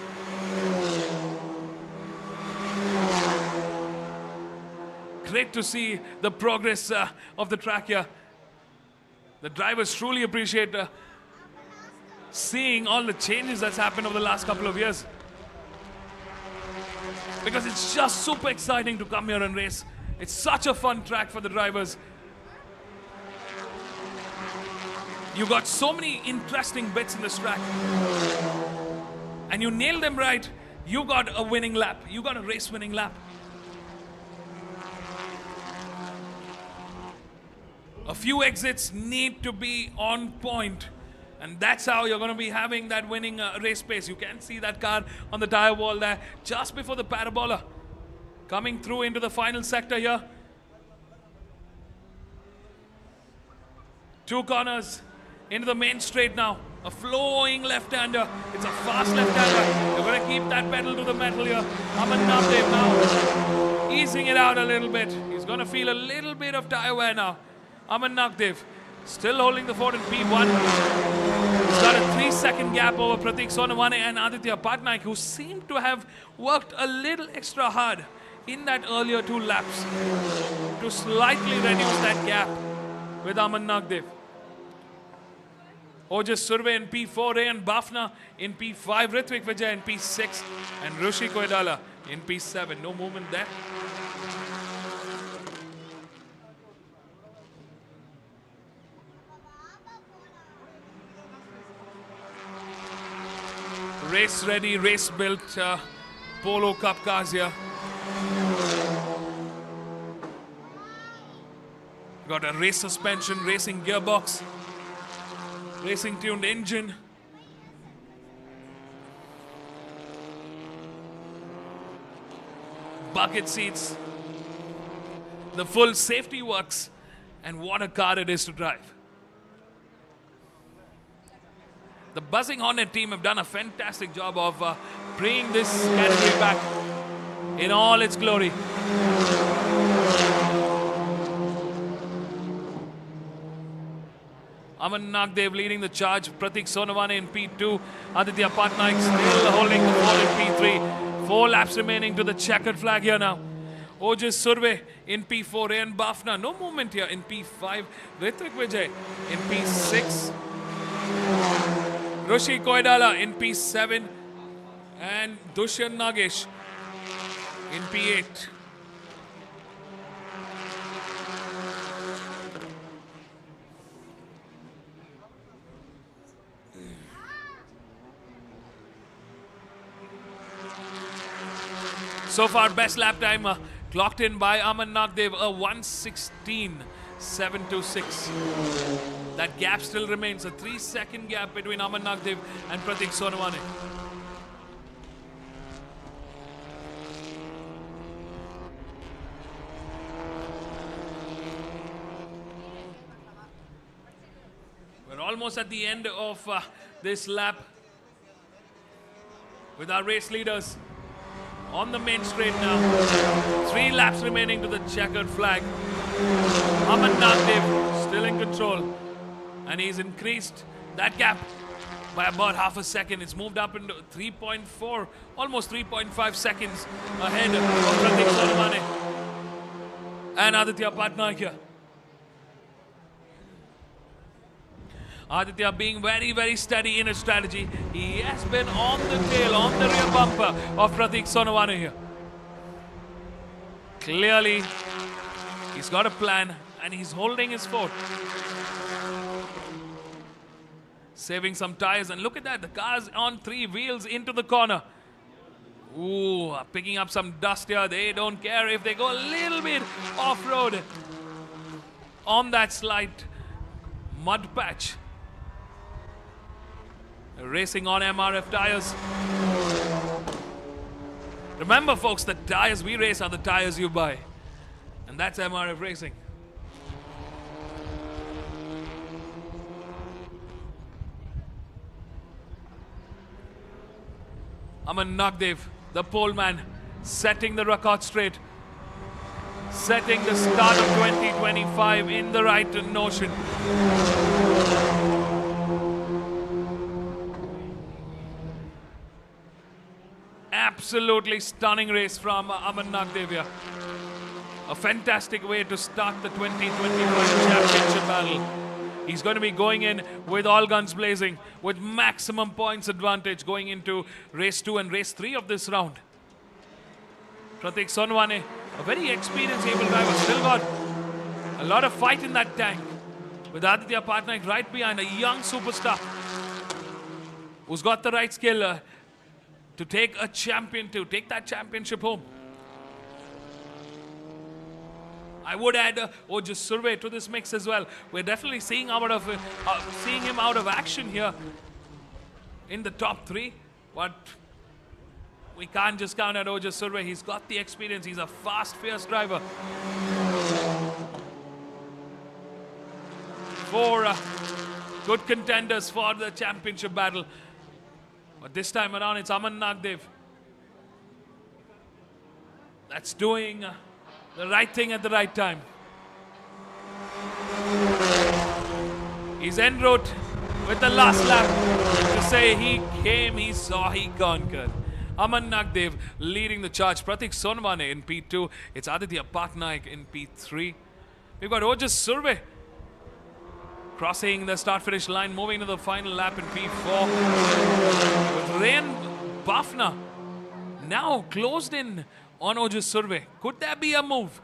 Great to see the progress of the track here. The drivers truly appreciate seeing all the changes that's happened over the last couple of years. Because it's just super exciting to come here and race. It's such a fun track for the drivers. You got so many interesting bits in this track. And you nail them right, you got a winning lap. You got a race winning lap. A few exits need to be on point. And that's how you're going to be having that winning race pace. You can see that car on the tire wall there just before the parabola. Coming through into the final sector here. 2 corners into the main straight now. A flowing left-hander. It's a fast left-hander. You're going to keep that pedal to the metal here. Aman Navdev now easing it out a little bit. He's going to feel a little bit of tire wear now. Aman Navdev still holding the fort in P1. He's got a 3-second gap over Pratik Sonawane and Aditya Patnaik, who seem to have worked a little extra hard in that earlier 2 laps to slightly reduce that gap with Aman Navdev. Ojas Surve in P4, Rayan Bafna in P5, Ritvik Vijay in P6, and Rushi Koidala in P7. No movement there. Race ready, race built Polo Cup cars here. Got a race suspension, racing gearbox, racing tuned engine. Bucket seats. The full safety works. And what a car it is to drive. The Buzzing Hornet team have done a fantastic job of bringing this category back in all its glory. Aman Nagdev leading the charge. Pratik Sonawane in P2. Aditya Patnaik still holding the ball in P3. 4 laps remaining to the checkered flag here now. Ojas Surve in P4. Rayan Bafna. No movement here in P5. Ritvik Vijay in P6. Rushi Koidala in P7. And Dushan Nagesh in P8. So far, best lap time clocked in by Aman Nagdev, a 1:16.726. That gap still remains, a 3-second gap between Aman Nagdev and Pratik Sonawane. We're almost at the end of this lap with our race leaders on the main straight now. 3 laps remaining to the checkered flag. Aman Nagdev still in control. And he's increased that gap by about half a second. It's moved up into 3.4, almost 3.5 seconds ahead of Pratik Sonawane and Aditya Patnaik here. Aditya being very, very steady in his strategy. He has been on the tail, on the rear bumper of Pratik Sonawane here. Clearly, he's got a plan and he's holding his fort. Saving some tires, and look at that, the car's on 3 wheels into the corner. Ooh, picking up some dust here. They don't care if they go a little bit off-road on that slight mud patch. Racing on MRF tires. Remember, folks, the tires we race are the tires you buy. And that's MRF Racing. Aman Nagdev, the pole man, setting the record straight. Setting the start of 2025 in the right notion. Absolutely stunning race from Aman Nagdev here. A fantastic way to start the 2025 championship battle. He's going to be going in with all guns blazing, with maximum points advantage going into race 2 and race 3 of this round. Pratik Sonwane, a very experienced able driver, still got a lot of fight in that tank. With Aditya Patnaik right behind, a young superstar who's got the right skill to take that championship home. I would add Ojas Survey to this mix as well. We're definitely seeing him out of action here in the top 3, but we can't just count out Ojas Survey. He's got the experience. He's a fast, fierce driver. 4 good contenders for the championship battle. But this time around, it's Aman Nagdev that's doing the right thing at the right time. He's en route with the last lap to say he came, he saw, he conquered. Aman Nagdev leading the charge. Pratik Sonwane in P2. It's Aditya Patnaik in P3. We've got Ojas Survey crossing the start-finish line, moving to the final lap in P4. With Rayan Bafna now closed in on Ojas Survey. Could there be a move?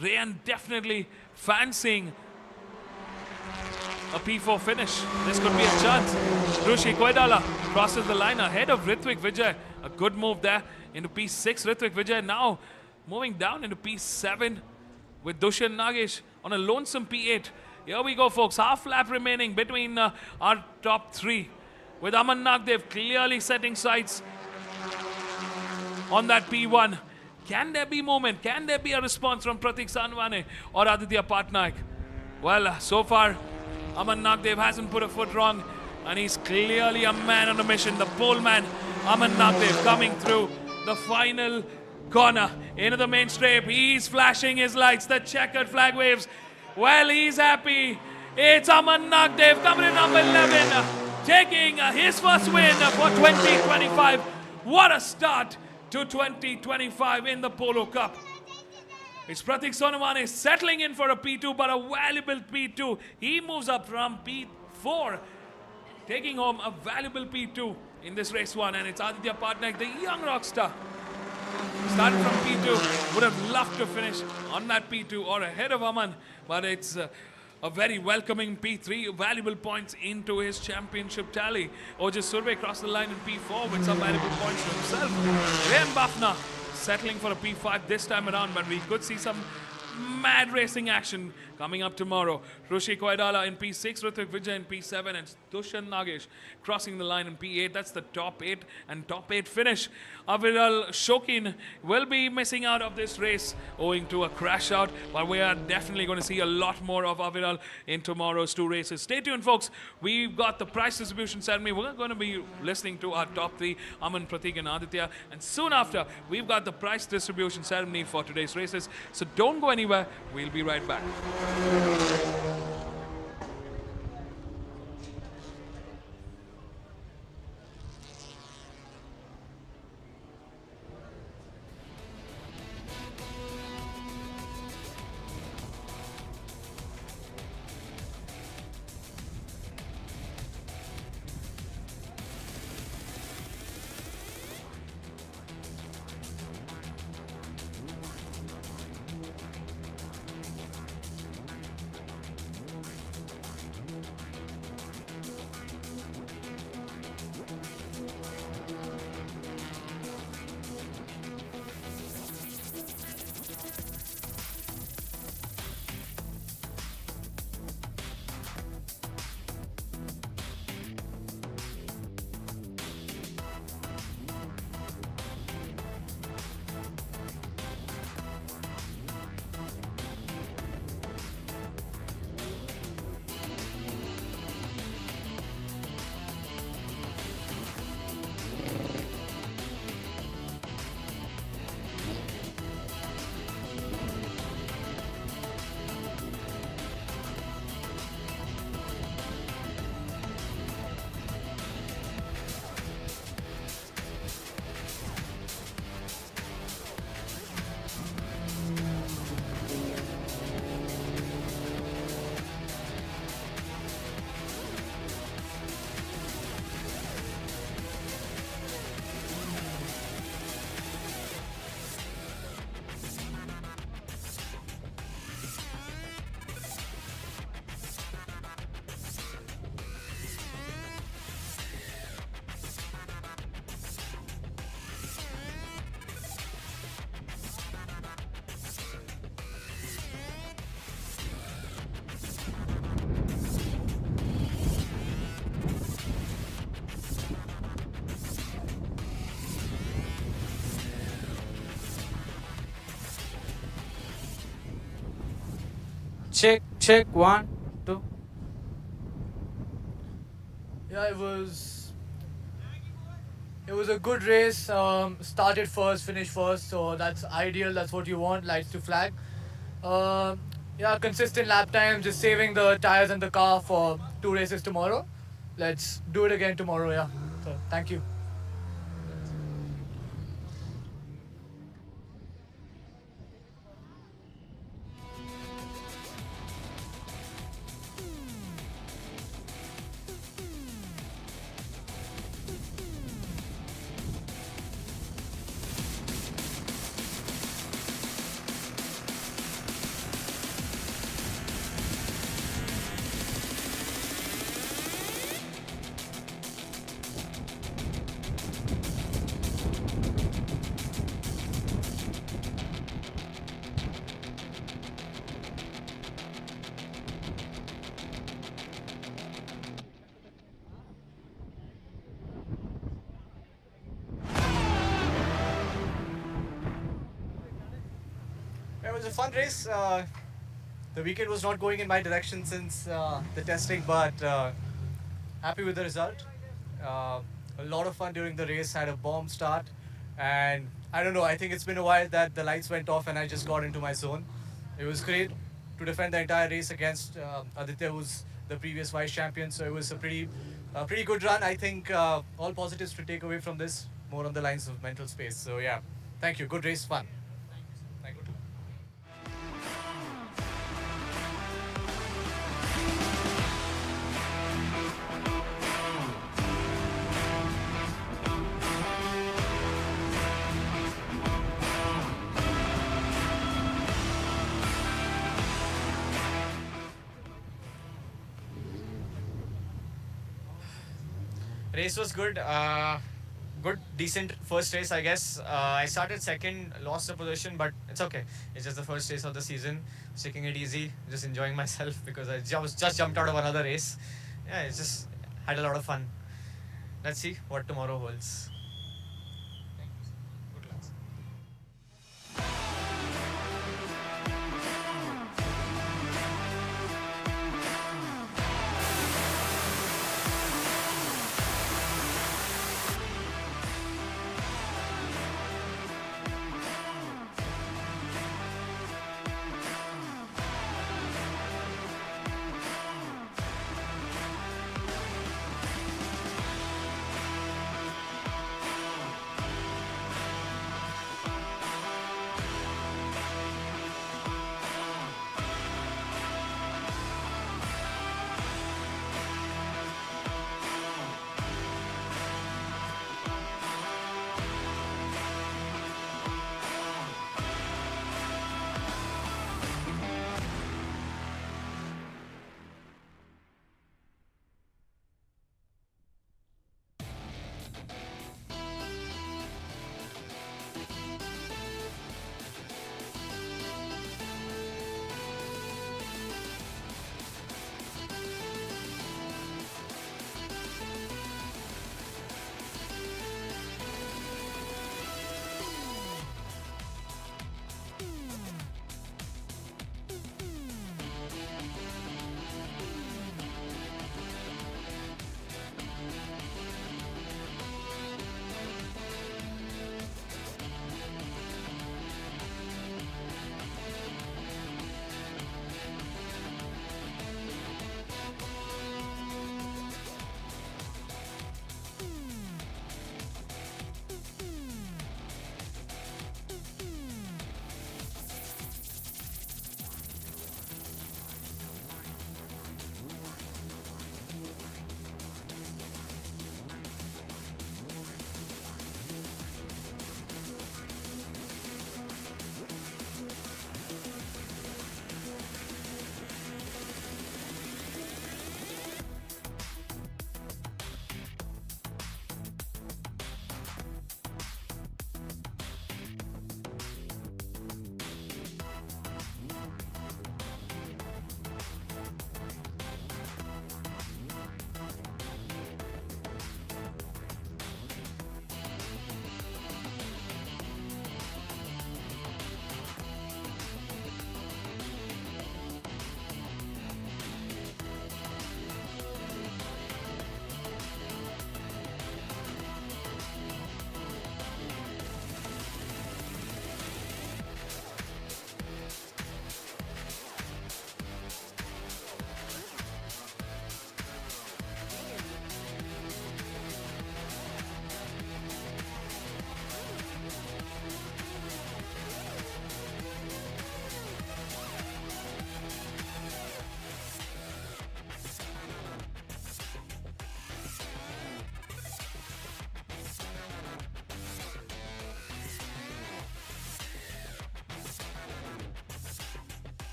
Rayan definitely fancying a P4 finish. This could be a chance. Rushi Koidala crosses the line ahead of Ritvik Vijay. A good move there into P6. Ritvik Vijay now moving down into P7 with Dushan Nagesh on a lonesome P8. Here we go, folks. Half lap remaining between our top 3. With Aman Nagdev clearly setting sights on that P1. Can there be movement? Can there be a response from Pratik Sonwane or Aditya Patnaik? Well, so far, Aman Nagdev hasn't put a foot wrong, and he's clearly a man on a mission. The pole man, Aman Nagdev, coming through the final corner into the main straight. He's flashing his lights. The checkered flag waves. Well, he's happy. It's Aman Nagdev coming in number 11, taking his first win for 2025. What a start to 2025 in the Polo Cup. It's Pratik Sonwane settling in for a P2, but a valuable P2. He moves up from P4, taking home a valuable P2 in this race 1. And it's Aditya Patnaik, the young rock star. Started from P2, would have loved to finish on that P2 or ahead of Aman, but it's a very welcoming P3, valuable points into his championship tally. Ojas Survey crossed the line in P4 with some valuable points to himself. Rayan Bafna settling for a P5 this time around, but we could see some mad racing action coming up tomorrow. Rushi Koidala in P6, Ritvik Vijay in P7, and Dushan Nagesh crossing the line in P8. That's the top 8 and top 8 finish. Aviral Shokin will be missing out of this race owing to a crash out, but we are definitely going to see a lot more of Aviral in tomorrow's 2 races. Stay tuned, folks. We've got the prize distribution ceremony. We're going to be listening to our top 3, Aman, Pratik and Aditya, and soon after, we've got the prize distribution ceremony for today's races. So don't go anywhere. We'll be right back. Check. 1, 2. Yeah, it was a good race. Started first, finished first, so that's ideal. That's what you want. Lights to flag. Yeah, consistent lap time. Just saving the tires and the car for 2 races tomorrow. Let's do it again tomorrow. Yeah. So thank you. It was a fun race. The weekend was not going in my direction since the testing, but happy with the result. A lot of fun during the race. Had a bomb start, and I don't know. I think it's been a while that the lights went off and I just got into my zone. It was great to defend the entire race against Aditya, who's the previous vice champion. So it was a pretty good run. I think all positives to take away from this, more on the lines of mental space. So yeah, thank you. Good race, fun. Thank you. Race was good. Good, decent first race, I guess. I started second, lost a position, but it's okay. It's just the first race of the season. Taking it easy, just enjoying myself because I just jumped out of another race. Yeah, it's just had a lot of fun. Let's see what tomorrow holds. Good luck.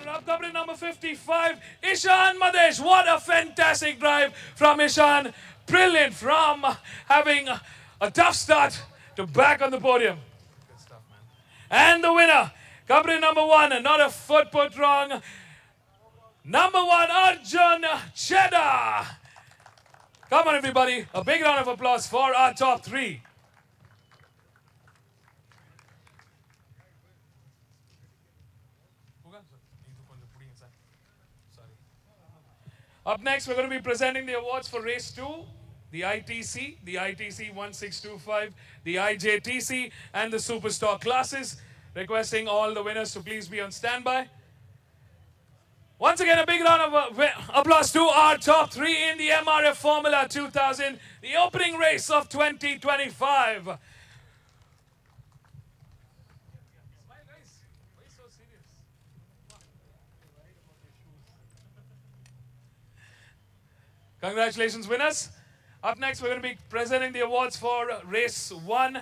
runner-up, company number 55, Ishan Madesh. What a fantastic drive from Ishan. Brilliant from having a tough start to back on the podium. Good stuff, man. And the winner, company number 1, not a foot put wrong. Number 1, Arjun Cheddar. Come on, everybody. A big round of applause for our top 3. Up next, we're going to be presenting the awards for Race 2, the ITC 1625, the IJTC, and the Superstock classes. Requesting all the winners to please be on standby. Once again, a big round of applause to our top 3 in the MRF Formula 2000, the opening race of 2025. Congratulations, winners. Up next, we're going to be presenting the awards for Race 1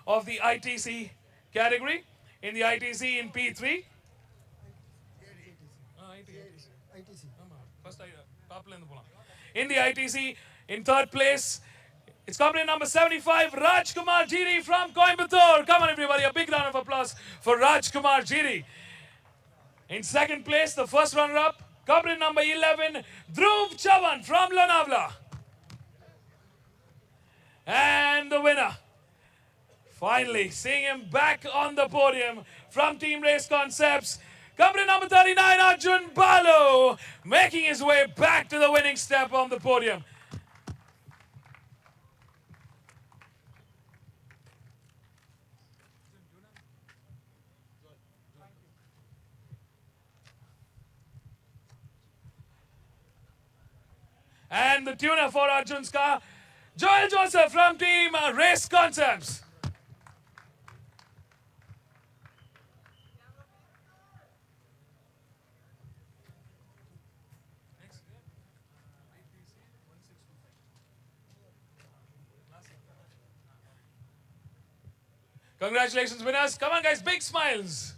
of the ITC category. In the ITC in P3. In the ITC, in 3rd place, it's company number 75, Rajkumar Giri from Coimbatore. Come on, everybody, a big round of applause for Rajkumar Giri. In 2nd place, the first runner-up, company number 11, Dhruv Chavan from Lonavala. And the winner, finally seeing him back on the podium from Team Race Concepts, company number 39, Arjun Balu, making his way back to the winning step on the podium. And the tuner for Arjun's car, Joel Joseph from Team Race Concepts. Congratulations, winners. Come on, guys, big smiles.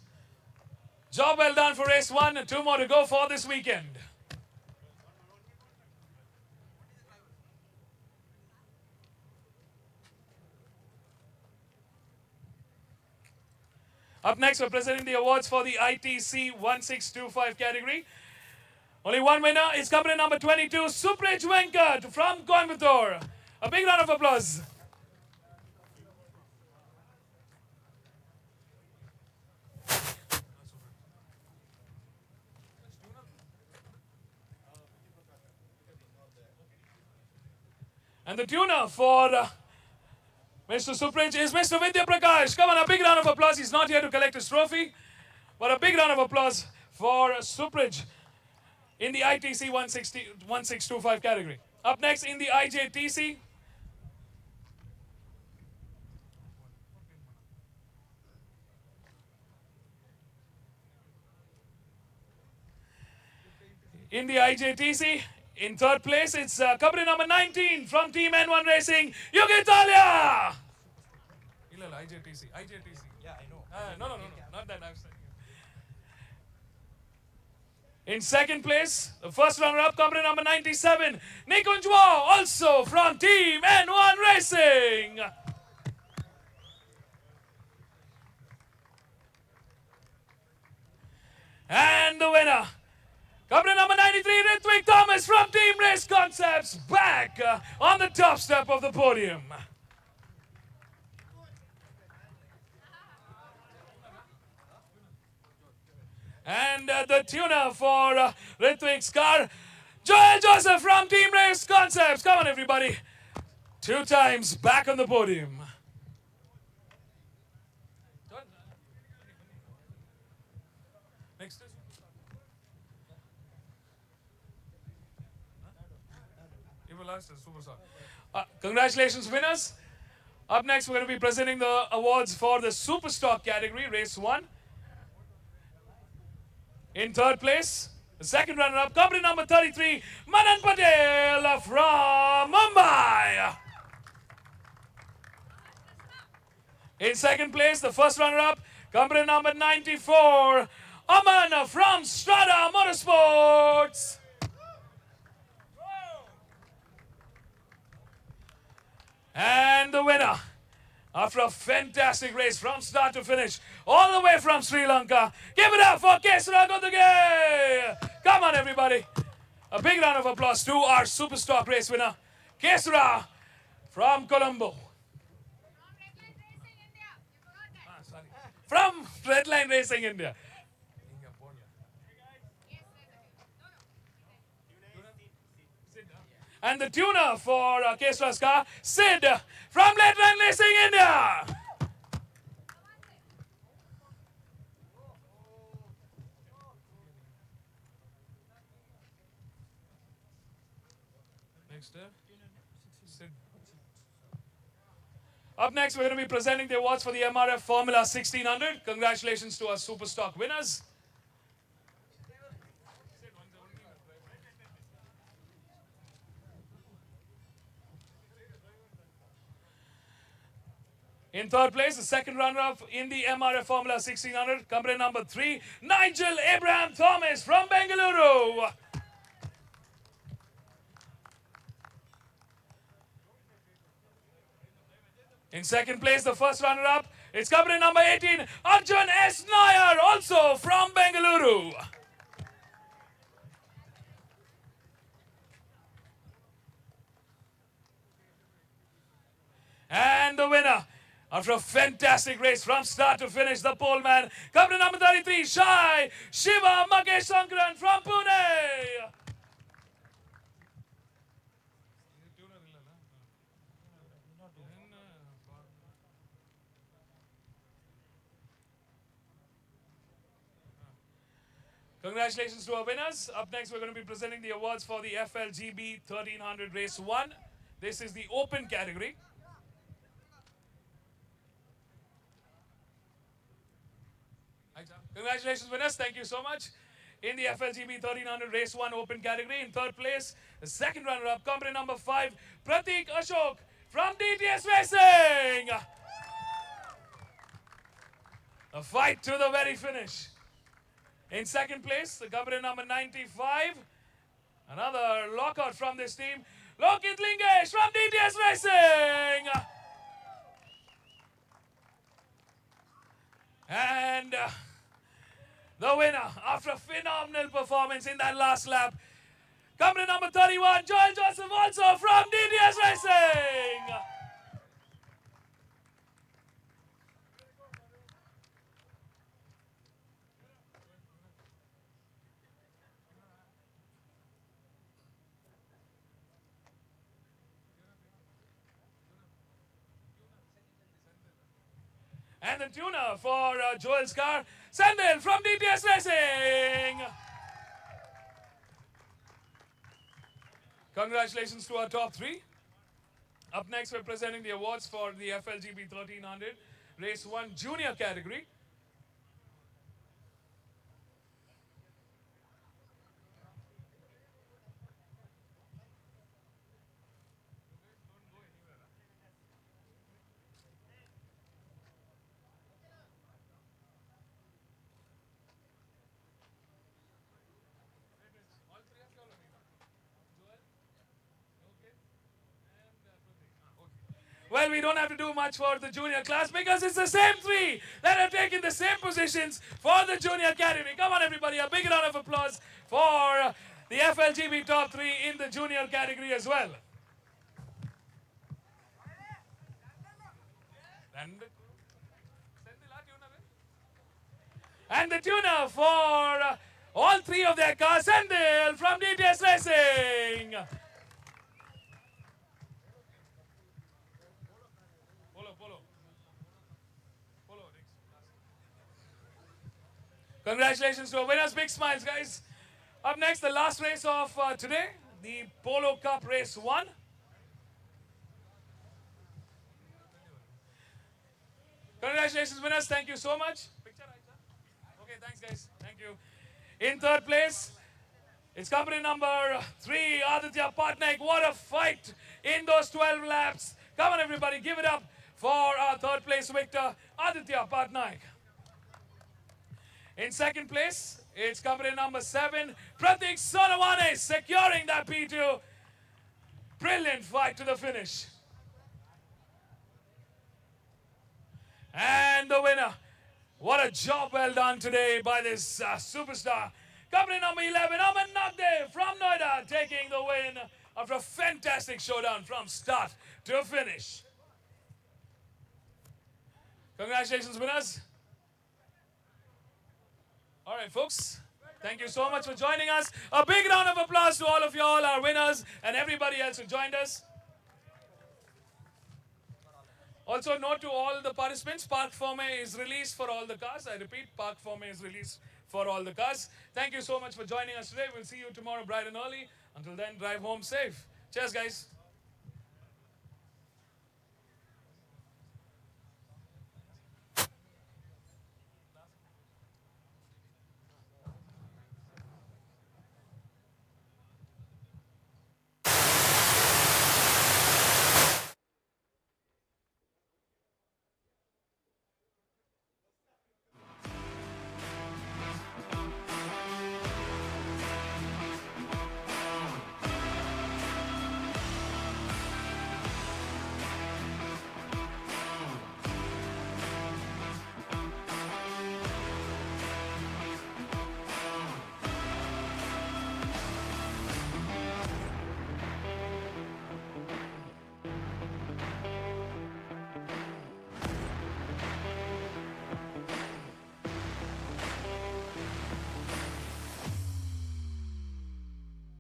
Job well done for Race 1 and 2 more to go for this weekend. Up next, we're presenting the awards for the ITC 1625 category. Only one winner is company number 22, Supraj Venkat from Coimbatore. A big round of applause. And the tuner for Mr. Supraj is Mr. Vidya Prakash. Come on, a big round of applause. He's not here to collect his trophy, but a big round of applause for Supraj in the ITC 1625 category. Up next in the IJTC, in 3rd place, it's company number 19 from Team N1 Racing, Yugi Talia. IJTC. Yeah, I know. No, not that. In 2nd place, the first runner-up, company number 97, Nikunjwa, also from Team N1 Racing. And the winner, company number 93, Ritwik Thomas from Team Race Concepts, back on the top step of the podium. And the tuner for Ritwik's car, Joel Joseph from Team Race Concepts. Come on, everybody. 2 times back on the podium. Next. Congratulations, winners. Up next, we're going to be presenting the awards for the Superstock category, Race 1. In 3rd place, the second runner-up, company number 33, Manan Patel from Mumbai. In 2nd place, the first runner-up, company number 94, Aman from Strada Motorsports. And the winner, after a fantastic race from start to finish, all the way from Sri Lanka, give it up for Kesara Gondage. Come on, everybody. A big round of applause to our Superstock race winner, Kesara from Colombo. From Redline Racing India. And the tuner for Kesara's car, Sid from Redline Racing India. Up next, we're going to be presenting the awards for the MRF Formula 1600. Congratulations to our Superstock winners. In third place, the second runner-up in the MRF Formula 1600, company number 3, Nigel Abraham Thomas from Bengaluru. In second place, the first runner-up, it's company number 18, Arjun S. Nair, also from Bengaluru. And the winner, after a fantastic race from start to finish, the pole man, company number 33, Shai Shiva Makesh Sankaran from Pune. Congratulations to our winners. Up next, we're going to be presenting the awards for the FLGB 1300 Race 1. This is the open category. Congratulations, winners. Thank you so much. In the FLGB 1300 Race 1 open category, in third place, the second runner-up, company number 5, Pratik Ashok from DTS Racing. A fight to the very finish. In second place, the company number 95, another lockout from this team, Lokit Lingesh from DTS Racing. And the winner, after a phenomenal performance in that last lap, company number 31, Joel Joseph, also from DTS Racing. And the tuner for Joel's car, Sandil from DTS Racing. Congratulations to our top 3. Up next, we're presenting the awards for the FLGB 1300 Race 1 Junior category. Well, we don't have to do much for the junior class because it's the same 3 that have taken the same positions for the junior category. Come on, everybody, a big round of applause for the FLGB top 3 in the junior category as well. And the tuner for all 3 of their cars, Sandil from DTS Racing. Congratulations to our winners. Big smiles, guys. Up next, the last race of today, the Polo Cup Race 1. Congratulations, winners. Thank you so much. Okay, thanks, guys. Thank you. In third place, it's company number 3, Aditya Patnaik. What a fight in those 12 laps. Come on, everybody. Give it up for our third place victor, Aditya Patnaik. In second place, it's company number 7, Pratik Sonawane, securing that P2. Brilliant fight to the finish. And the winner. What a job well done today by this superstar. Company number 11, Aman Nagdev from Noida, taking the win after a fantastic showdown from start to finish. Congratulations, winners. All right, folks. Thank you so much for joining us. A big round of applause to all of you all, our winners, and everybody else who joined us. Also, note to all the participants, Park Forme is released for all the cars. I repeat, Park Forme is released for all the cars. Thank you so much for joining us today. We'll see you tomorrow bright and early. Until then, drive home safe. Cheers, guys.